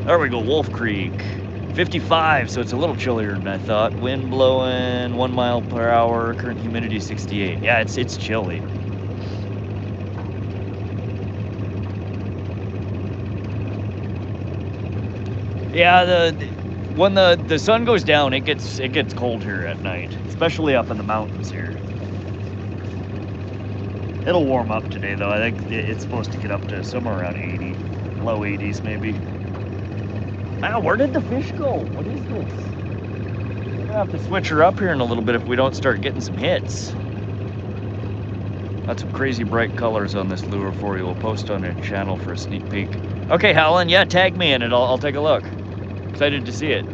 There we go, Wolf Creek. 55, so it's a little chillier than I thought. Wind blowing 1 mile per hour, current humidity 68. Yeah, it's chilly. Yeah, when the sun goes down, it gets cold here at night, especially up in the mountains here. It'll warm up today though. I think it's supposed to get up to somewhere around 80, low 80s maybe. Ah, where did the fish go? What is this? We're gonna have to switch her up here in a little bit if we don't start getting some hits. Got some crazy bright colors on this lure for you. We'll post on the channel for a sneak peek. Okay, Howlin, yeah, tag me in it. I'll take a look. Excited to see it.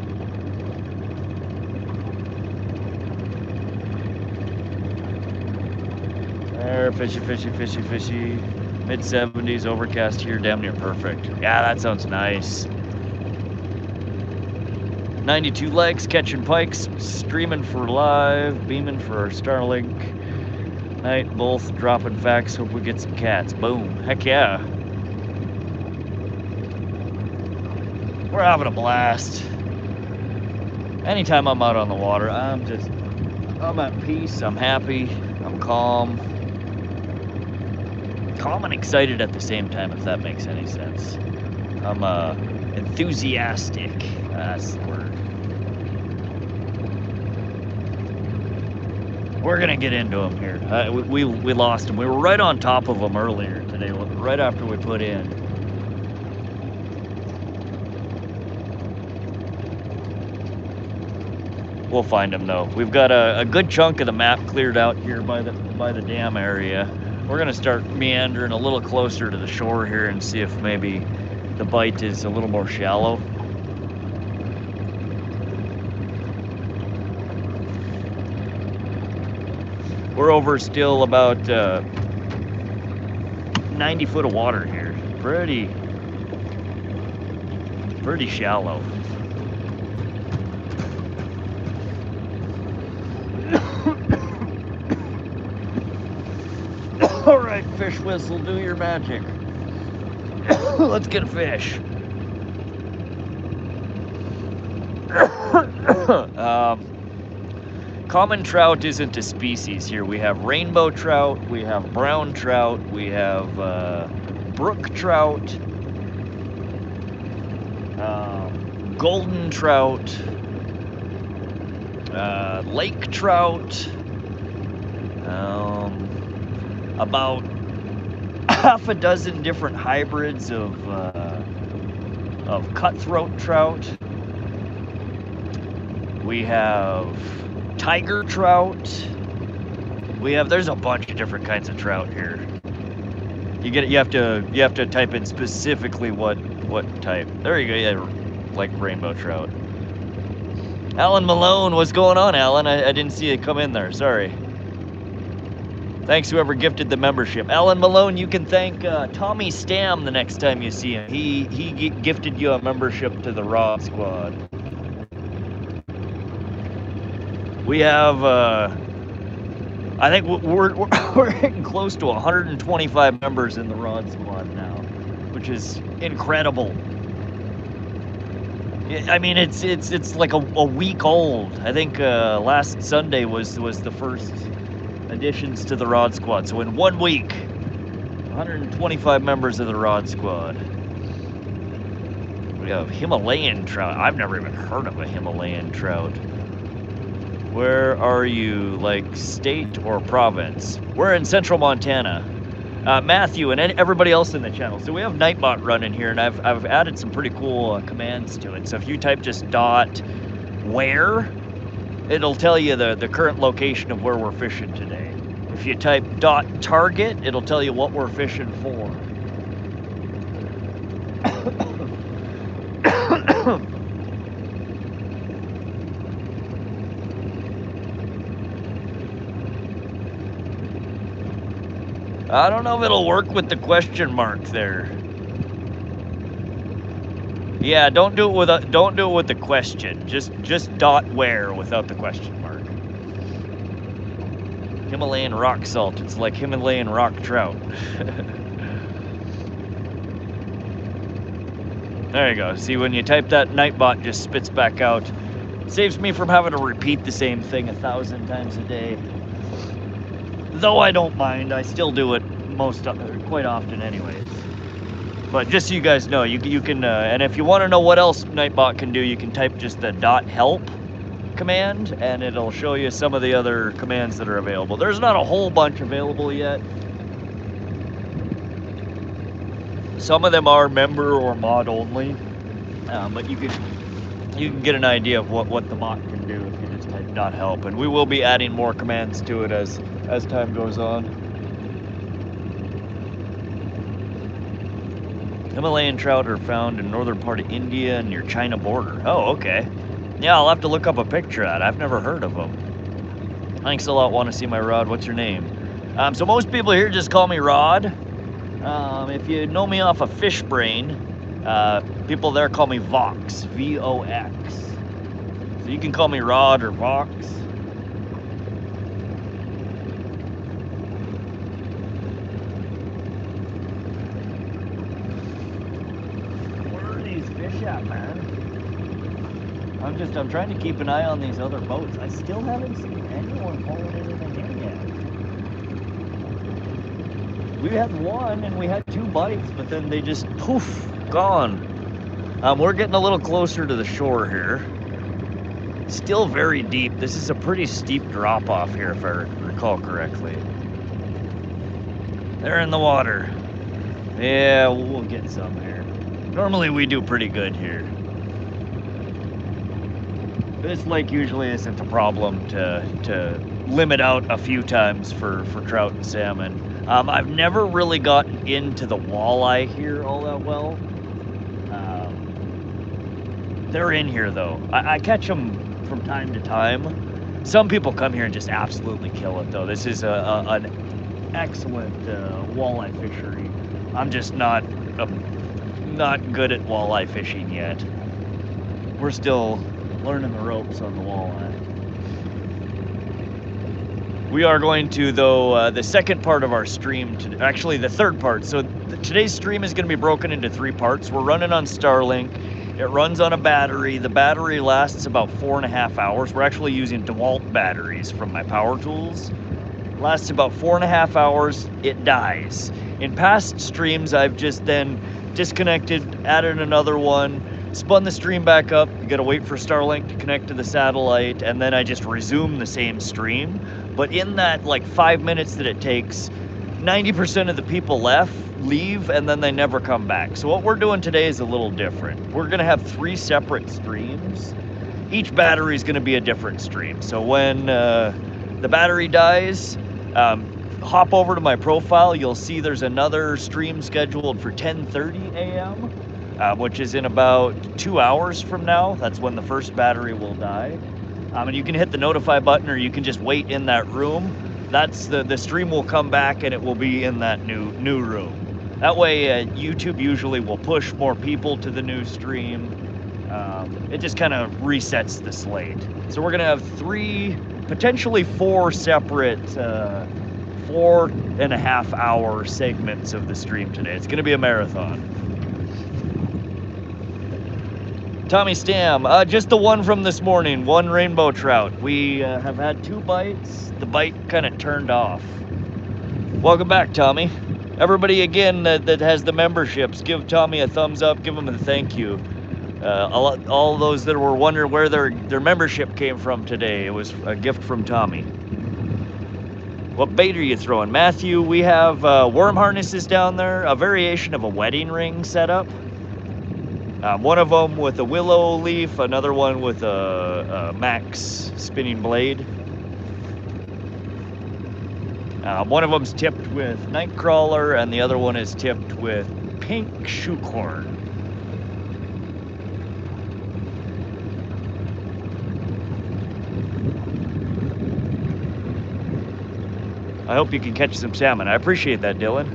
There, fishy, fishy, fishy, fishy. Mid-70s, overcast here, damn near perfect. Yeah, that sounds nice. 92 legs, catching pikes, streaming for live, beaming for our Starlink. Night, both dropping facts, hope we get some cats. Boom, heck yeah. We're having a blast. Anytime I'm out on the water, I'm at peace, I'm happy, I'm calm. Calm and excited at the same time, if that makes any sense. I'm enthusiastic. That's the word. We're gonna get into them here. We lost them. We were right on top of them earlier today, right after we put in. We'll find them though. We've got a good chunk of the map cleared out here by the dam area. We're gonna start meandering a little closer to the shore here and see if maybe the bite is a little more shallow. We're over still about 90 foot of water here. Pretty shallow. All right, fish whistle, do your magic. Let's get a fish. Common trout isn't a species here. We have rainbow trout, we have brown trout, we have brook trout, golden trout, lake trout, about half a dozen different hybrids of cutthroat trout. We have tiger trout. There's a bunch of different kinds of trout here. You have to type in specifically what type. There you go. Yeah, like rainbow trout. Alan Malone, what's going on, Alan? I didn't see it come in there. Sorry. Thanks whoever gifted the membership. Alan Malone, you can thank Tommy Stam the next time you see him. He gifted you a membership to the Rod Squad. We have, I think we're getting close to 125 members in the Rod Squad now, which is incredible. I mean, it's like a week old. I think last Sunday was the first additions to the Rod Squad. So in 1 week, 125 members of the Rod Squad. We have Himalayan trout. I've never even heard of a Himalayan trout. Where are you, like state or province? We're in central Montana. Matthew and everybody else in the channel. So we have Nightbot running here, and I've added some pretty cool commands to it. So if you type just .where, it'll tell you the current location of where we're fishing today. If you type .target, it'll tell you what we're fishing for. I don't know if it'll work with the question mark there. Yeah, don't do it with the question. Just .where without the question mark. Himalayan rock salt. It's like Himalayan rock trout. There you go. See, when you type that, Nightbot just spits back out. Saves me from having to repeat the same thing 1,000 times a day. Though I don't mind, I still do it quite often anyways. But just so you guys know, you can, and if you want to know what else Nightbot can do, you can type just the .help command, and it'll show you some of the other commands that are available. There's not a whole bunch available yet. Some of them are member or mod only, but you can get an idea of what the bot can do if you just type .help, and we will be adding more commands to it as time goes on. Himalayan trout are found in northern part of India near China border. Oh, okay. Yeah, I'll have to look up a picture of that. I've never heard of them. Thanks a lot. Want to see my Rod? What's your name? So most people here just call me Rod. If you know me off of Fish Brain, people there call me Vox, V-O-X. So you can call me Rod or Vox. Yeah, man. I'm trying to keep an eye on these other boats. I still haven't seen anyone pulling anything in yet. We had one and we had 2 bites, but then they just poof, gone. We're getting a little closer to the shore here. Still very deep. This is a pretty steep drop off here, if I recall correctly. They're in the water. Yeah, we'll get some here. Normally we do pretty good here. This lake usually isn't a problem to limit out a few times for trout and salmon. I've never really gotten into the walleye here all that well. They're in here though. I catch them from time to time. Some people come here and just absolutely kill it though. This is an excellent walleye fishery. I'm just not good at walleye fishing yet. We're still learning the ropes on the walleye. We are going to, though, the second part of our stream, actually the third part. So today's stream is going to be broken into 3 parts. We're running on Starlink, It runs on a battery. The battery lasts about 4.5 hours. We're actually using DeWalt batteries from my power tools. Lasts about 4.5 hours. It dies. In past streams, I've just then disconnected, added another one, spun the stream back up. You gotta wait for Starlink to connect to the satellite, and then I just resume the same stream. But in that like 5 minutes that it takes, 90% of the people leave, and then they never come back. So what we're doing today is a little different. We're gonna have 3 separate streams. Each battery is gonna be a different stream. So when the battery dies, hop over to my profile. You'll see there's another stream scheduled for 10:30 a.m., which is in about 2 hours from now. That's when the first battery will die. And you can hit the notify button, or you can just wait in that room. That's the stream will come back, and it will be in that new room. That way, YouTube usually will push more people to the new stream. It just kind of resets the slate. So we're gonna have 3, potentially 4 separate 4.5 hour segments of the stream today. It's gonna be a marathon. Tommy Stam, just the one from this morning, 1 rainbow trout. We have had 2 bites. The bite kind of turned off. Welcome back, Tommy. Everybody again that has the memberships, give Tommy a thumbs up, give him a thank you. All those that were wondering where their membership came from today, it was a gift from Tommy. What bait are you throwing? Matthew, we have worm harnesses down there, a variation of a wedding ring setup. One of them with a willow leaf, another one with a max spinning blade. One of them's tipped with nightcrawler, and the other one is tipped with pink shoecorn. I hope you can catch some salmon. I appreciate that, Dylan.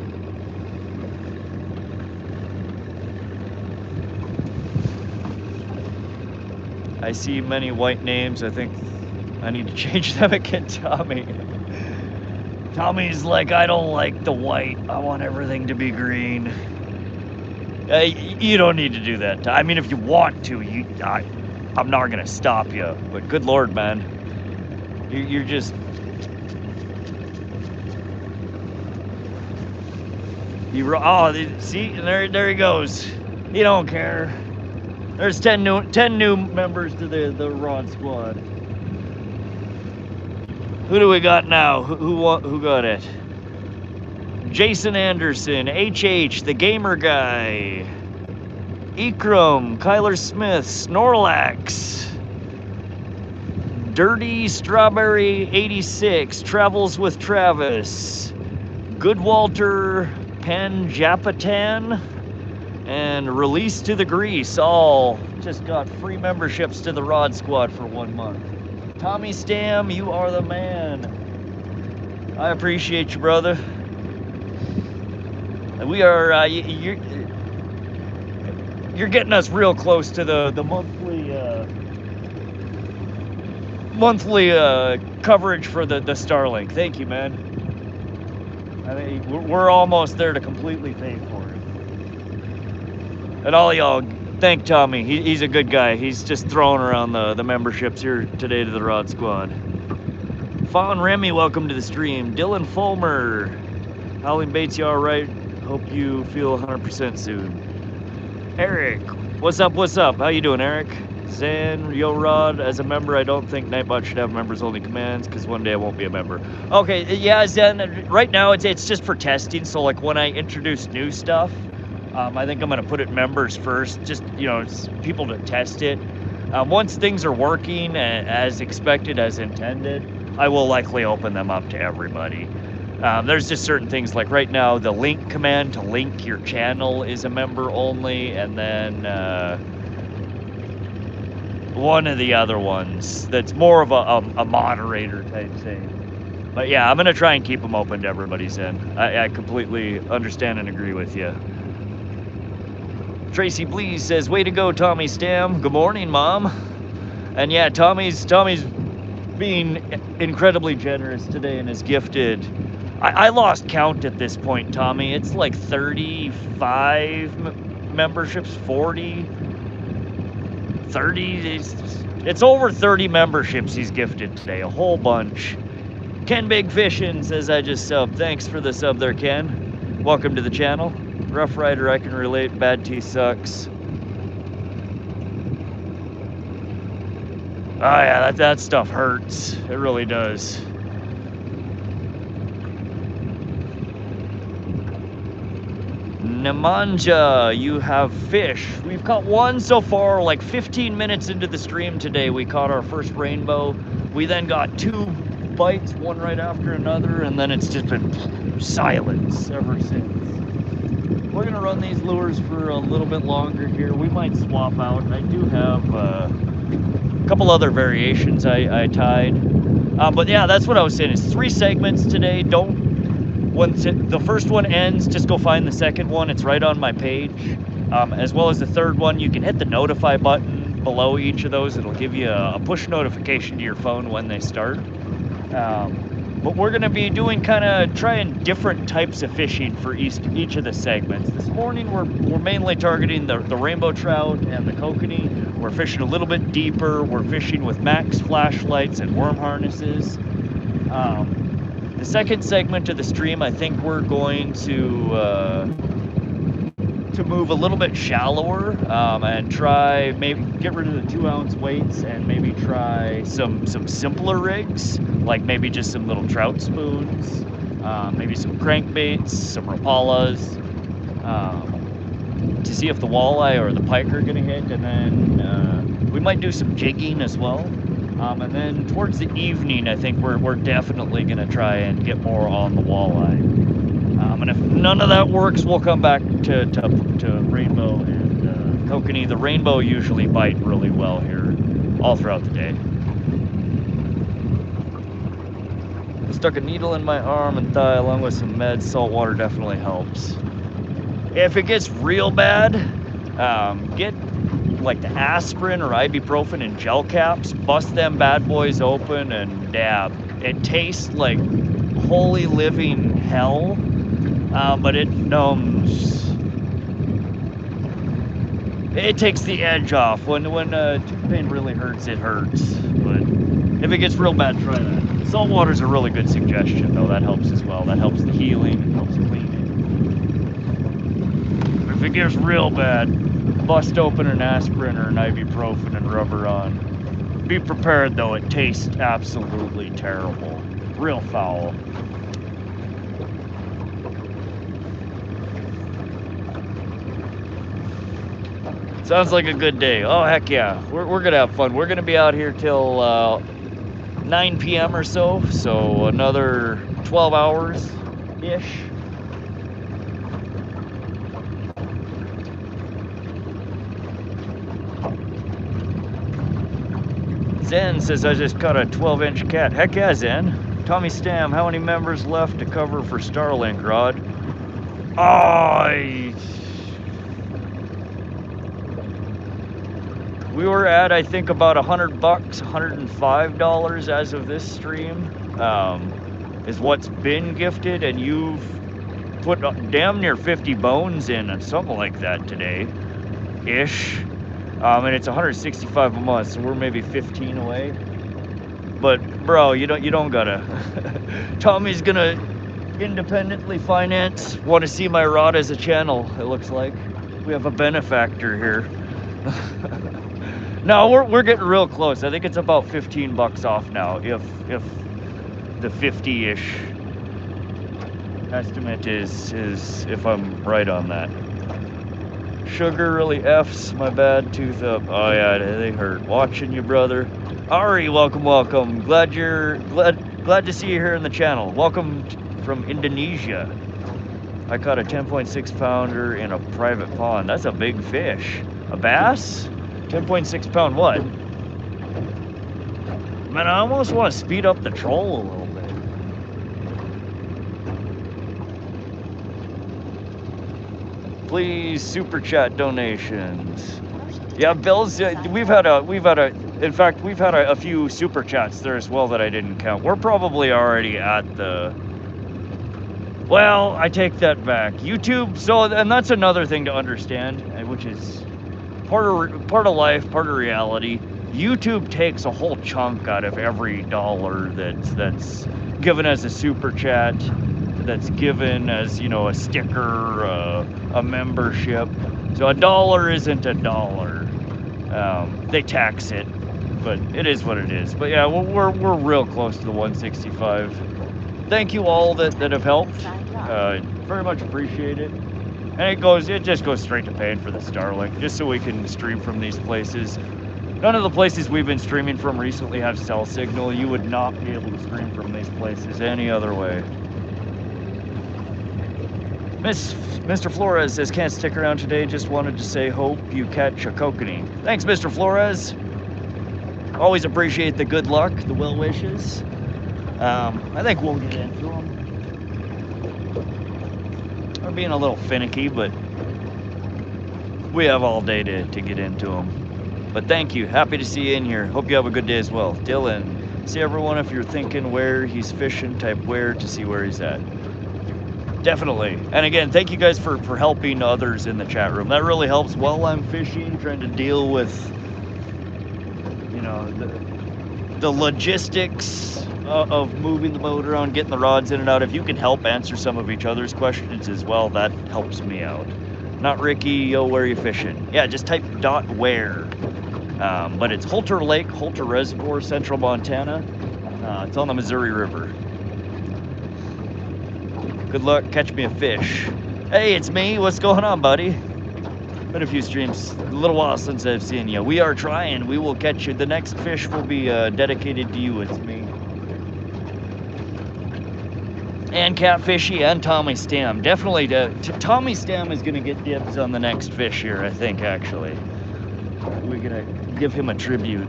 I see many white names. I think I need to change them again, Tommy. Tommy's like, I don't like the white. I want everything to be green. You don't need to do that. I mean, if you want to, I'm not gonna stop you. But good Lord, man, you're just. See, there he goes. He don't care. There's 10 new members to the Rod Squad. Who do we got now? Who got it? Jason Anderson, HH, the gamer guy, Ikram, Kyler Smith, Snorlax, Dirty Strawberry 86, Travels with Travis, Good Walter, Panjapatan, and Release to the Grease, all just got free memberships to the Rod Squad for 1 month. Tommy Stam, you are the man. I appreciate you, brother. We are, you're getting us real close to the monthly coverage for the Starlink. Thank you, man. I mean, we're almost there to completely pay for it. And all y'all, thank Tommy. He's a good guy. He's just throwing around the memberships here today to the Rod Squad. Fawn Remy, welcome to the stream. Dylan Fulmer, Howling Baits, you all right? Hope you feel 100% soon. Eric, what's up? What's up? How you doing, Eric? Zan, Yo Rod, as a member, I don't think Nightbot should have members only commands because one day I won't be a member. Okay, yeah, Zen, right now it's just for testing. So like when I introduce new stuff, I think I'm gonna put it members first, just, you know, people to test it. Once things are working as expected, as intended, I will likely open them up to everybody. There's just certain things, like right now, the link command to link your channel is a member only, and then one of the other ones that's more of a moderator type thing. But yeah, I'm gonna try and keep them open to everybody's in. I completely understand and agree with you. Tracy Blees says, way to go, Tommy Stam. Good morning, Mom. And yeah, Tommy's being incredibly generous today and has gifted. I lost count at this point, Tommy. It's like 35 memberships, 40. 30, it's over 30 memberships he's gifted today, a whole bunch. Ken Big Fishin' says, I just subbed. Thanks for the sub there, Ken. Welcome to the channel. Rough Rider, I can relate. Bad tea sucks. Oh yeah, that stuff hurts. It really does. Nemanja, you have fish. We've caught one so far, like 15 minutes into the stream today. We caught our first rainbow. We then got 2 bites, one right after another, and then it's just been silence ever since. We're gonna run these lures for a little bit longer here. We might swap out. I do have a couple other variations I tied. But yeah, that's what I was saying. It's 3 segments today. Once the first one ends, just go find the second one. It's right on my page. As well as the third one, you can hit the notify button below each of those. It'll give you a push notification to your phone when they start. But we're going to be doing trying different types of fishing for each of the segments. This morning we're mainly targeting the rainbow trout and the kokanee. We're fishing a little bit deeper. We're fishing with max flashlights and worm harnesses. The second segment of the stream, I think we're going to move a little bit shallower and try maybe get rid of the 2-ounce weights and maybe try some simpler rigs, like maybe just some little trout spoons, maybe some crankbaits, some rapalas, to see if the walleye or the pike are gonna hit, and then we might do some jigging as well. And then towards the evening, I think we're definitely gonna try and get more on the walleye. And if none of that works, we'll come back to rainbow and kokanee. The rainbow usually bite really well here all throughout the day. I stuck a needle in my arm and thigh along with some meds. Salt water definitely helps. If it gets real bad, get like the aspirin or ibuprofen in gel caps, bust them bad boys open and dab. It tastes like holy living hell, but it numbs. It takes the edge off. When tooth pain really hurts, it hurts. But if it gets real bad, try that. Salt water's a really good suggestion, though. That helps as well. That helps the healing. It helps cleaning. If it gets real bad, bust open an aspirin or an ibuprofen and rub her on. Be prepared, though. It tastes absolutely terrible. Real foul. Sounds like a good day. Oh, heck yeah. We're gonna have fun. We're gonna be out here till 9 p.m. or so. So another 12 hours-ish. Zen says, I just caught a 12-inch cat. Heck yeah, Zen. Tommy Stam, how many members left to cover for Starlink, Rod? Oh, we were at, I think, about $100, $105 as of this stream, is what's been gifted, and you've put damn near 50 bones in and something like that today-ish. And it's 165 a month, so we're maybe 15 away. But bro, you don't gotta. Tommy's gonna independently finance. Want to see my rod as a channel? It looks like we have a benefactor here. No, we're getting real close. I think it's about $15 off now, if the 50-ish estimate is if I'm right on that. Sugar really F's my bad tooth up. Oh yeah, they hurt. Watching you, brother. Ari, welcome. Glad to see you here in the channel. Welcome from Indonesia. I caught a 10.6 pounder in a private pond. That's a big fish. A bass? 10.6 pound what? Man, I almost want to speed up the troll a little bit. Please super chat donations. Yeah, Bill's. We've had a few super chats there as well that I didn't count. We're probably already at the. Well, I take that back. YouTube. So, and that's another thing to understand, which is part of life, part of reality. YouTube takes a whole chunk out of every dollar that's given as a super chat, that's given as, you know, a sticker, a membership. So a dollar isn't a dollar. They tax it, but it is what it is. But yeah, we're real close to the 165. Thank you all that have helped. Very much appreciate it. And it just goes straight to paying for the Starlink, just so we can stream from these places. None of the places we've been streaming from recently have cell signal. You would not be able to stream from these places any other way. Mr. Flores says, can't stick around today, just wanted to say hope you catch a kokanee. Thanks, Mr. Flores. Always appreciate the good luck, the well wishes. I think we'll get into them. We're being a little finicky, but we have all day to get into them. But thank you. Happy to see you in here. Hope you have a good day as well. Dylan, see everyone, if you're thinking where he's fishing, type where to see where he's at. Definitely. And again, thank you guys for helping others in the chat room. That really helps while I'm fishing, trying to deal with, you know, the logistics of moving the boat around, getting the rods in and out. If you can help answer some of each other's questions as well, that helps me out. Not Ricky, yo, where are you fishing? Yeah, just type .where. But it's Holter Lake, Holter Reservoir, Central Montana. It's on the Missouri River. Good luck, catch me a fish. Hey, it's me. What's going on, buddy? Been a few streams, a little while since I've seen you. We are trying. We will catch you. The next fish will be dedicated to you. It's me. And Catfishy and Tommy Stam. Definitely, Tommy Stam is going to get dibs on the next fish here, I think, actually. We're going to give him a tribute.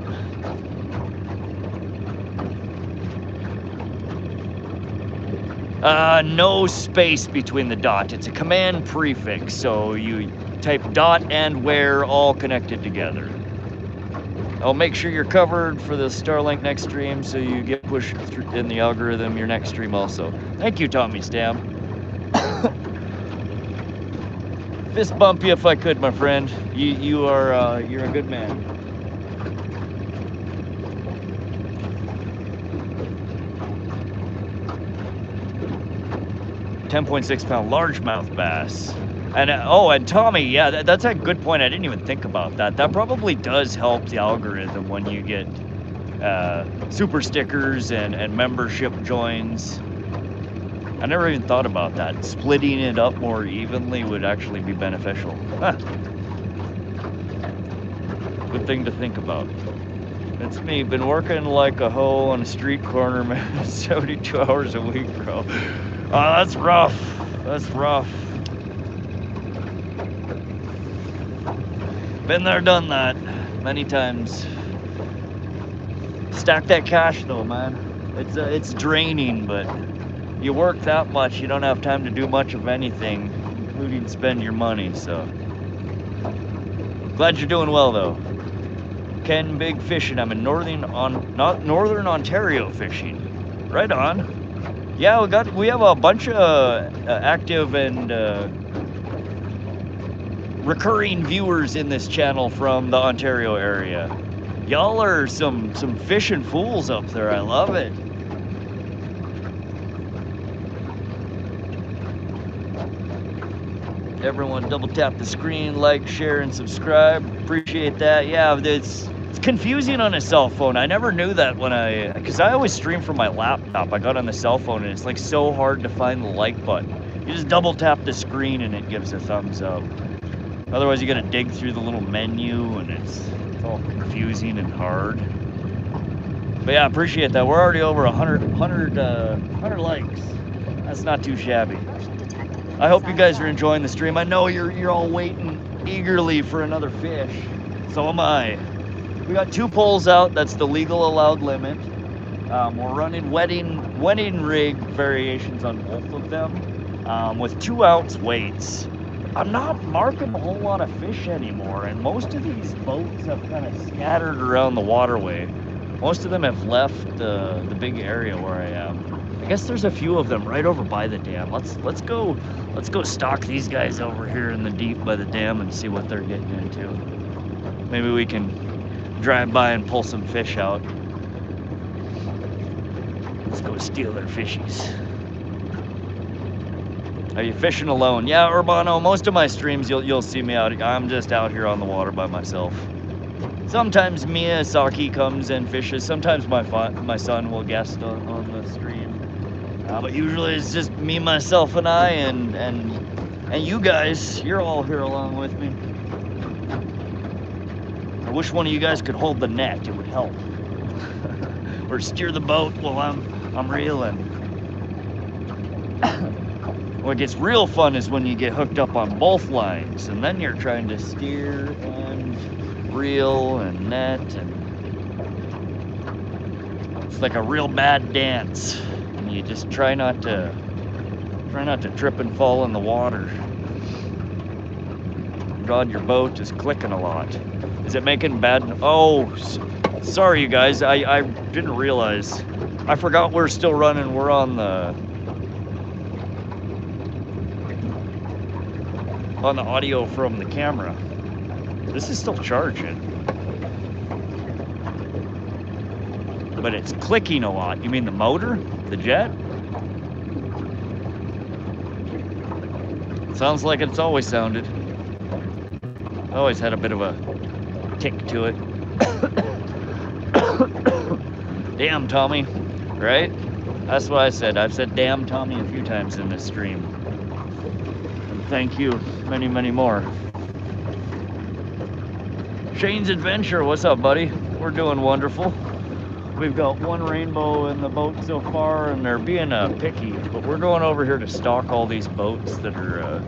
No space between the dot. It's a command prefix, so you type dot and where all connected together. I'll make sure you're covered for the Starlink next stream, so you get pushed in the algorithm your next stream also. Thank you, Tommy Stam. Fist bump you if I could, my friend. You're a good man. £10.6 largemouth bass. And and Tommy, yeah, that's a good point. I didn't even think about that. That probably does help the algorithm when you get super stickers and membership joins. I never even thought about that. Splitting it up more evenly would actually be beneficial. Huh. Good thing to think about. It's me, been working like a hoe on a street corner, man, 72 hours a week, bro. Oh, that's rough. That's rough. Been there, done that many times. Stack that cash though, man. It's draining, but you work that much, you don't have time to do much of anything, including spend your money. So glad you're doing well though. Ken Big Fishing. I'm in Northern Ontario fishing. Right on. Yeah, we have a bunch of active and recurring viewers in this channel from the Ontario area. Y'all are some fishing fools up there. I love it. Everyone double tap the screen, like, share, and subscribe. Appreciate that. Yeah, it's confusing on a cell phone. I never knew that because I always stream from my laptop. I got on the cell phone and it's like so hard to find the like button. You just double tap the screen and it gives a thumbs up. Otherwise you gotta dig through the little menu and it's all confusing and hard. But yeah, I appreciate that. We're already over 100 likes. That's not too shabby. I hope you guys are enjoying the stream. I know you're all waiting eagerly for another fish. So am I. We got 2 poles out. That's the legal allowed limit. We're running wetting rig variations on both of them with 2 ounce weights. I'm not marking a whole lot of fish anymore, and most of these boats have kind of scattered around the waterway. Most of them have left the big area where I am. I guess there's a few of them right over by the dam. Let's go stalk these guys over here in the deep by the dam and see what they're getting into. Maybe we can drive by and pull some fish out. Let's go steal their fishies. Are you fishing alone? Yeah, Urbano, most of my streams you'll see me out. I'm just out here on the water by myself. Sometimes Mia Saki comes and fishes. Sometimes my son will guest on the stream. But usually it's just me, myself, and I, and you guys. You're all here along with me. I wish one of you guys could hold the net. It would help. Or steer the boat while I'm reeling. What gets real fun is when you get hooked up on both lines, and then you're trying to steer and reel and net, and it's like a real bad dance. And you just try not to trip and fall in the water. God, your boat is clicking a lot. Is it making bad? Oh, sorry you guys. I didn't realize. I forgot we're still running. We're on the audio from the camera. This is still charging. But it's clicking a lot. You mean the motor? The jet? Sounds like it's always sounded. Always had a bit of a tick to it. Damn, Tommy. Right? That's what I said. I've said damn, Tommy, a few times in this stream. And thank you many, many more. Shane's Adventure, what's up, buddy? We're doing wonderful. We've got one rainbow in the boat so far, and they're being picky, but we're going over here to stock all these boats that are,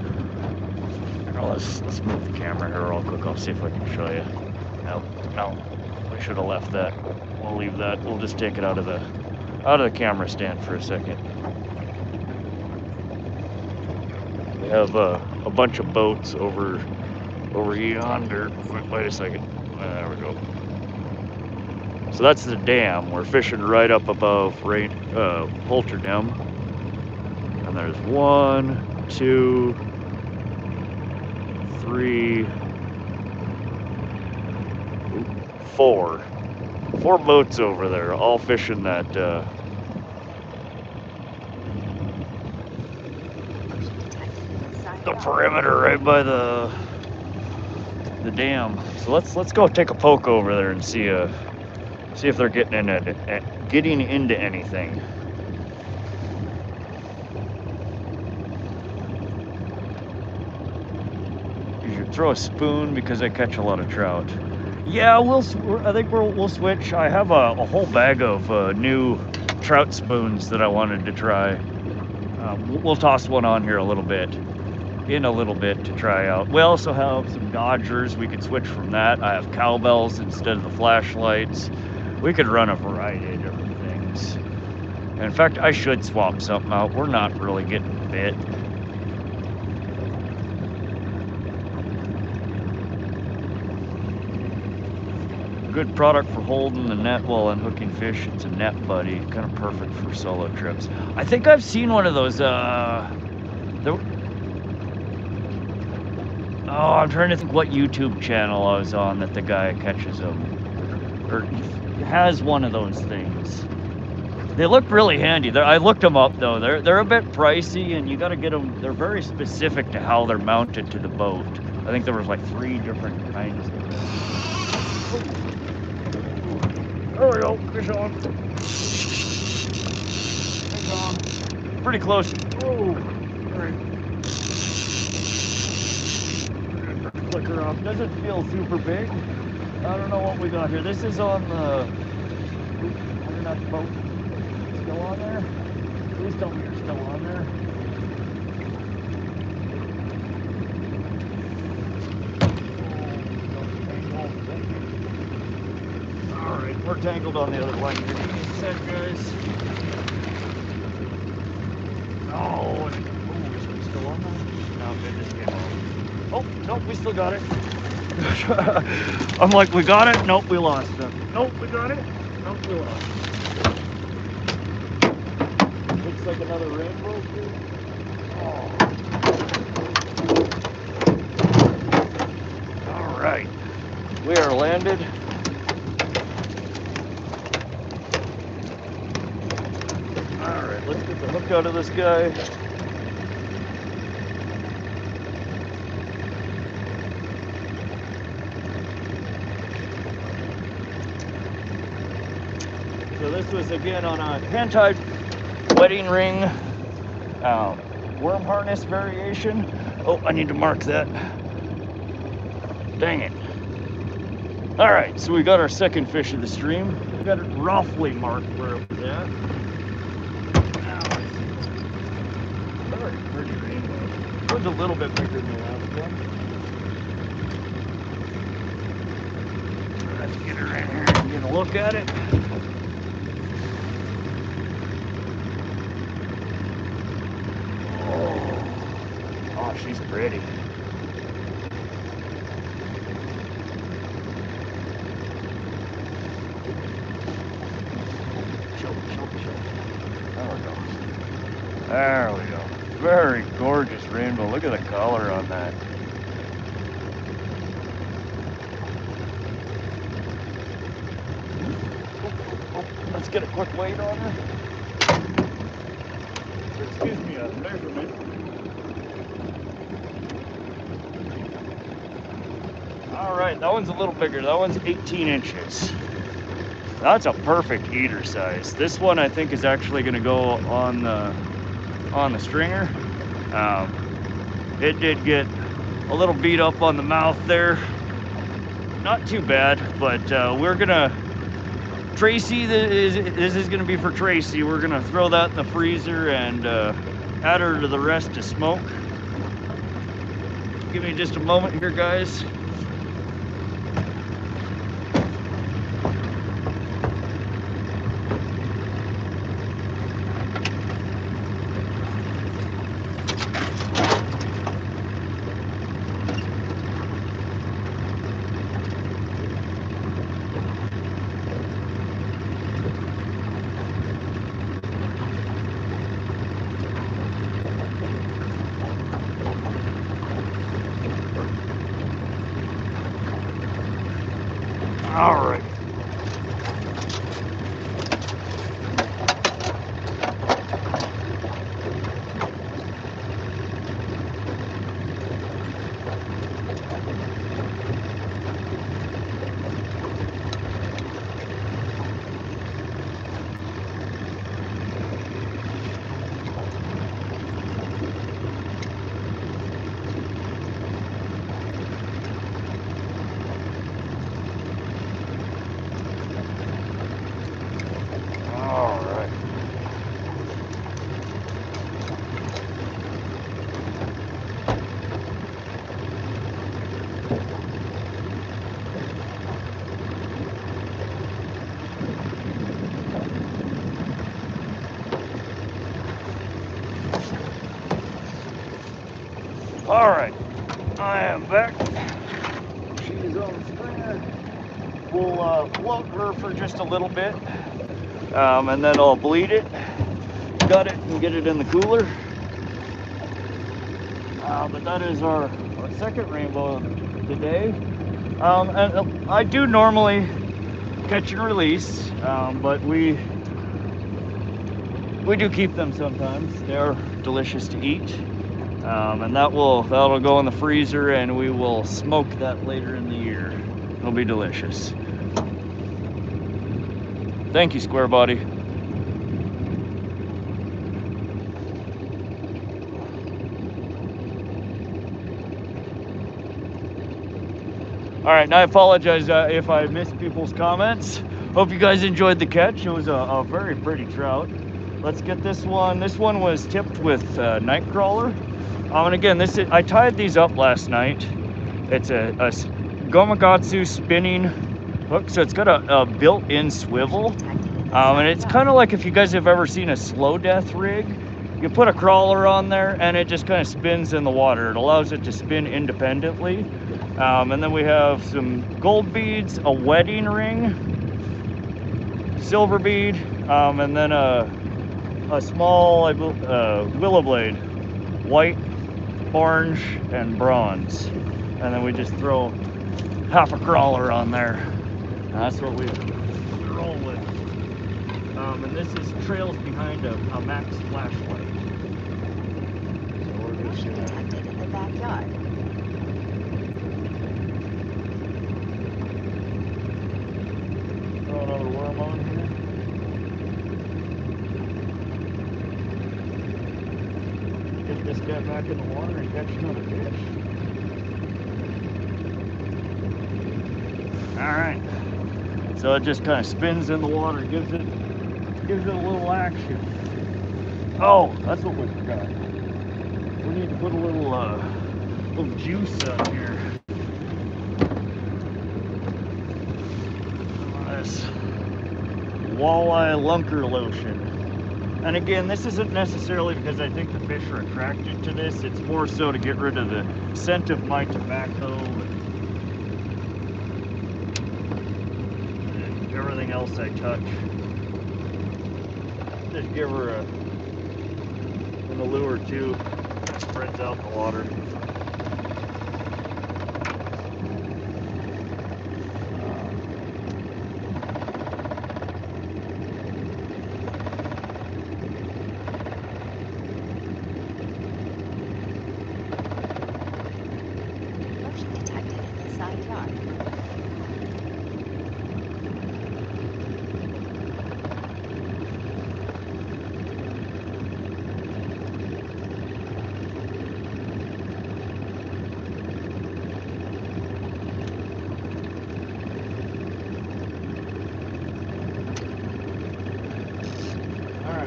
let's move the camera here real quick. I'll see if I can show you. No, we should have left that. We'll leave that. We'll just take it out of the camera stand for a second. We have a bunch of boats over yonder. Wait a second. There we go. So that's the dam. We're fishing right up above Holter Dam. And there's 1, 2, 3, 4. 4 boats over there, all fishing that the perimeter right by the dam. So let's go take a poke over there and see if they're getting into anything. You should throw a spoon because I catch a lot of trout. Yeah, I think we'll switch. I have a whole bag of new trout spoons that I wanted to try. We'll toss one on here in a little bit to try out. We also have some Dodgers. We could switch from that. I have cowbells instead of the flashlights. We could run a variety of different things. And in fact, I should swap something out. We're not really getting bit. Good product for holding the net while unhooking fish. It's a net buddy, kind of perfect for solo trips. I think I've seen one of those. I'm trying to think what YouTube channel I was on that the guy catches them, or has one of those things. They look really handy. I looked them up though. They're a bit pricey, and you got to get them. They're very specific to how they're mounted to the boat. I think there was like 3 different kinds of them. There we go, fish on. Fish on. Pretty close. Oh, alright. Clicker off. Doesn't feel super big. I don't know what we got here. This is on the... Oops, not the boat. Still on there? Please tell me you're still on there. Alright, we're tangled on the other line here. Give me a sec, guys. Oh, is it still on there? No, it just came off. Oh, nope, we still got it. I'm like, we got it? Nope, we lost it. Nope, we got it? Nope, we lost it. Looks like another rainbow too. Oh. All right. We are one-handed. All right, let's get the hook out of this guy. So this was again on a hand-tied wedding ring worm harness variation. Oh, I need to mark that. Dang it. All right, so we got our second fish of the stream. We got it roughly marked where it was at. Very pretty rainbow. It was a little bit bigger than the last one. Let's get her in here and get a look at it. Oh, she's pretty. There we go. Very gorgeous rainbow. Look at the color on that. Let's get a quick weight on her. Excuse me, a measurement. All right, that one's a little bigger. That one's 18 inches. That's a perfect eater size. This one I think is actually going to go on the stringer. It did get a little beat up on the mouth there. Not too bad, but we're gonna, Tracy, this is gonna be for Tracy. We're gonna throw that in the freezer and add her to the rest to smoke. Give me just a moment here, guys. All right. All right, I am back. She is on the stringer. We'll float her for just a little bit, and then I'll bleed it, gut it, and get it in the cooler. But that is our second rainbow today. And I do normally catch and release, but we do keep them sometimes. They are delicious to eat. And that'll go in the freezer, and we will smoke that later in the year. It'll be delicious. Thank you, Square Body. All right, and I apologize if I missed people's comments. Hope you guys enjoyed the catch. It was a very pretty trout. Let's get this one. This one was tipped with nightcrawler. And again, I tied these up last night. It's a Gomagatsu spinning hook, so it's got a built-in swivel. And it's kind of like if you guys have ever seen a slow death rig. You put a crawler on there and it just kind of spins in the water. It allows it to spin independently. And then we have some gold beads, a wedding ring, silver bead, and then a small willow blade, white, orange, and bronze. And then we just throw half a crawler on there. And that's what we roll with. And this is trails behind a Max flashlight. So we're just in the backyard. Throw another worm on here. Get this guy back in the water and catch another fish. Alright. So it just kind of spins in the water, gives it a little action. Oh, that's what we forgot. We need to put a little juice on here. This walleye lunker lotion. And again, this isn't necessarily because I think the fish are attracted to this. It's more so to get rid of the scent of my tobacco and everything else I touch. Just give her an allure too. Spreads out the water.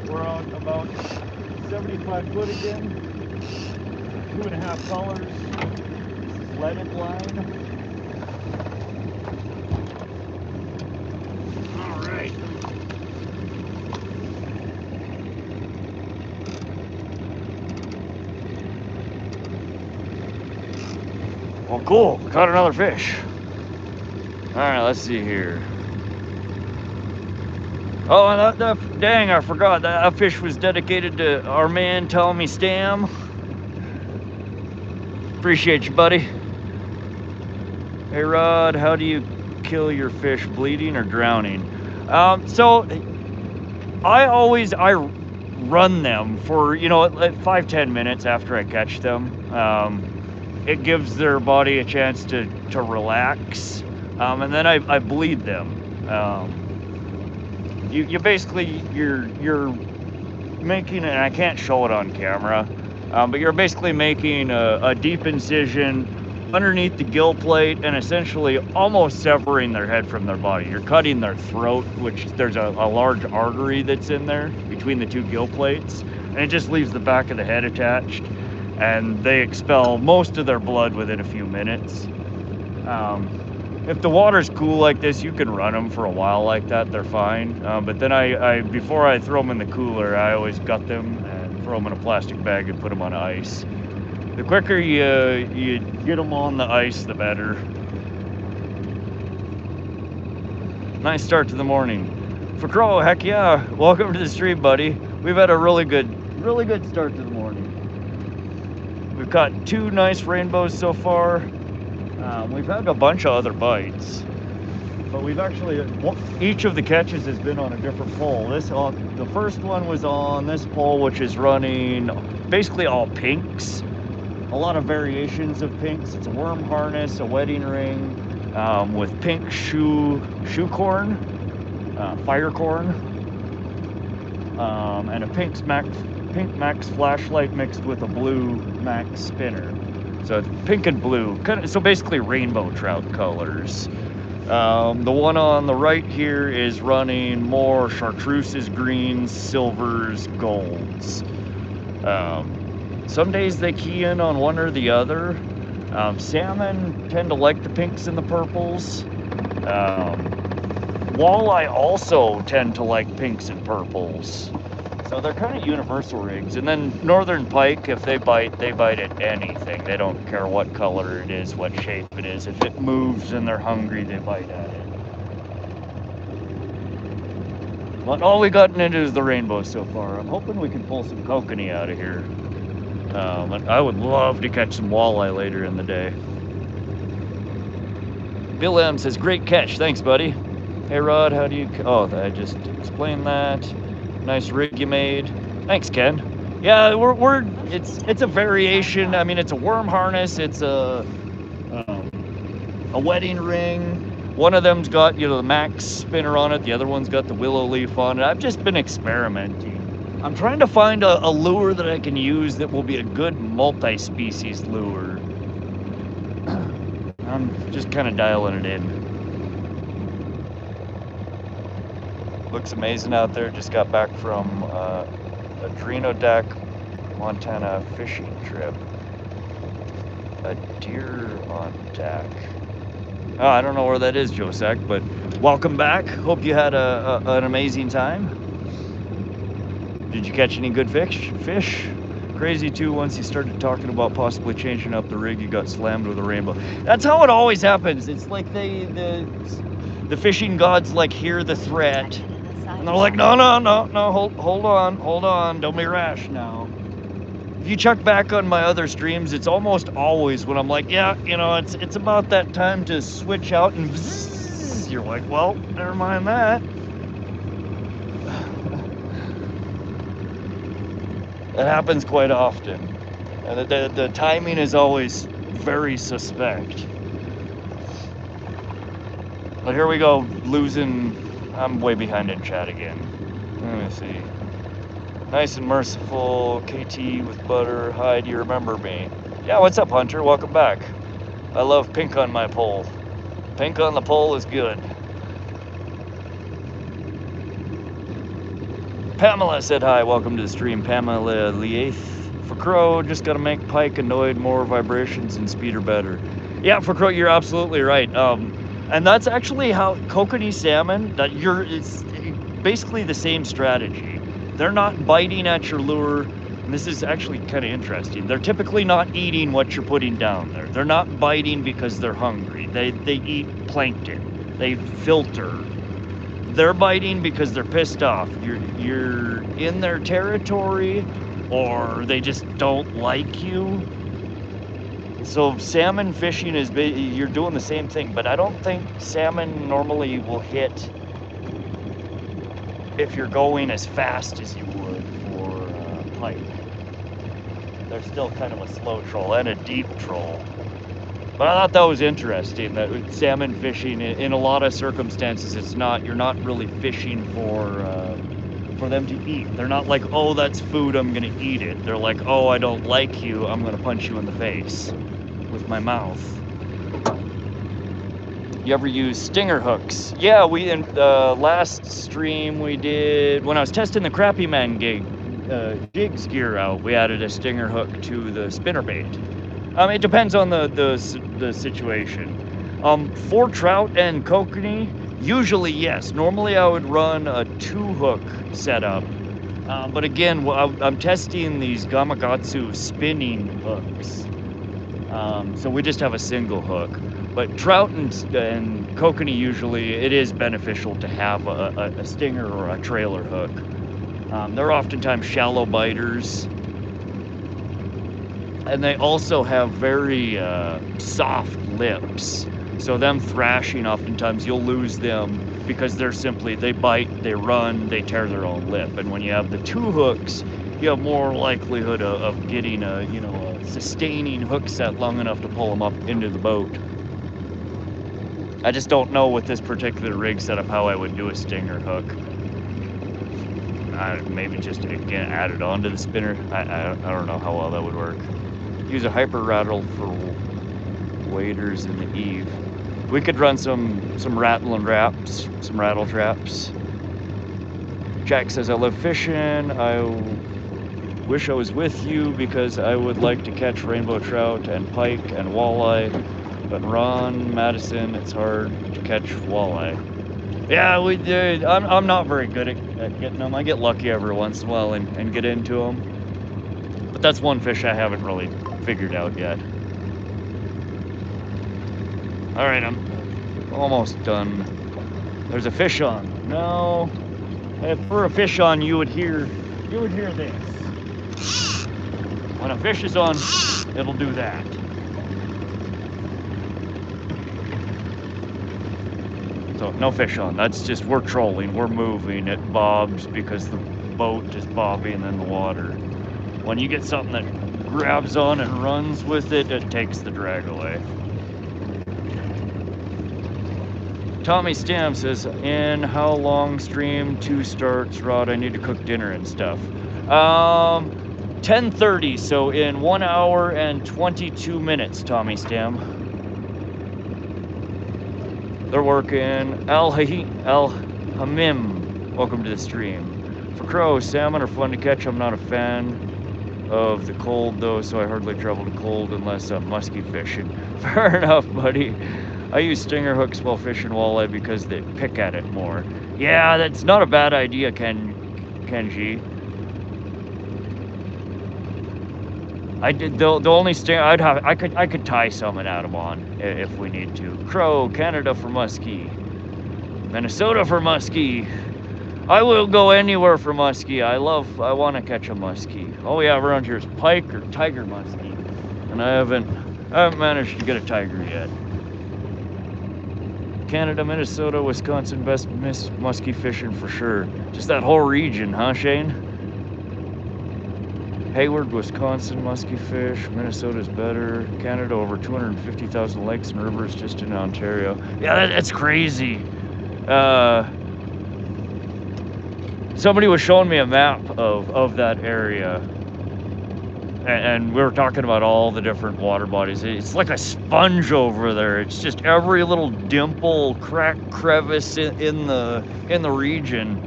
We're on about 75 foot again, 2.5 colors, leaded line. All right. Well, cool, caught another fish. All right, let's see here. Oh, and dang, I forgot, that fish was dedicated to our man, Tommy Stam. Appreciate you, buddy. Hey, Rod, how do you kill your fish, bleeding or drowning? So, I run them for, like 5-10 minutes after I catch them. It gives their body a chance to relax, and then I bleed them. You basically, you're making, and I can't show it on camera, but you're basically making a deep incision underneath the gill plate and essentially almost severing their head from their body. You're cutting their throat, which there's a large artery that's in there between the two gill plates, and it just leaves the back of the head attached, and they expel most of their blood within a few minutes. If the water's cool like this, you can run them for a while like that, they're fine. But then before I throw them in the cooler, I always gut them and throw them in a plastic bag and put them on ice. The quicker you get them on the ice, the better. Nice start to the morning. For Crow, heck yeah, welcome to the stream, buddy. We've had a really good start to the morning. We've caught 2 nice rainbows so far. We've had a bunch of other bites, but we've actually, each of the catches has been on a different pole. The first one was on this pole, which is running basically all pinks, a lot of variations of pinks. It's a worm harness, a wedding ring, with pink shoe corn, fire corn, and a pink Max flashlight mixed with a blue Max spinner. So it's pink and blue, so basically rainbow trout colors. The one on the right here is running more chartreuses, greens, silvers, golds. Some days they key in on one or the other. Salmon tend to like the pinks and the purples. Walleye also tend to like pinks and purples. So they're kind of universal rigs. And then northern pike, if they bite at anything. They don't care what color it is, what shape it is. If it moves and they're hungry, they bite at it. But all we've gotten into is the rainbow so far. I'm hoping we can pull some kokanee out of here. I would love to catch some walleye later in the day. Bill M says, great catch. Thanks, buddy. Hey, Rod, how do you... Oh, I just explained that. Nice rig you made. Thanks, Ken. Yeah, it's a variation. I mean, it's a worm harness. It's a wedding ring. One of them's got, you know, the max spinner on it. The other one's got the willow leaf on it. I've just been experimenting. I'm trying to find a lure that I can use that will be a good multi-species lure. I'm just kind of dialing it in. Looks amazing out there. Just got back from a Drino-Deck, Montana fishing trip. A deer on deck. Oh, I don't know where that is, Josek, but welcome back. Hope you had an amazing time. Did you catch any good fish? Crazy too, once you started talking about possibly changing up the rig, you got slammed with a rainbow. That's how it always happens. It's like the fishing gods like hear the threat, and they're like, no, hold on, don't be rash now. If you check back on my other streams, it's almost always when I'm like, yeah, you know, it's about that time to switch out, and bzzz, you're like, well, never mind that. It happens quite often, and the timing is always very suspect. But here we go, losing. I'm way behind in chat again. Let me see. Nice and merciful, KT with butter. Hi, do you remember me? Yeah, what's up, Hunter? Welcome back. I love pink on my pole. Pink on the pole is good. Pamela said hi. Welcome to the stream, Pamela Leath. For Crow, just gotta make Pike annoyed, more vibrations and speed are better. Yeah, for Crow, you're absolutely right. And that's actually how Kokanee Salmon, it's basically the same strategy. They're not biting at your lure, and this is actually kind of interesting. They're typically not eating what you're putting down there. They're not biting because they're hungry. They eat plankton. They filter. They're biting because they're pissed off. You're in their territory, or they just don't like you. So salmon fishing is, you're doing the same thing, but I don't think salmon normally will hit if you're going as fast as you would for pike. They're still kind of a slow troll and a deep troll. But I thought that was interesting, that with salmon fishing, in a lot of circumstances, you're not really fishing for them to eat. They're not like, oh, that's food, I'm gonna eat it. They're like, oh, I don't like you, I'm gonna punch you in the face with my mouth. You ever use stinger hooks? Yeah, we in the last stream we did, when I was testing the Crappy Man jigs gear out, we added a stinger hook to the spinnerbait. It depends on the situation. For trout and kokanee, usually yes. Normally I would run a 2-hook setup, but again, I'm testing these Gamakatsu spinning hooks. So we just have a single hook. But trout and kokanee, usually it is beneficial to have a stinger or a trailer hook. They're oftentimes shallow biters, and they also have very soft lips. So them thrashing, oftentimes you'll lose them because they bite, they run, they tear their own lip. And when you have the 2 hooks, you have more likelihood of getting a sustaining hook set long enough to pull them up into the boat. I just don't know with this particular rig setup how I would do a stinger hook. Maybe just again add it onto the spinner. I don't know how well that would work. Use a hyper rattle for waders in the eve. We could run some rattle traps. Jack says, I love fishing. I wish I was with you because I would like to catch rainbow trout and pike and walleye. But Ron, Madison, it's hard to catch walleye. Yeah, we did. I'm not very good at getting them. I get lucky every once in a while and get into them. But that's one fish I haven't really figured out yet. All right, I'm almost done. There's a fish on. No, if for a fish on, you would hear this. When a fish is on, it'll do that. So no fish on. That's just, we're trolling, we're moving. It bobs because the boat is bobbing in the water. When you get something that grabs on and runs with it, it takes the drag away. Tommy Stam says, in how long stream 2 starts, Rod? I need to cook dinner and stuff. 10:30, so in 1 hour and 22 minutes, Tommy Stam. They're working. Al Hamim, welcome to the stream. For crows, salmon are fun to catch. I'm not a fan of the cold though, so I hardly travel to cold unless I'm musky fishing. Fair enough, buddy. I use stinger hooks while fishing walleye because they pick at it more. Yeah, that's not a bad idea, Kenji. I did the only stinger I could tie salmon out of on if we need to. Crow, Canada for muskie, Minnesota for muskie. I will go anywhere for muskie. I want to catch a muskie. Oh yeah, around here is pike or tiger muskie, and I haven't managed to get a tiger yet. Canada, Minnesota, Wisconsin, best muskie fishing for sure. Just that whole region, huh, Shane? Hayward, Wisconsin, muskie fish. Minnesota's better. Canada, over 250,000 lakes and rivers just in Ontario. Yeah, that's crazy. Somebody was showing me a map of that area. And we were talking about all the different water bodies. It's like a sponge over there. It's just every little dimple, crack, crevice in the region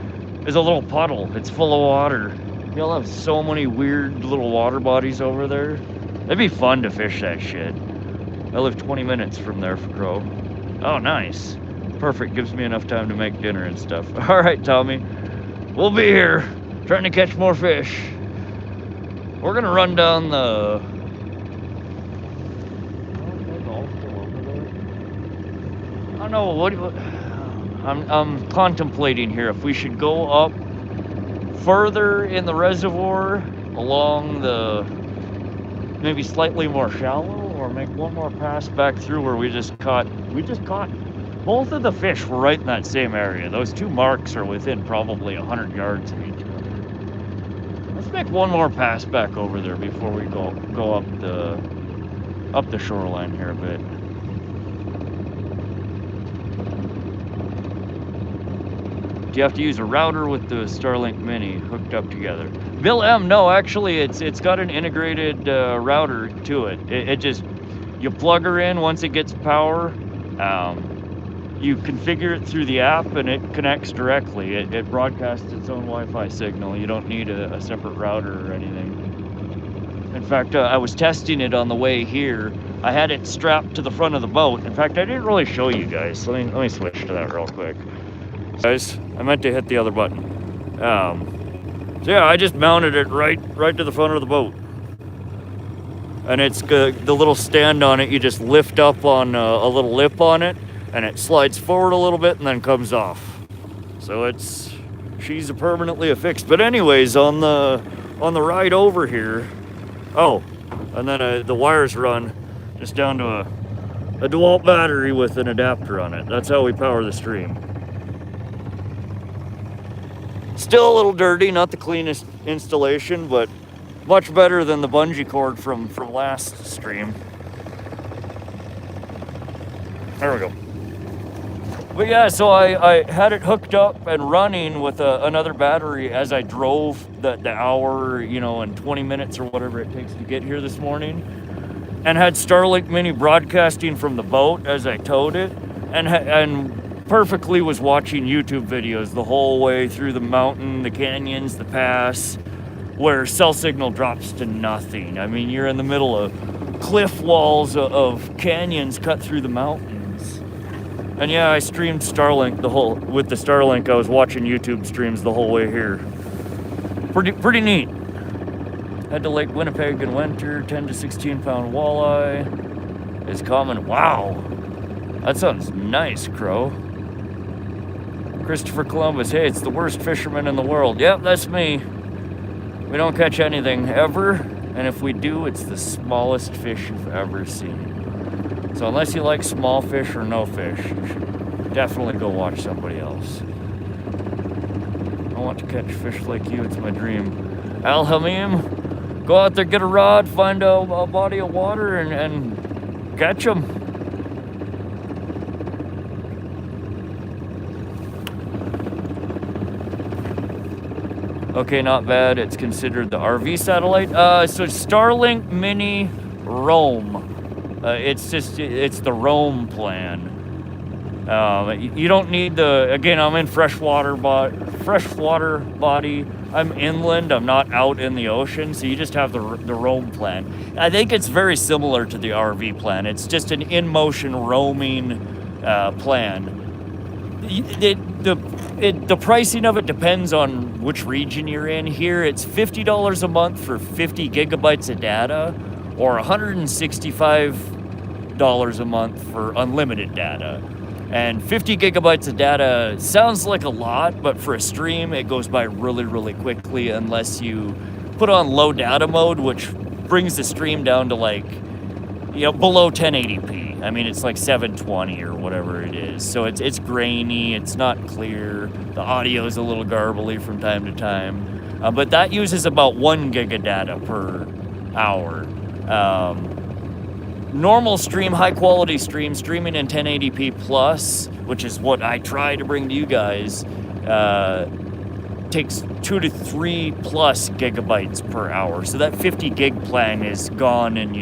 is a little puddle. It's full of water. You'll have so many weird little water bodies over there. It'd be fun to fish that shit. I live 20 minutes from there for crow. Oh, nice. Perfect. Gives me enough time to make dinner and stuff. All right, Tommy. We'll be here trying to catch more fish. We're gonna run down the. I don't know what. I'm contemplating here if we should go up further in the reservoir along the maybe slightly more shallow, or make one more pass back through where we just caught. Both of the fish were right in that same area. Those 2 marks are within probably 100 yards of each other. Let's make one more pass back over there before we go up the shoreline here a bit. Do you have to use a router with the Starlink Mini hooked up together? Bill M, no, actually it's got an integrated router to it. It just, you plug her in once it gets power. You configure it through the app and it connects directly. It broadcasts its own Wi-Fi signal. You don't need a separate router or anything. In fact, I was testing it on the way here. I had it strapped to the front of the boat. In fact, I didn't really show you guys. Let me switch to that real quick. Guys, I meant to hit the other button. So yeah, I just mounted it right to the front of the boat. And it's the little stand on it, you just lift up on a little lip on it, and it slides forward a little bit and then comes off. So she's permanently affixed. But anyways, on the ride over here, and then the wires run just down to a DeWalt battery with an adapter on it. That's how we power the stream. Still a little dirty, not the cleanest installation, but much better than the bungee cord from last stream. There we go. But yeah, so I had it hooked up and running with another battery as I drove the hour, and 20 minutes or whatever it takes to get here this morning, and had Starlink Mini broadcasting from the boat as I towed it, and perfectly was watching YouTube videos the whole way through the mountain, the canyons, the pass, where cell signal drops to nothing. I mean, you're in the middle of cliff walls of canyons cut through the mountains. And yeah, I streamed Starlink with the Starlink. I was watching YouTube streams the whole way here. Pretty neat. Head to Lake Winnipeg in winter. 10 to 16 pound walleye is common. Wow, that sounds nice, Crow. Christopher Columbus, hey, it's the worst fisherman in the world. Yep, that's me. We don't catch anything ever, and if we do, it's the smallest fish you've ever seen. So unless you like small fish or no fish, you definitely go watch somebody else. I want to catch fish like you, it's my dream. Al Hamim, go out there, get a rod, find a body of water, and catch them. Okay, not bad. It's considered the RV satellite. So Starlink Mini Roam. It's the Roam plan. You don't need again, I'm in freshwater body. I'm inland, I'm not out in the ocean, so you just have the roam plan. I think it's very similar to the RV plan. It's just an in-motion roaming plan. The pricing of it depends on which region you're in. Here, it's $50 a month for 50 gigabytes of data, or $165 a month for unlimited data. And 50 gigabytes of data sounds like a lot, but for a stream, it goes by really, really quickly unless you put on low data mode, which brings the stream down to below 1080p. I mean, it's like 720 or whatever it is. So it's grainy, it's not clear. The audio is a little garbly from time to time. But that uses about 1 gig of data per hour. Normal stream, high quality stream, streaming in 1080p plus, which is what I try to bring to you guys, takes 2 to 3 plus gigabytes per hour. So that 50 gig plan is gone in,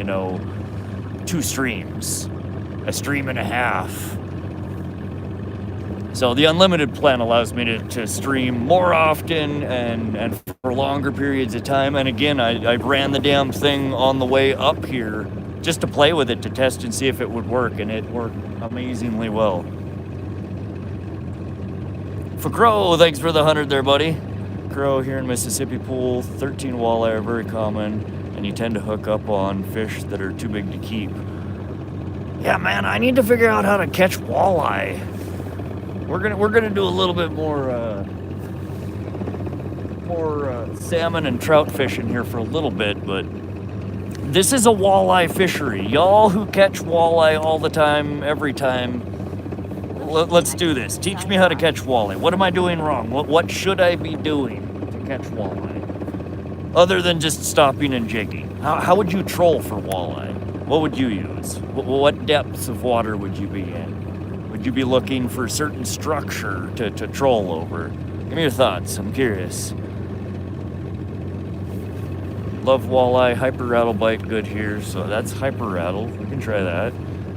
2 streams, a stream and a half. So the unlimited plan allows me to stream more often and for longer periods of time. And again, I ran the damn thing on the way up here just to play with it, to test and see if it would work, and it worked amazingly well. For Crow, thanks for the 100 there, buddy. Crow here in Mississippi Pool, 13 walleye are very common, and you tend to hook up on fish that are too big to keep. Yeah, man, I need to figure out how to catch walleye. We're gonna do a little bit more salmon and trout fishing here for a little bit, but this is a walleye fishery. Y'all who catch walleye all the time, every time, let's do this. Teach me how to catch walleye. What am I doing wrong? What should I be doing to catch walleye? Other than just stopping and jigging. How would you troll for walleye? What would you use? What depths of water would you be in? Would you be looking for certain structure to troll over? Give me your thoughts, I'm curious. Love walleye, hyper rattle bite good here, so that's hyper rattle. We can try that.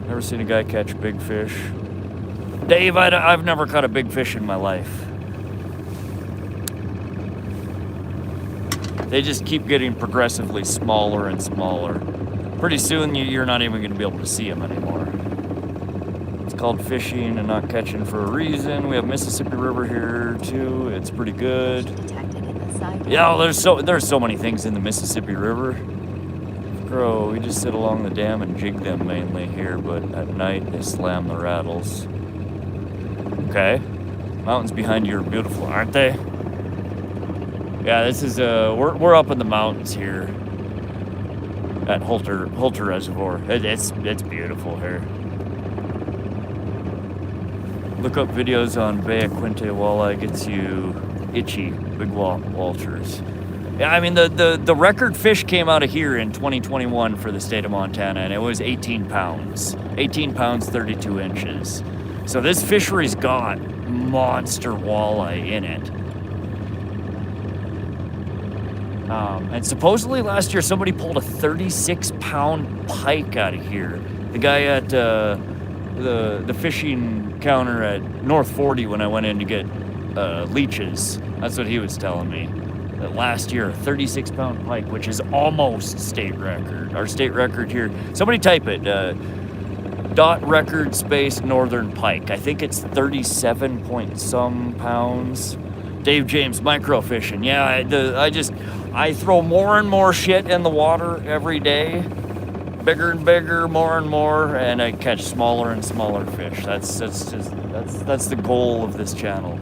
Never seen a guy catch big fish. Dave, I've never caught a big fish in my life. They just keep getting progressively smaller and smaller. Pretty soon you're not even going to be able to see them anymore. It's called fishing and not catching for a reason. We have Mississippi River here too. It's pretty good. Yeah, well, there's so many things in the Mississippi River. Crow, we just sit along the dam and jig them mainly here, but at night they slam the rattles. Okay. Mountains behind you are beautiful, aren't they? Yeah, this is we're up in the mountains here at Holter Reservoir. It's beautiful here. Look up videos on Bay Quinte walleye, gets you itchy big Walters. Yeah, I mean the record fish came out of here in 2021 for the state of Montana, and it was 18 pounds. 18 pounds, 32 inches. So this fishery's got monster walleye in it. And supposedly last year somebody pulled a 36-pound pike out of here. The guy at the fishing counter at North 40 when I went in to get leeches. That's what he was telling me. That last year, a 36-pound pike, which is almost state record. Our state record here. Somebody type it. Dot record space northern pike. I think it's 37 point some pounds. Dave James, microfishing. Yeah, I throw more and more shit in the water every day. Bigger and bigger, more and more, and I catch smaller and smaller fish. That's the goal of this channel.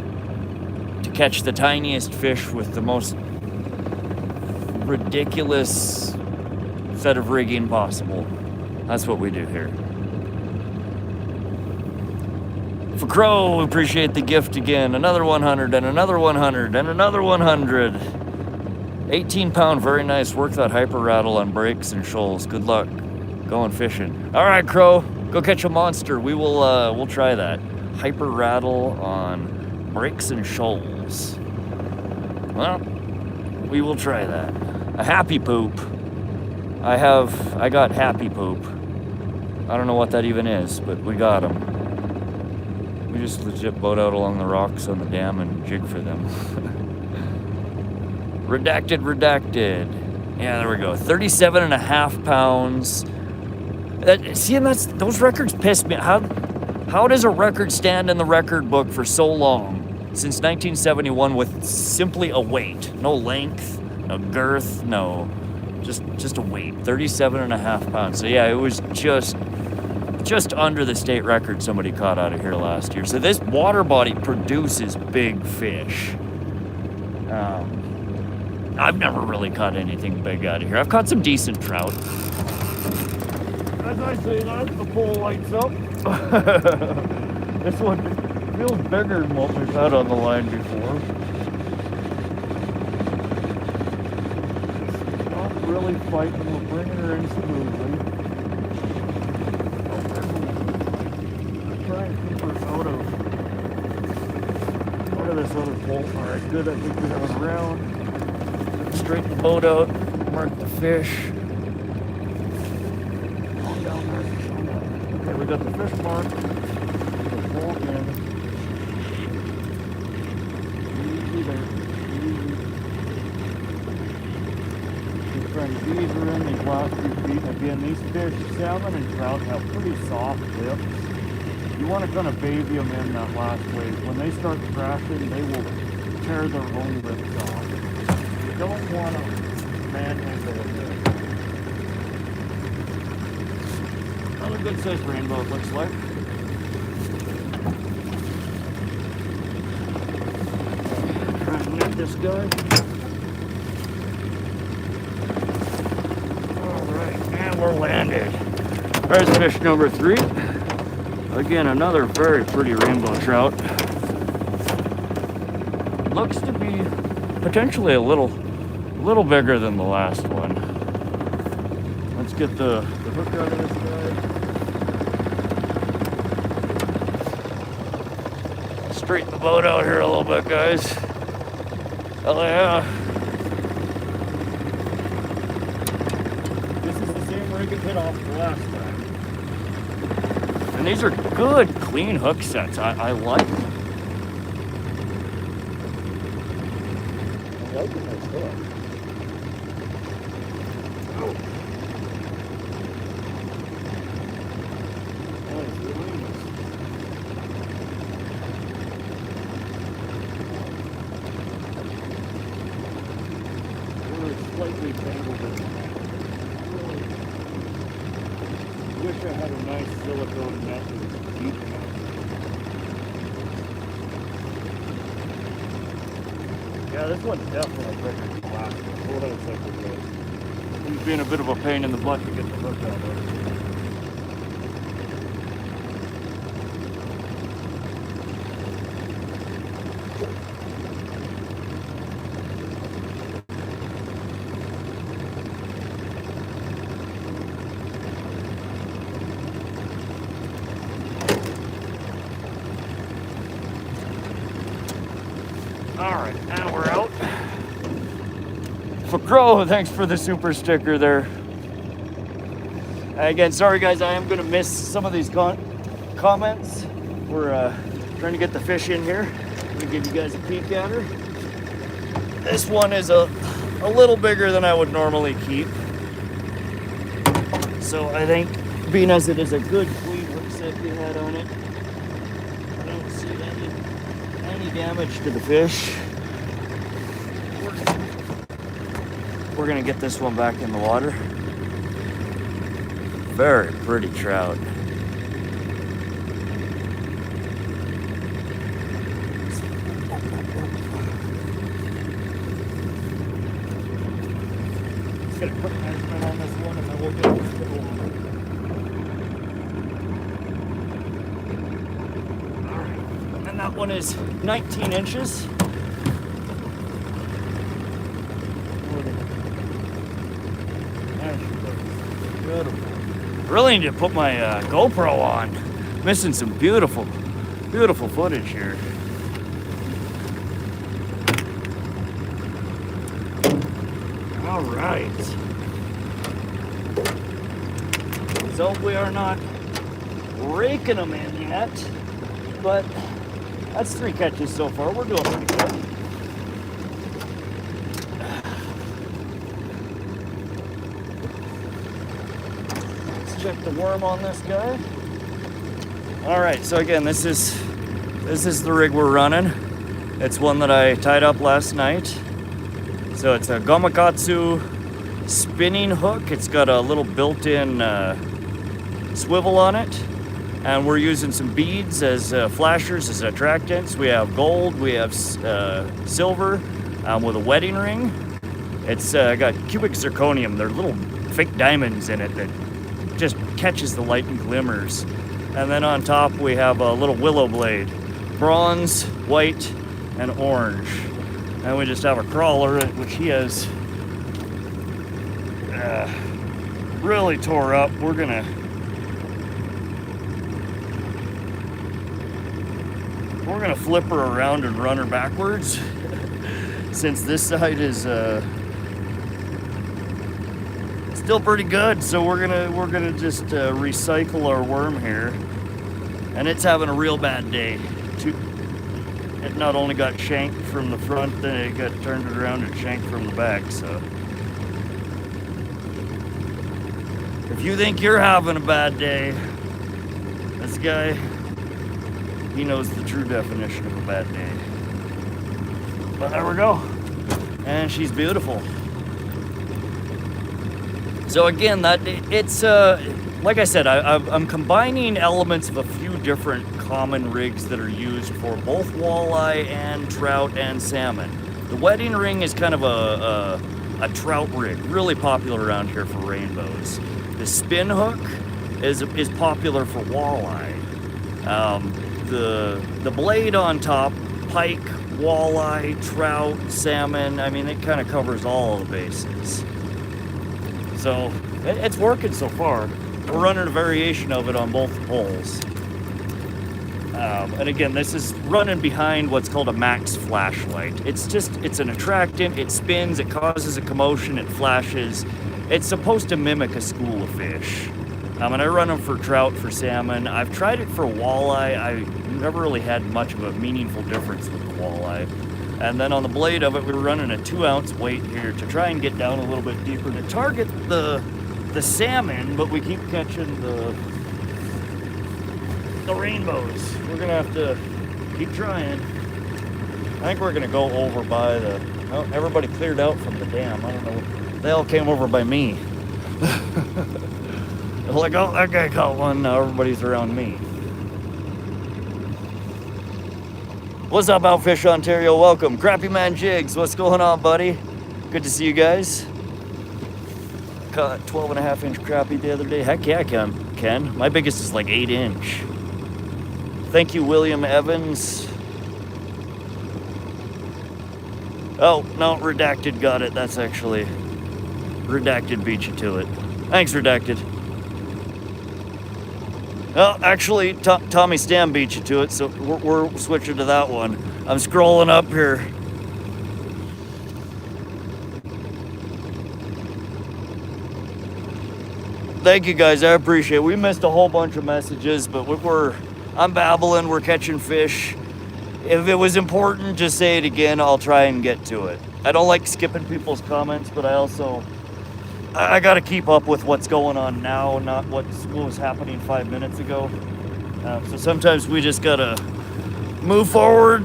To catch the tiniest fish with the most ridiculous set of rigging possible. That's what we do here. For Crow, appreciate the gift again. Another 100 and another 100 and another 100. 18-pound, very nice. Work that hyper rattle on breaks and shoals. Good luck going fishing. All right, Crow, go catch a monster. We'll try that. Hyper rattle on breaks and shoals. Well, we will try that. A happy poop. I got happy poop. I don't know what that even is, but we got them. We just legit boat out along the rocks on the dam and jig for them. Redacted. Yeah, there we go. 37.5 pounds. See, and those records piss me. How does a record stand in the record book for so long? Since 1971 with simply a weight. No length, no girth, no. Just a weight. 37.5 pounds. So yeah, it was just under the state record somebody caught out of here last year. So this water body produces big fish. I've never really caught anything big out of here. I've caught some decent trout. As I say that, the pole lights up. This one feels bigger than what we've had on the line before. It's not really fighting. We're bringing her in smoothly. Try and keep her out of this other pole. All right, good. I think we have it around. Straighten the boat out. Mark the fish. Calm down there. Okay, we got the fish marked. The pole in. Easy there. Easy. Just trying to ease her in these last few feet. Again, these fish, salmon and trout, have pretty soft lips. You want to kind of baby them in that last wave. When they start crashing, they will tear their own lips off. You don't want to manhandle them. Another good sized rainbow, it looks like. Try and net this guy. Alright, and we're landed. There's fish number 3. Again, another very pretty rainbow trout. Looks to be potentially a little bigger than the last one. Let's get the hook out of this guy. Straighten the boat out here a little bit, guys. Hell yeah. This is the same rig it hit off the last time. And these are good, clean hook sets. I like them. I like them as well. Oh. Nice, really nice. We're slightly tangled in. Wish I had a nice silicone net that was deep enough. Yeah, this one's definitely bigger than the last one. What else I could do? He's being a bit of a pain in the butt to get the hook out of. Alright, now we're out. For Crow, thanks for the super sticker there. Again, sorry guys, I am going to miss some of these comments. We're trying to get the fish in here. I'm going to give you guys a peek at her. This one is a little bigger than I would normally keep. So I think, being as it is a good clean hook set we had on it, I don't see any damage to the fish. We're gonna get this one back in the water. Very pretty trout. Just gonna put management on this one and then we'll get it. Alright. That one is 19 inches. Beautiful. Really need to put my GoPro on. Missing some beautiful, beautiful footage here. All right. So we are not raking them in yet, but that's 3 catches so far. We're doing pretty good. Let's check the worm on this guy. All right, so again, this is the rig we're running. It's one that I tied up last night. So it's a Gamakatsu spinning hook. It's got a little built-in swivel on it, and we're using some beads as flashers, as attractants. We have gold, we have silver with a wedding ring. It's got cubic zirconium. They're little fake diamonds in it that just catches the light and glimmers. And then on top we have a little willow blade, bronze, white, and orange. And we just have a crawler, which he has really tore up. We're gonna flip her around and run her backwards since this side is still pretty good. So we're gonna just recycle our worm here, and it's having a real bad day. It not only got shanked from the front, then it got turned around and shanked from the back. So if you think you're having a bad day, this guy, he knows the true definition of a bad day. But there we go. And she's beautiful. So again, it's like I said, I'm combining elements of a few different common rigs that are used for both walleye and trout and salmon. The wedding ring is kind of a trout rig, really popular around here for rainbows. The spin hook is popular for walleye. The blade on top, pike, walleye, trout, salmon, I mean, it kind of covers all of the bases. So it's working so far. We're running a variation of it on both poles. And again, this is running behind what's called a max flashlight. It's an attractant, it spins, it causes a commotion, it flashes. It's supposed to mimic a school of fish. And I run them for trout, for salmon. I've tried it for walleye. I never really had much of a meaningful difference with the walleye. And then on the blade of it, we were running a 2-ounce weight here to try and get down a little bit deeper to target the salmon, but we keep catching the rainbows. We're gonna have to keep trying. I think we're gonna go over by the, oh, everybody cleared out from the dam. I don't know, they all came over by me. Like, oh, that guy caught one, now everybody's around me. What's up, Outfish Ontario? Welcome. Crappy Man Jigs, what's going on, buddy? Good to see you guys. Caught 12.5-inch crappie the other day. Heck yeah, Ken. My biggest is like 8-inch. Thank you, William Evans. Oh, no, Redacted got it. That's actually, Redacted beat you to it. Thanks, Redacted. Well, actually, Tommy Stam beat you to it, so we're switching to that one. I'm scrolling up here. Thank you guys, I appreciate it. We missed a whole bunch of messages, but I'm babbling, we're catching fish. If it was important, just say it again, I'll try and get to it. I don't like skipping people's comments, but I gotta keep up with what's going on now, not what was happening 5 minutes ago. So sometimes we just gotta move forward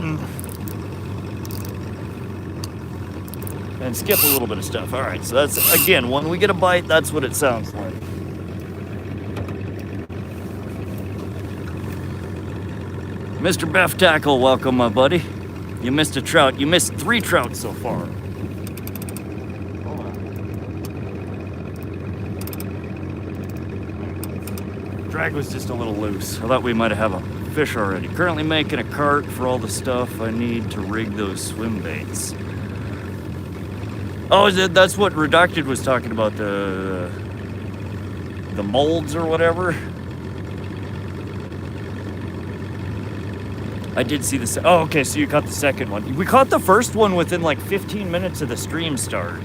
and skip a little bit of stuff. All right, so that's, again, when we get a bite, that's what it sounds like. Mr. Beff Tackle, welcome, my buddy. You missed a trout. You missed 3 trout so far. Drag was just a little loose. I thought we might have a fish already. Currently making a cart for all the stuff I need to rig those swim baits. Oh, that's what Redacted was talking about, the molds or whatever. I did see the oh, okay, so you caught the second one. We caught the first one within like 15 minutes of the stream start.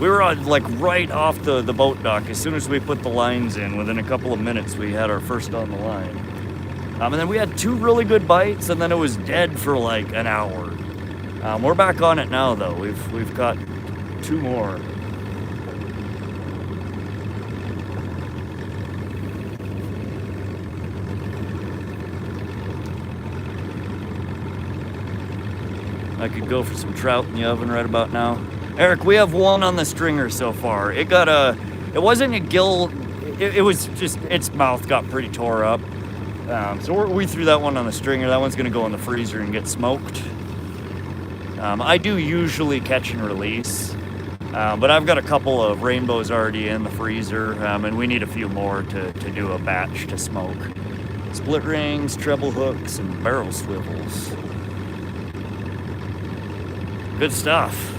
We were on, like right off the boat dock. As soon as we put the lines in, within a couple of minutes, we had our first on the line. And then we had 2 really good bites, and then it was dead for like an hour. We're back on it now, though. We've got 2 more. I could go for some trout in the oven right about now. Eric, we have 1 on the stringer so far. It wasn't a gill, it was just, its mouth got pretty tore up. So we threw that one on the stringer. That one's gonna go in the freezer and get smoked. I do usually catch and release, but I've got a couple of rainbows already in the freezer, and we need a few more to do a batch to smoke. Split rings, treble hooks, and barrel swivels. Good stuff.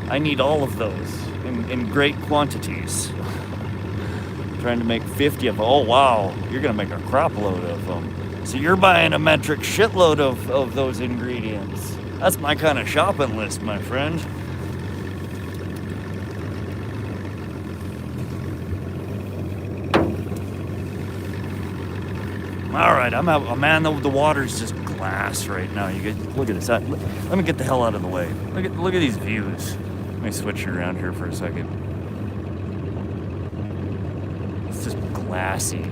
I need all of those in great quantities. Trying to make 50 of them. Oh wow, you're gonna make a crop load of them. So you're buying a metric shitload of those ingredients. That's my kind of shopping list, my friend. All right, I'm out. Oh, man, the water's just glass right now. You get, look at this. Let me get the hell out of the way. Look at these views. Let me switch it around here for a second. It's just glassy.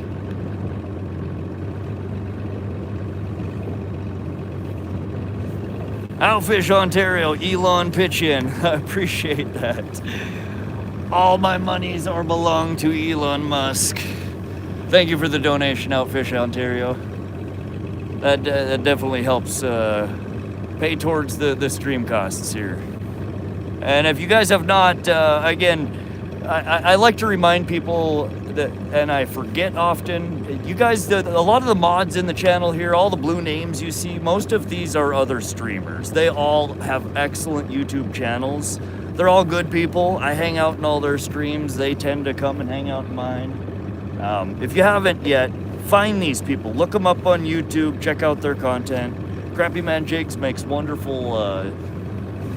Outfish Ontario, Elon pitch in. I appreciate that. All my monies are belong to Elon Musk. Thank you for the donation, Outfish Ontario. That definitely helps pay towards the stream costs here. And if you guys have not, again, I like to remind people that, and I forget often, you guys, a lot of the mods in the channel here, all the blue names you see, most of these are other streamers. They all have excellent YouTube channels. They're all good people. I hang out in all their streams. They tend to come and hang out in mine. If you haven't yet, find these people. Look them up on YouTube. Check out their content. Crappy Man Jigs makes wonderful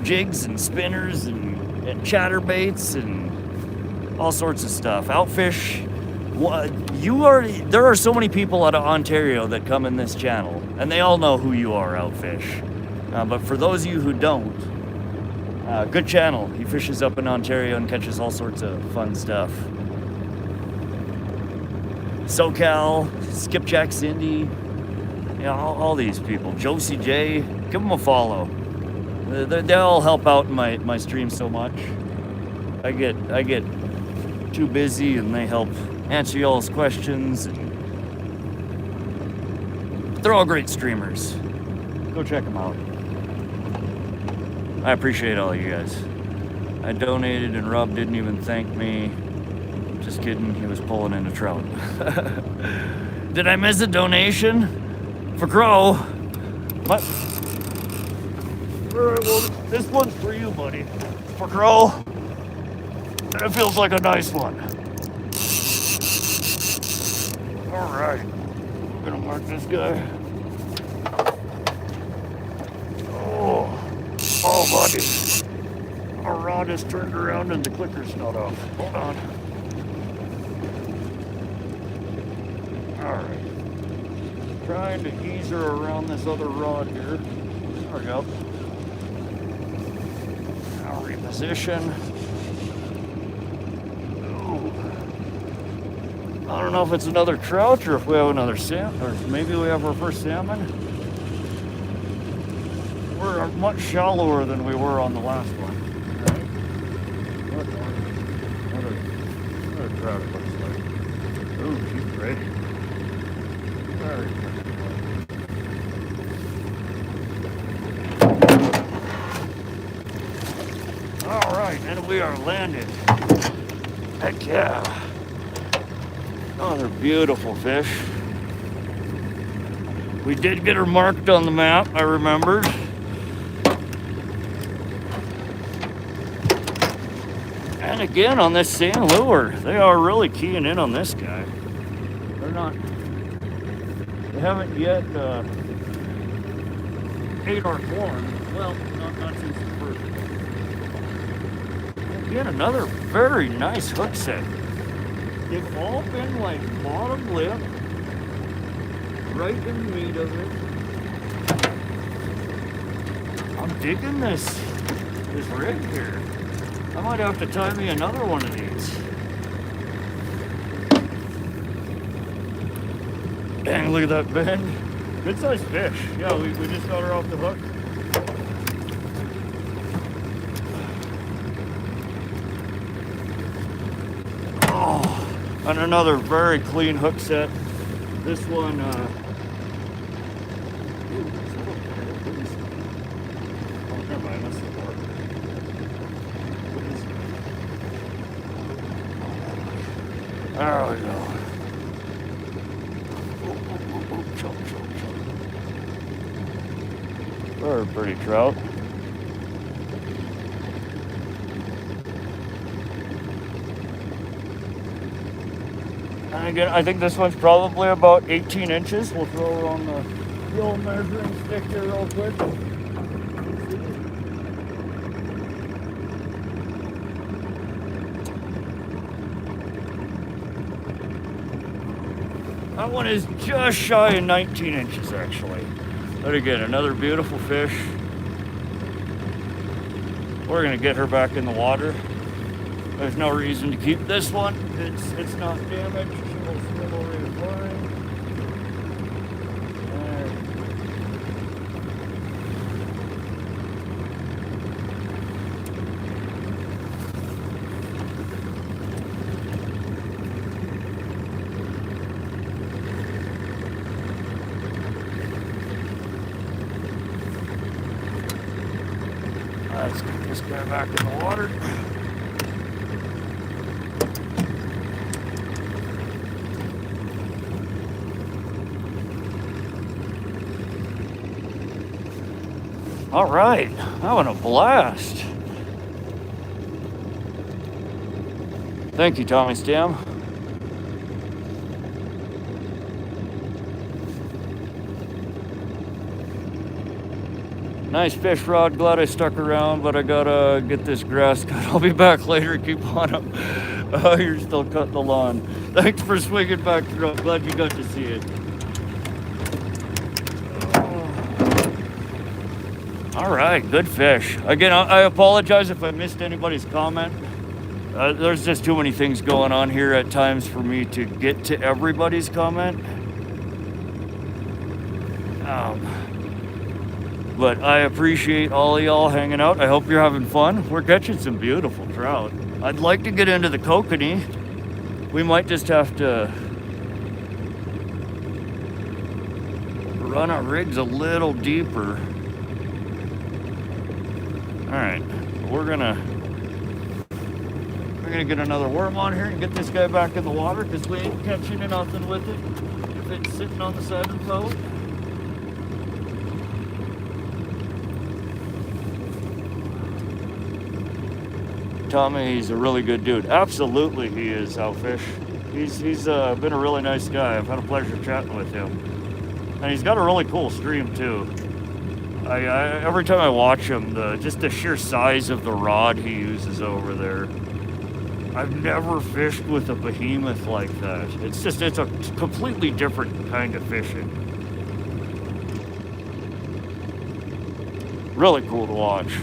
jigs and spinners and chatterbaits and all sorts of stuff. Outfish, there are so many people out of Ontario that come in this channel, and they all know who you are, Outfish. But for those of you who don't, good channel. He fishes up in Ontario and catches all sorts of fun stuff. SoCal, Skipjack Cindy, you know, all these people. Josie J, give them a follow. They all help out in my stream so much. I get too busy and they help answer y'all's questions. They're all great streamers. Go check them out. I appreciate all you guys. I donated and Rob didn't even thank me. Just kidding, he was pulling in a trout. Did I miss a donation? For Crow? What? Alright, well, this one's for you, buddy. For Crow. And it feels like a nice one. Alright. I'm gonna mark this guy. Oh, buddy. Our rod is turned around and the clicker's not off. Hold on. Alright. Trying to ease her around this other rod here. There we go. Now reposition. Ooh. I don't know if it's another trout or if we have another salmon, or maybe we have our first salmon. We're much shallower than we were on the last one. Another trout it looks like. Ooh, she's great. Very good. All right, and we are landed. Heck yeah. Oh, they're beautiful fish. We did get her marked on the map, I remembered. And again, on this sand lure, they are really keying in on this guy. They're not, they haven't yet ate our corn. Well, not since the first. Again, another very nice hook set. They've all been like bottom lip, right in the meat of it. I'm digging this rig here. I might have to tie me another one of these. Dang, look at that bend. Good sized fish. Yeah, we just got her off the hook. Oh, and another very clean hook set. This one, there we go. Choke. Very pretty trout. And again, I think this one's probably about 18 inches. We'll throw her on the old measuring stick here real quick. That one is just shy of 19 inches actually. But again, another beautiful fish. We're gonna get her back in the water. There's no reason to keep this one. It's not damaged. She'll swim over the fine. Let's get this guy back in the water. All right, having a blast. Thank you, Tommy Stam. Nice fish rod, glad I stuck around, but I gotta get this grass cut. I'll be back later, keep on up. Oh, you're still cutting the lawn. Thanks for swinging back through, I'm glad you got to see it. All right, good fish. Again, I apologize if I missed anybody's comment. There's just too many things going on here at times for me to get to everybody's comment. But I appreciate all of y'all hanging out. I hope you're having fun. We're catching some beautiful trout. I'd like to get into the Kokanee. We might just have to run our rigs a little deeper. All right, we're gonna get another worm on here and get this guy back in the water because we ain't catching nothing with it if it's sitting on the side of the boat. Tommy, he's a really good dude. Absolutely, he is, Outfish. He's been a really nice guy. I've had a pleasure chatting with him, and he's got a really cool stream too. I every time I watch him, just the sheer size of the rod he uses over there. I've never fished with a behemoth like that. It's a completely different kind of fishing. Really cool to watch.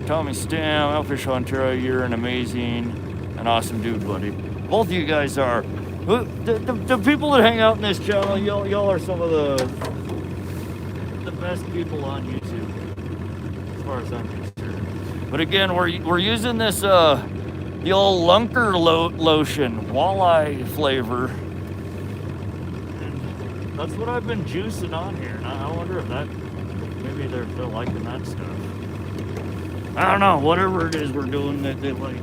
Tommy Stam, Outfish Ontario, you're an amazing and awesome dude, buddy. Both of you guys are. The people that hang out in this channel, y'all are some of the best people on YouTube, as far as I'm concerned. But again, we're using this the old Lunker lotion, walleye flavor, and that's what I've been juicing on here. And I wonder if that maybe they're liking that stuff. I don't know, whatever it is we're doing that they like.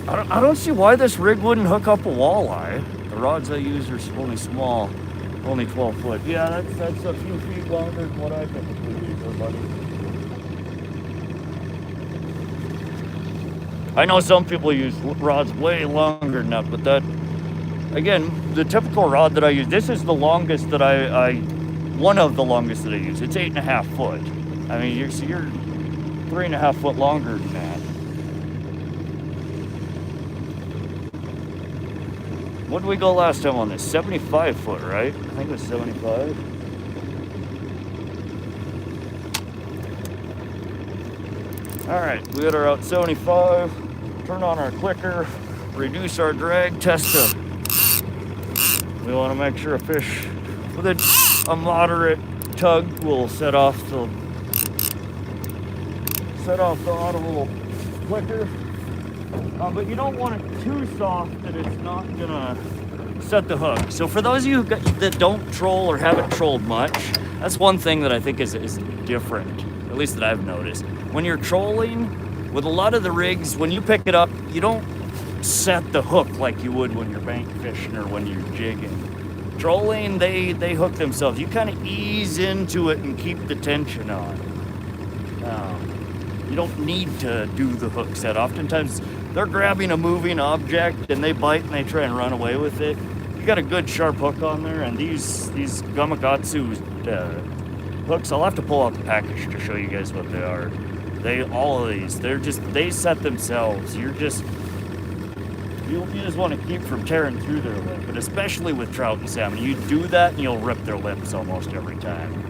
I don't see why this rig wouldn't hook up a walleye. The rods I use are only small, only 12 foot. Yeah, that's a few feet longer than what I typically use, buddy. I know some people use rods way longer than that, but that, again, the typical rod that I use, this is the longest that one of the longest that I use. It's 8.5 foot. I mean, you're 3.5 foot longer than that. What did we go last time on this? 75 foot, right? I think it was 75. All right, we got our out 75. Turn on our clicker, reduce our drag, test it. We want to make sure a fish with a moderate tug will set off the auto little clicker. But you don't want it too soft that it's not gonna set the hook. So for those of you that don't troll or haven't trolled much, that's one thing that I think is different, at least that I've noticed. When you're trolling, with a lot of the rigs, when you pick it up, you don't set the hook like you would when you're bank fishing or when you're jigging. Trolling, they hook themselves. You kind of ease into it and keep the tension on. You don't need to do the hook set. Oftentimes, they're grabbing a moving object and they bite and they try and run away with it. You got a good sharp hook on there, and these Gamakatsu hooks, I'll have to pull out the package to show you guys what they are. All of these, they set themselves. You just want to keep from tearing through their lip, but especially with trout and salmon, you do that and you'll rip their lips almost every time.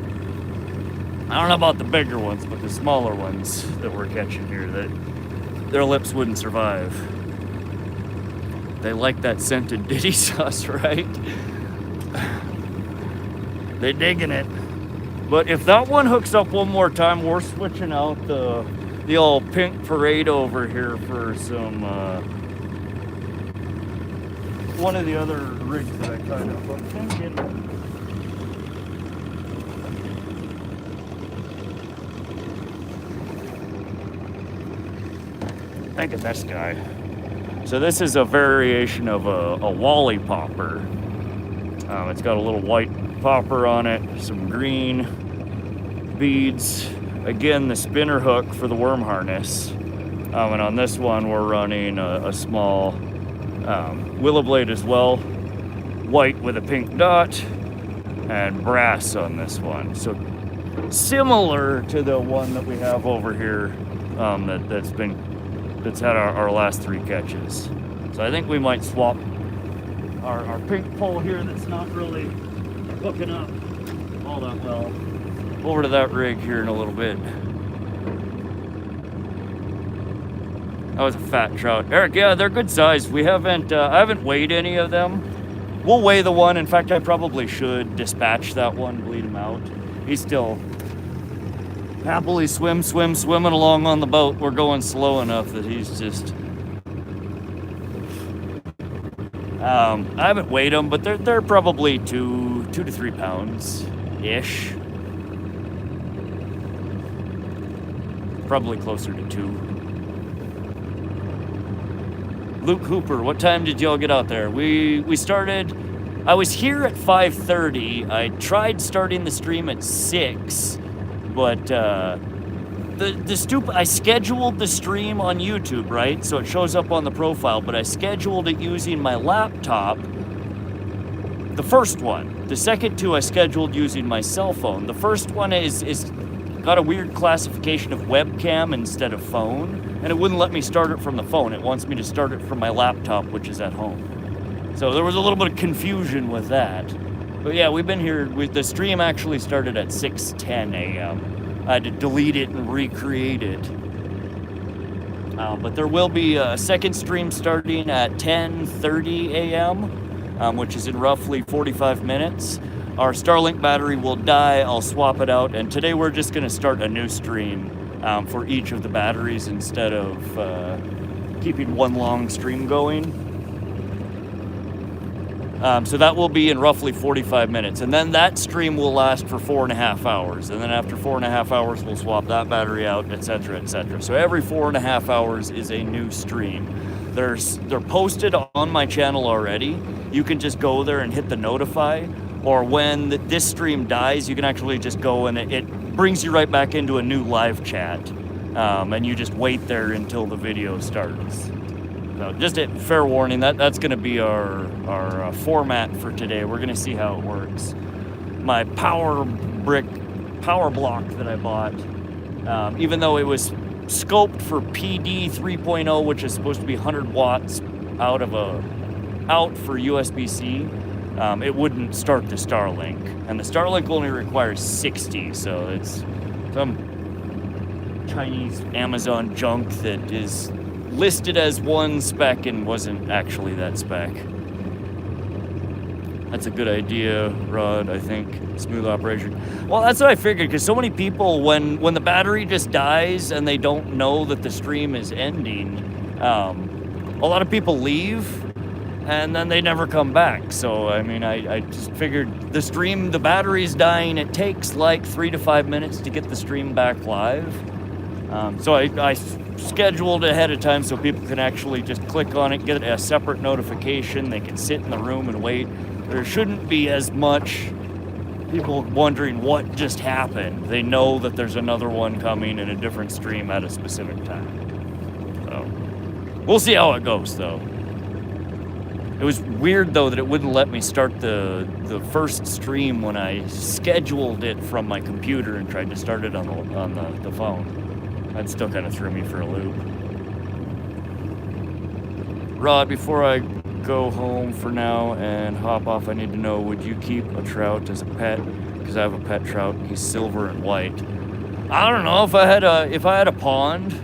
I don't know about the bigger ones, but the smaller ones that we're catching here, that their lips wouldn't survive. They like that scented ditty sauce, right? They're digging it. But if that one hooks up one more time, we're switching out the old pink parade over here for some one of the other rigs that I tried out. I'm thinking, think of this guy. So this is a variation of a Walleye popper. It's got a little white popper on it, some green beads. Again, the spinner hook for the worm harness. And on this one, we're running a small willow blade as well, white with a pink dot, and brass on this one. So similar to the one that we have over here that's had our last 3 catches. So I think we might swap our pink pole here that's not really hooking up all that well over to that rig here in a little bit. That was a fat trout. Eric, yeah, they're good size. We haven't, I haven't weighed any of them. We'll weigh the one. In fact, I probably should dispatch that one, bleed him out. He's still happily swimming along on the boat. We're going slow enough that he's just... I haven't weighed them, but they're probably 2 to 3 pounds-ish. Probably closer to 2. Luke Hooper, what time did y'all get out there? We started... I was here at 5:30. I tried starting the stream at 6, but I scheduled the stream on YouTube, right? So it shows up on the profile, but I scheduled it using my laptop. The first one. The second 2 I scheduled using my cell phone. The first one is got a weird classification of webcam instead of phone, and it wouldn't let me start it from the phone. It wants me to start it from my laptop, which is at home. So there was a little bit of confusion with that. But yeah, we've been here. The stream actually started at 6:10 a.m. I had to delete it and recreate it. But there will be a second stream starting at 10:30 a.m., which is in roughly 45 minutes. Our Starlink battery will die. I'll swap it out. And today we're just going to start a new stream for each of the batteries instead of keeping one long stream going. So that will be in roughly 45 minutes. And then that stream will last for 4.5 hours. And then after 4.5 hours, we'll swap that battery out, etc., etc. So every 4.5 hours is a new stream. They're posted on my channel already. You can just go there and hit the notify, or when this stream dies, you can actually just go and it brings you right back into a new live chat, and you just wait there until the video starts. So just a fair warning, that's going to be our format for today. We're going to see how it works. My power block that I bought, even though it was scoped for PD 3.0, which is supposed to be 100 watts out for USB-C, it wouldn't start the Starlink, and the Starlink only requires 60, so it's some Chinese Amazon junk that is listed as one spec and wasn't actually that spec. That's a good idea, Rod, I think. Smooth operation. Well, that's what I figured, because so many people, when the battery just dies and they don't know that the stream is ending, a lot of people leave and then they never come back. So, I mean, I just figured the battery's dying. It takes like 3 to 5 minutes to get the stream back live. So I scheduled ahead of time so people can actually just click on it, get a separate notification. They can sit in the room and wait. There shouldn't be as much people wondering what just happened. They know that there's another one coming in a different stream at a specific time. So we'll see how it goes, though. It was weird, though, that it wouldn't let me start the first stream when I scheduled it from my computer and tried to start it on the phone. That still kind of threw me for a loop. Rod, before I go home for now and hop off, I need to know, would you keep a trout as a pet? Because I have a pet trout. He's silver and white. I don't know, if I had a pond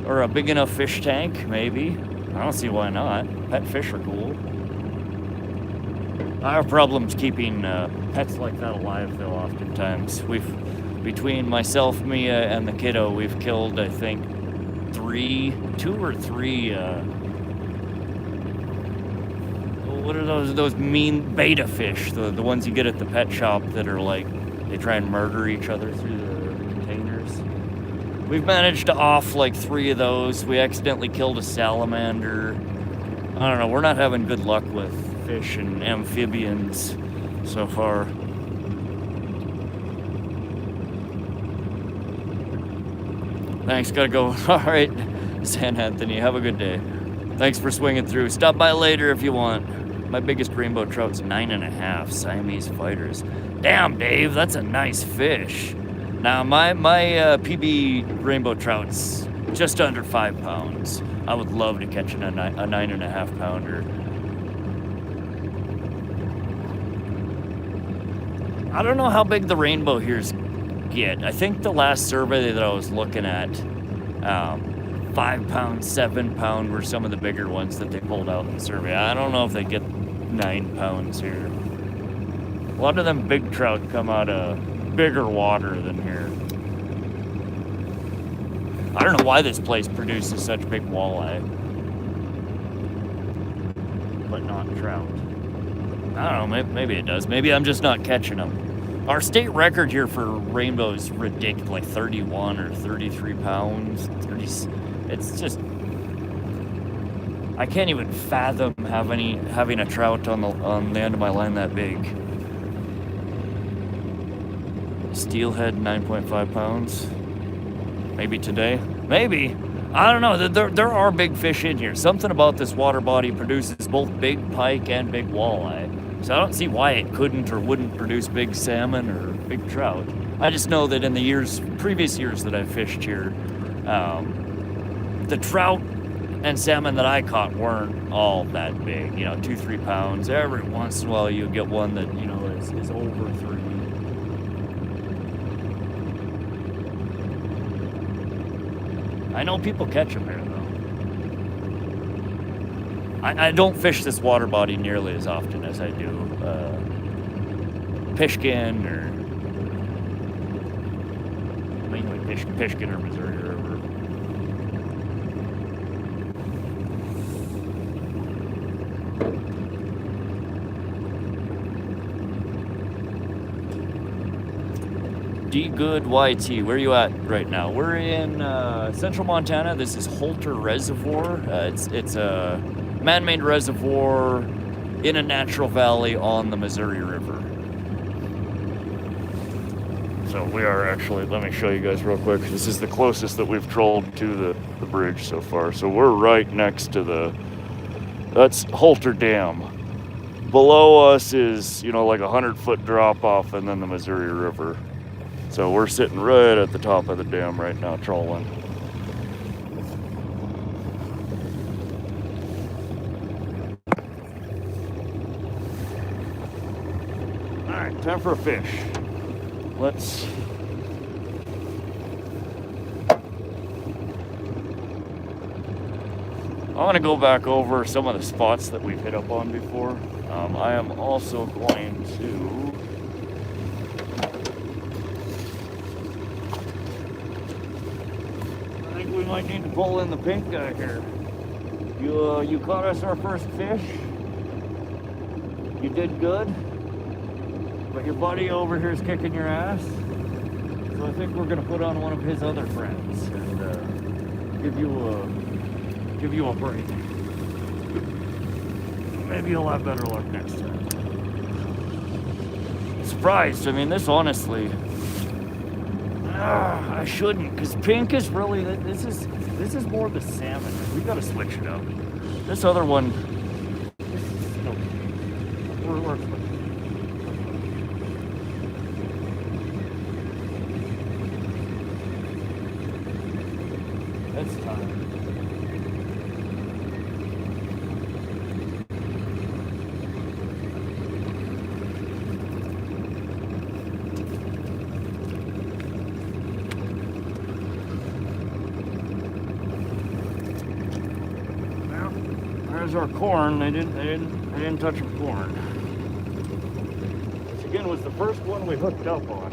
or a big enough fish tank, maybe. I don't see why not. Pet fish are cool. I have problems keeping pets like that alive, though, oftentimes. Between myself, Mia, and the kiddo, we've killed, I think, 2 or 3, what are those mean beta fish? The ones you get at the pet shop that are like, they try and murder each other through the containers. We've managed to off like 3 of those. We accidentally killed a salamander. I don't know, we're not having good luck with fish and amphibians so far. Thanks, gotta go. All right, San Anthony, have a good day. Thanks for swinging through. Stop by later if you want. My biggest rainbow trout's 9.5 Siamese fighters. Damn, Dave, that's a nice fish. Now, my PB rainbow trout's just under 5 pounds. I would love to catch a 9.5 pounder. I don't know how big the rainbow here's get. I think the last survey that I was looking at, 5 pound, 7 pound were some of the bigger ones that they pulled out in the survey. I don't know if they get 9 pounds here. A lot of them big trout come out of bigger water than here. I don't know why this place produces such big walleye, but not trout. I don't know, maybe it does. Maybe I'm just not catching them. Our state record here for rainbow is ridiculous, like 31 or 33 pounds. It's just, I can't even fathom having a trout on the end of my line that big. Steelhead, 9.5 pounds. Maybe today. Maybe. I don't know. There are big fish in here. Something about this water body produces both big pike and big walleye. So I don't see why it couldn't or wouldn't produce big salmon or big trout. I just know that in the previous years that I've fished here, the trout and salmon that I caught weren't all that big. 2-3 pounds. Every once in a while you get one that, is over 3. I know people catch them here, though. I don't fish this water body nearly as often as I do Pishkin or mainly Pishkin or Missouri River. D Good YT, where are you at right now? We're in central Montana. This is Holter Reservoir. It's a man-made reservoir in a natural valley on the Missouri River. So we are actually, let me show you guys real quick. This is the closest that we've trolled to the bridge so far. So we're right next to that's Holter Dam. Below us is, like 100-foot drop off and then the Missouri River. So we're sitting right at the top of the dam right now, trolling. All right, time for a fish. I want to go back over some of the spots that we've hit up on before. I am also going to we might need to pull in the pink guy here. You caught us our first fish. You did good. But your buddy over here is kicking your ass. So I think we're gonna put on one of his other friends and give you a break. Maybe you'll have better luck next time. Surprised. I mean, this honestly. I shouldn't, because pink is really, this is more the salmon. We gotta switch it up. This other one, we're it's time. There's our corn. They didn't touch our corn. Which again was the first one we hooked up on.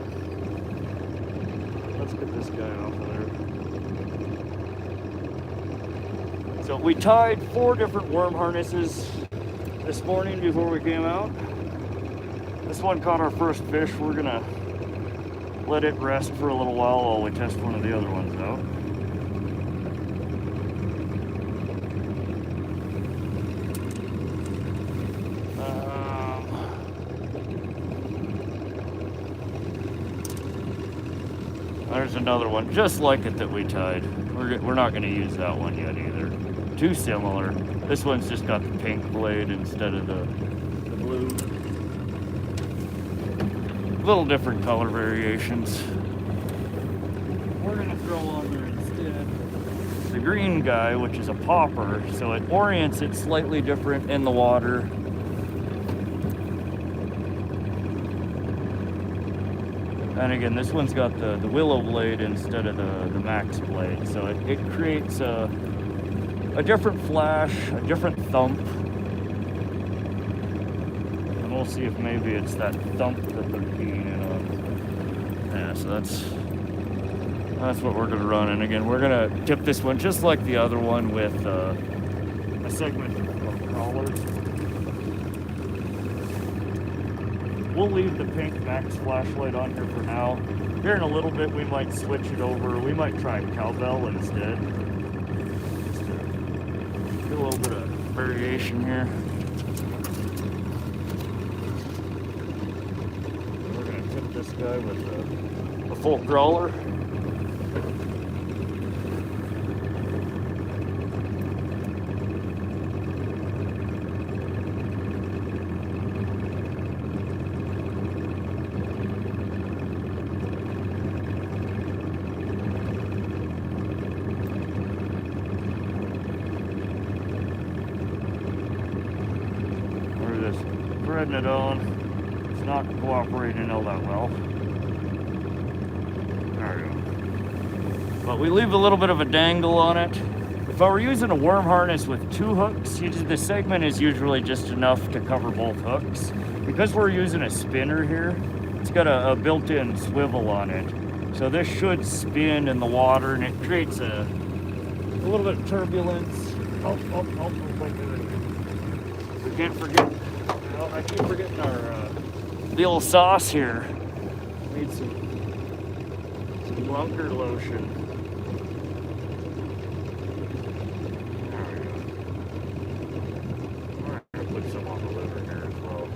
Let's get this guy off of there. So we tied 4 different worm harnesses this morning before we came out. This one caught our first fish. We're gonna let it rest for a little while we test one of the other ones out. There's another one just like it that we tied. We're not going to use that one yet either. Too similar. This one's just got the pink blade instead of the blue. Little different color variations. We're going to throw on there instead the green guy, which is a popper, so it orients it slightly different in the water. And again, this one's got the willow blade instead of the max blade, so it creates a different flash, a different thump. And we'll see if maybe it's that thump that they're keying in on. Yeah, so that's what we're gonna run. And again, we're gonna tip this one just like the other one with a segment of crawlers. We'll leave the pink max flashlight on here for now. Here in a little bit, we might switch it over. We might try cowbell instead. Just to do a little bit of variation here. We're gonna tip this guy with a full crawler. Threading it on. It's not cooperating all that well. There we go. But we leave a little bit of a dangle on it. If I were using a worm harness with 2 hooks, the segment is usually just enough to cover both hooks. Because we're using a spinner here, it's got a built-in swivel on it. So this should spin in the water and it creates a little bit of turbulence. Oh, we can't forget. I keep forgetting the old sauce here. Need some Some bunker lotion. There we go. I'm gonna put some on the liver here as well.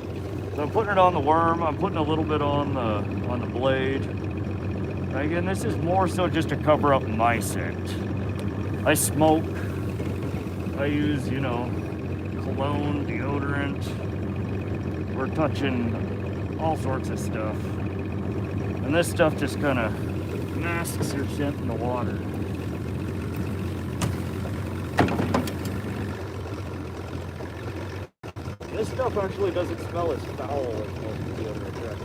So I'm putting it on the worm. I'm putting a little bit on the blade. Again, this is more so just to cover up my scent. I smoke. I use, you know, cologne, deodorant. We're touching all sorts of stuff. And this stuff just kind of masks your scent in the water. This stuff actually doesn't smell as foul as most of the other attractions.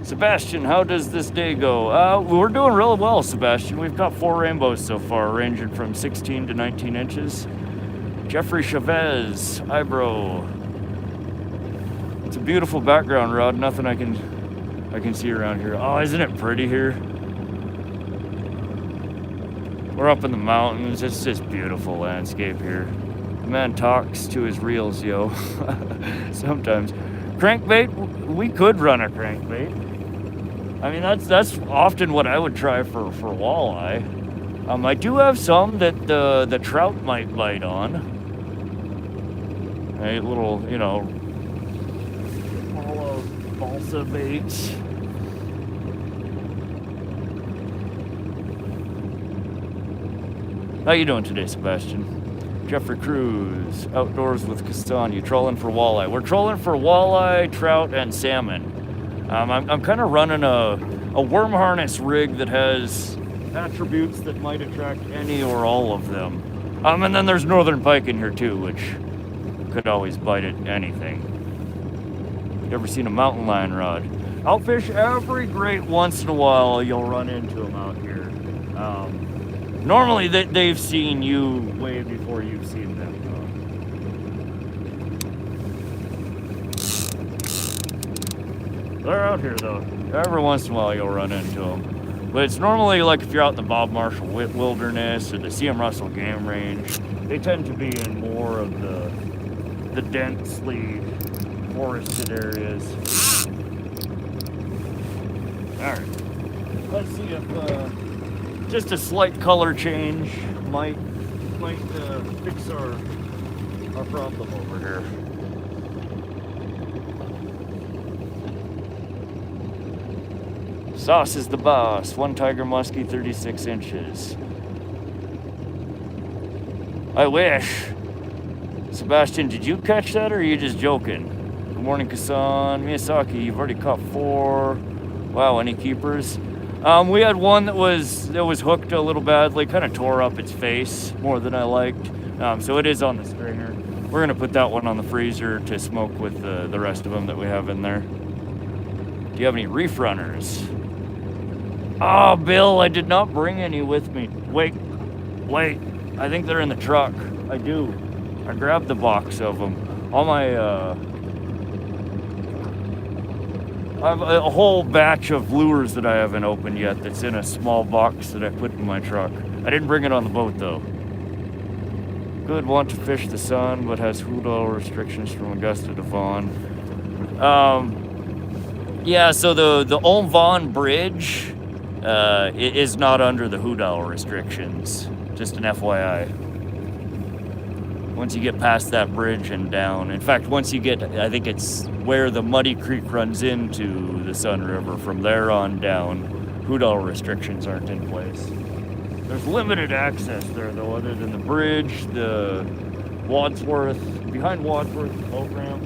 Sebastian, how does this day go? We're doing really well, Sebastian. We've got 4 rainbows so far, ranging from 16 to 19 inches. Jeffrey Chavez, Ibro. It's a beautiful background, Rod. Nothing I can see around here. Oh, isn't it pretty here? We're up in the mountains. It's just beautiful landscape here. The man talks to his reels, yo. Sometimes. Crankbait, we could run a crankbait. I mean, that's often what I would try for walleye. I do have some that the trout might bite on. A little, you know, balsa baits. How you doing today, Sebastian? Jeffrey Cruz, outdoors with Castagna, trolling for walleye. We're trolling for walleye, trout, and salmon. I'm kind of running a worm harness rig that has attributes that might attract any or all of them. And then there's northern pike in here too, which could always bite at anything. You ever seen a mountain lion, Rod? Outfish every great once in a while you'll run into them out here. Normally they've seen you way before you've seen them. They're out here though. Every once in a while you'll run into them. But it's normally like if you're out in the Bob Marshall Wilderness or the C.M. Russell Game Range. They tend to be in more of the densely forested areas. Alright. Let's see if just a slight color change might fix our problem over here. Sauce is the boss. 1 tiger muskie, 36 inches. I wish. Sebastian, did you catch that or are you just joking? Good morning, Kasan. Miyazaki, you've already caught 4. Wow, any keepers? We had one that was hooked a little badly, kind of tore up its face more than I liked. So it is on the stringer. We're gonna put that one on the freezer to smoke with the rest of them that we have in there. Do you have any reef runners? Oh, Bill, I did not bring any with me. Wait, I think they're in the truck. I do. I grabbed the box of them. All my, I have a whole batch of lures that I haven't opened yet that's in a small box that I put in my truck. I didn't bring it on the boat, though. Good, want to fish the sun, but has food oil restrictions from Augusta to Vaughan. Yeah, so the Old Vaughan Bridge is not under the hoot owl restrictions. Just an FYI. Once you get past that bridge and down, in fact, once you get, I think it's where the Muddy Creek runs into the Sun River, from there on down, hoot owl restrictions aren't in place. There's limited access there, though, other than the bridge, the Wadsworth, behind Wadsworth, boat ramp.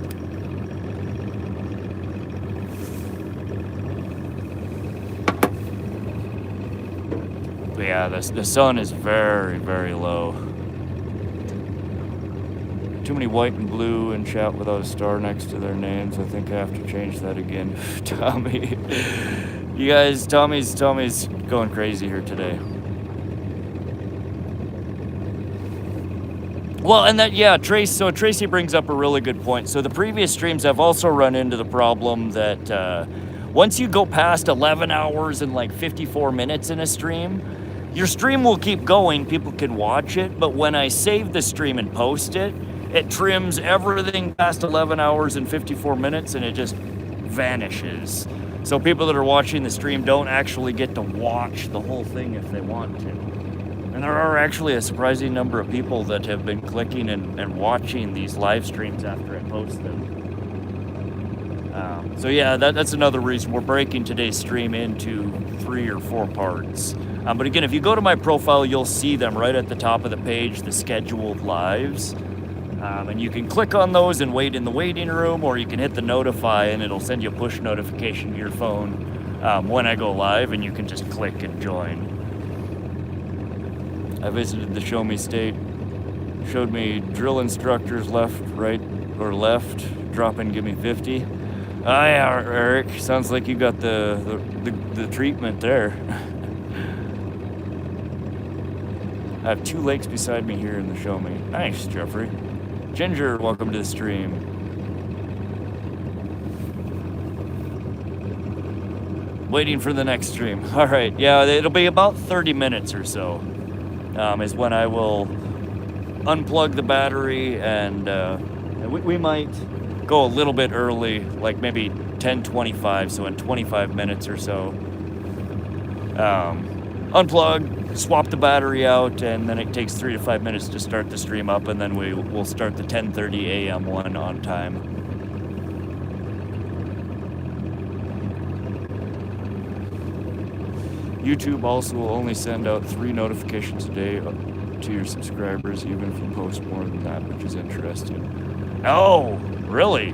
But yeah, the sun is very, very low. Too many white and blue in chat without a star next to their names. I think I have to change that again. Tommy. You guys, Tommy's going crazy here today. Well, and that, yeah, Tracy brings up a really good point. So the previous streams I've also run into the problem that once you go past 11 hours and like 54 minutes in a stream, your stream will keep going, people can watch it, but when I save the stream and post it, it trims everything past 11 hours and 54 minutes and it just vanishes. So people that are watching the stream don't actually get to watch the whole thing if they want to. And there are actually a surprising number of people that have been clicking and watching these live streams after I post them. So yeah, that's another reason we're breaking today's stream into 3 or 4 parts. But again, if you go to my profile, you'll see them right at the top of the page, the scheduled lives. And you can click on those and wait in the waiting room, or you can hit the notify and it'll send you a push notification to your phone when I go live, and you can just click and join. I visited the Show Me State, showed me drill instructors left, right, or left, drop in, give me 50. Yeah, Eric, sounds like you got the treatment there. I have 2 lakes beside me here in the Show Me. Nice, Jeffrey. Ginger, welcome to the stream. Waiting for the next stream. All right, yeah, it'll be about 30 minutes or so is when I will unplug the battery, and we might go a little bit early, like maybe 10:25, so in 25 minutes or so. Unplug, swap the battery out, and then it takes 3 to 5 minutes to start the stream up, and then we'll start the 10:30 a.m. one on time. YouTube also will only send out 3 notifications a day to your subscribers, even if you post more than that, which is interesting. Oh, really?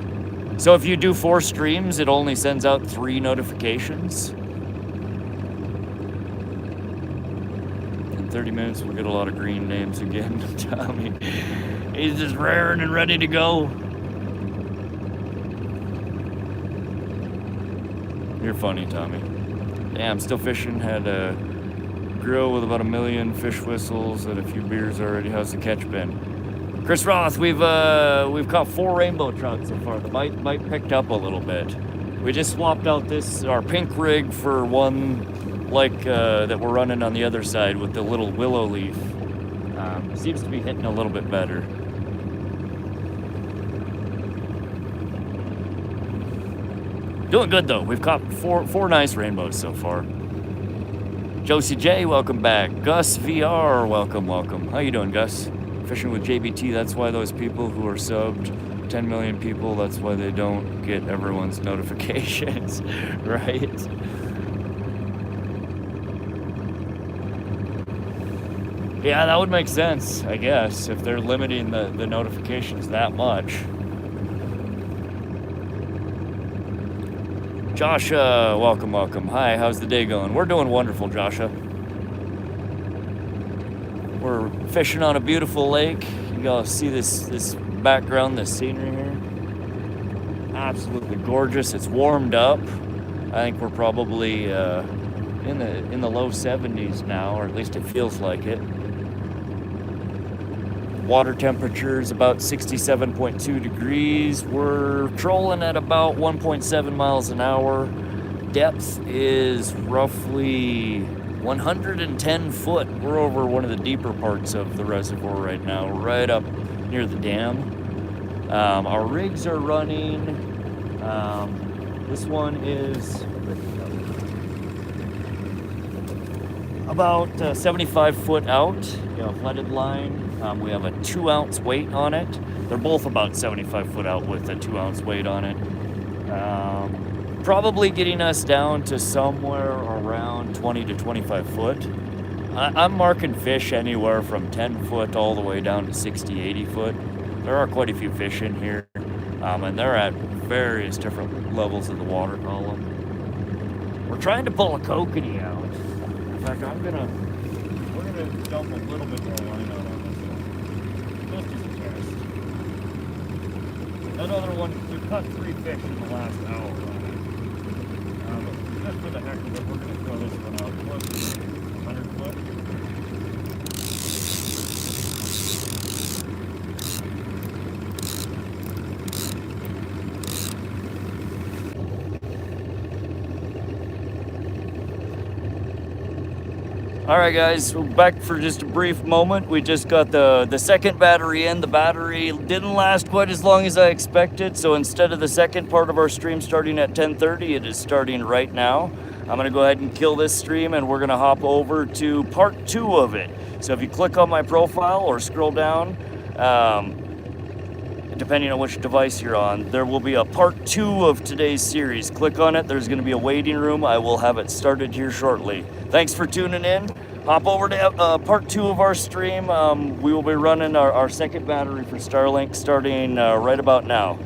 So if you do 4 streams, it only sends out 3 notifications? In 30 minutes, we'll get a lot of green names again. Tommy, he's just raring and ready to go. You're funny, Tommy. Yeah, I'm still fishing. Had a grill with about 1 million fish whistles and a few beers already. How's the catch been? Chris Roth, we've caught 4 rainbow trout so far. The bite picked up a little bit. We just swapped out our pink rig for one like that we're running on the other side with the little willow leaf. Seems to be hitting a little bit better. Doing good though. We've caught four nice rainbows so far. Josie J, welcome back. Gus VR, welcome. How you doing, Gus? Fishing with JBT, that's why those people who are subbed, 10 million people, that's why they don't get everyone's notifications, right? Yeah, that would make sense, I guess, if they're limiting the notifications that much. Joshua, welcome. Hi, how's the day going? We're doing wonderful, Joshua. We're fishing on a beautiful lake. You guys see this background, this scenery here? Absolutely gorgeous. It's warmed up. I think we're probably in the low 70s now, or at least it feels like it. Water temperature is about 67.2 degrees. We're trolling at about 1.7 miles an hour. Depth is roughly 110 foot. We're over one of the deeper parts of the reservoir right now, right up near the dam. Our rigs are running. This one is about 75 foot out, flooded line. We have a 2-ounce weight on it. They're both about 75 foot out with a 2-ounce weight on it. Probably getting us down to somewhere around 20 to 25 foot. I'm marking fish anywhere from 10 foot all the way down to 60, 80 foot. There are quite a few fish in here, and they're at various different levels of the water column. We're trying to pull a kokanee out. In fact, we're gonna dump a little bit more line out on this one. Just as a test. Another one, we've caught 3 fish in the last hour on it. Just for the heck of it, we're gonna throw this one out close to 100 foot. All right, guys, we're back for just a brief moment. We just got the second battery in. The battery didn't last quite as long as I expected, so instead of the second part of our stream starting at 10:30, it is starting right now. I'm gonna go ahead and kill this stream, and we're gonna hop over to part 2 of it. So if you click on my profile or scroll down, depending on which device you're on, there will be a part 2 of today's series. Click on it. There's going to be a waiting room. I will have it started here shortly. Thanks for tuning in. Hop over to part 2 of our stream. We will be running our second battery for Starlink starting right about now.